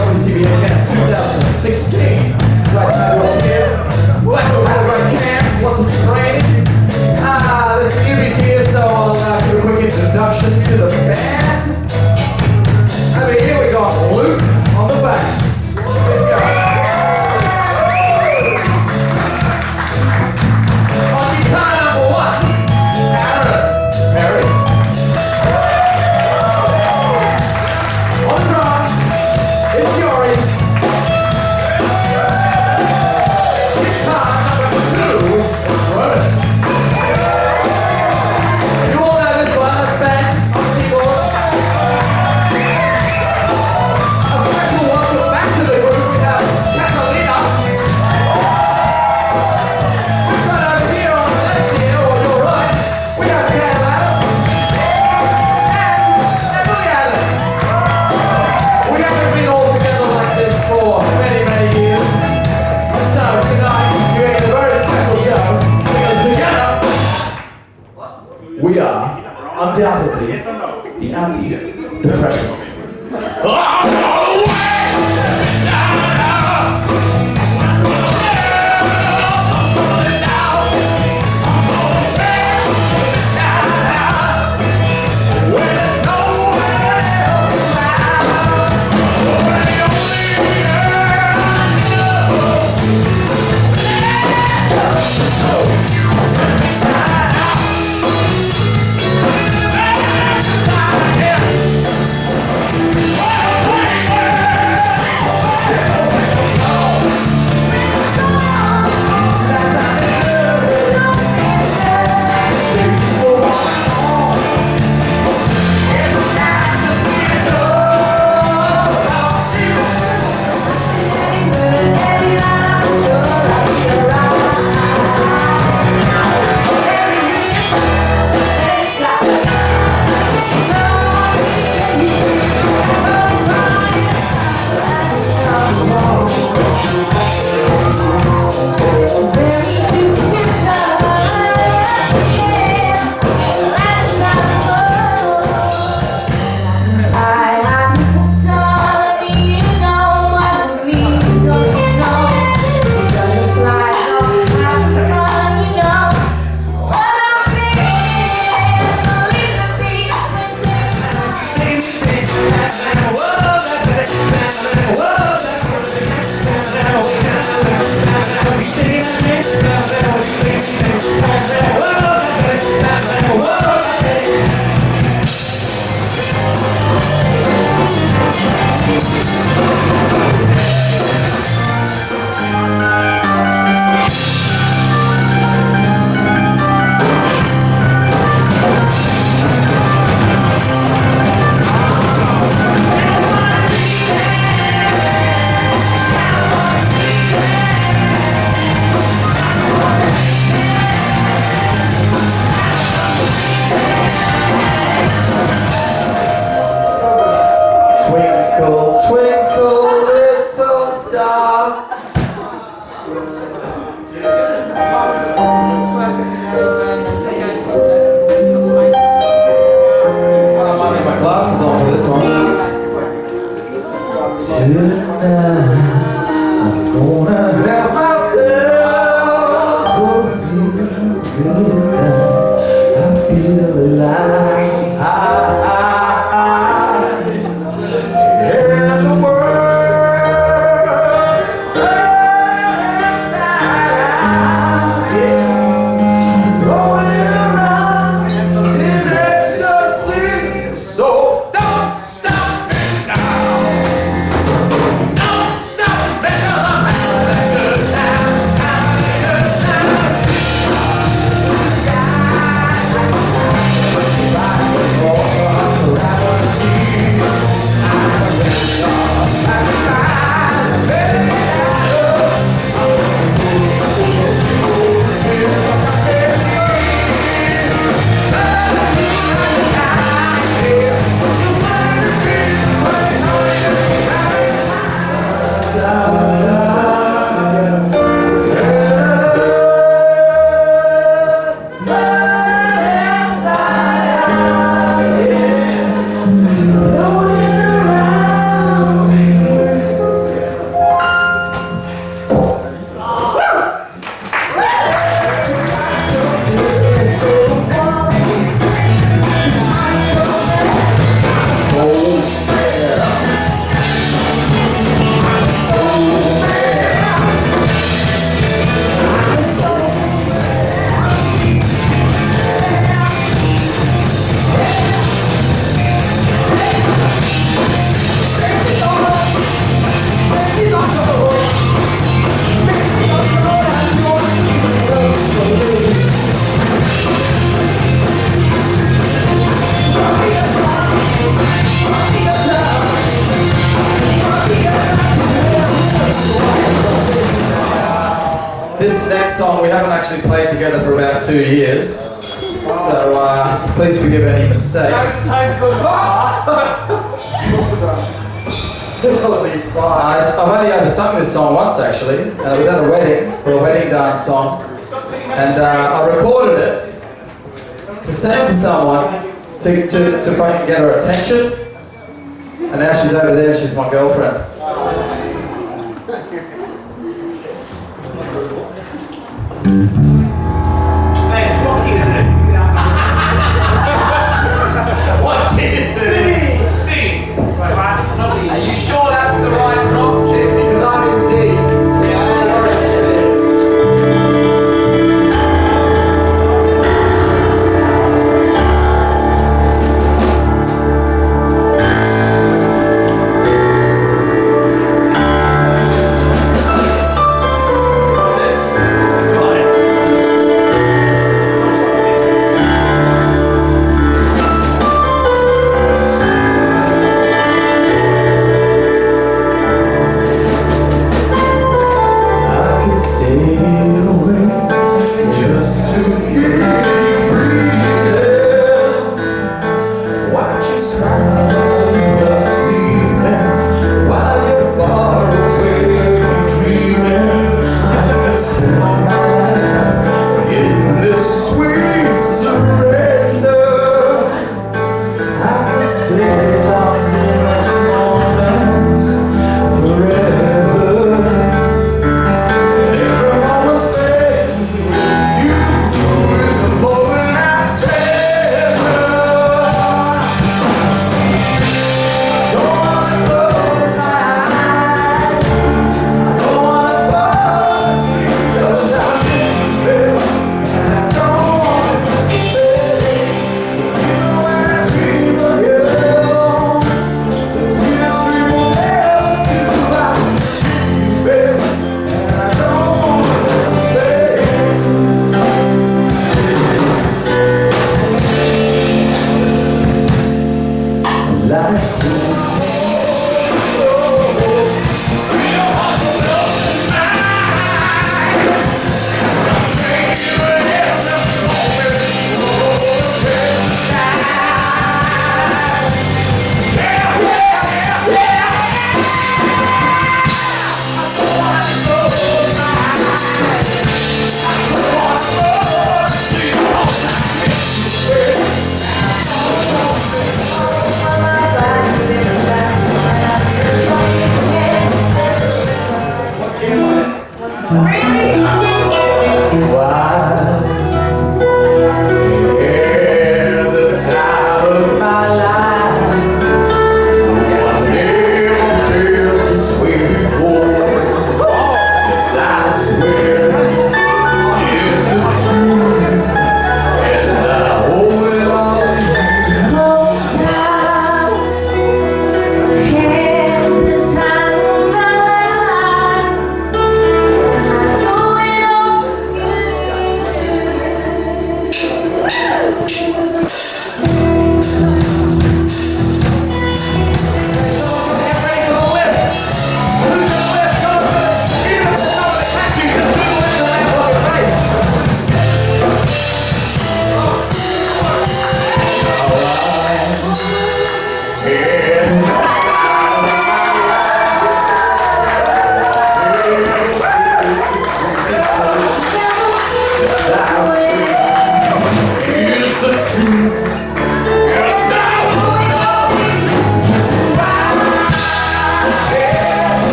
WTBA Camp 2016. Glad to have you all here. Glad to have had a great camp, lots of training. There's the newbies here, so I'll give a quick introduction to the band. Over here we got Luke on the bass. There you go. On guitar number 1, Aaron Perry. On drums, it's Yori. Guitar number 2, it's Ronan. You all know this one, that's Ben on the keyboard. A special welcome back to the group, we have Catalina. We've got over here on the left here, or your right, we have Cam Adams. And Emily Adams. We haven't been all together like this for many, many years. So tonight, you're in a very special show, because together, we are undoubtedly the anti-depressants. song we haven't actually played together for about 2 years, so please forgive any mistakes. I've only ever sung this song once actually, and it was at a wedding, for a wedding dance song, and I recorded it to send to someone to fucking get her attention, and now she's over there and she's my girlfriend. What kid is it? C. Are you sure that's the right drop kid? Because I'm in D.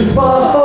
spot.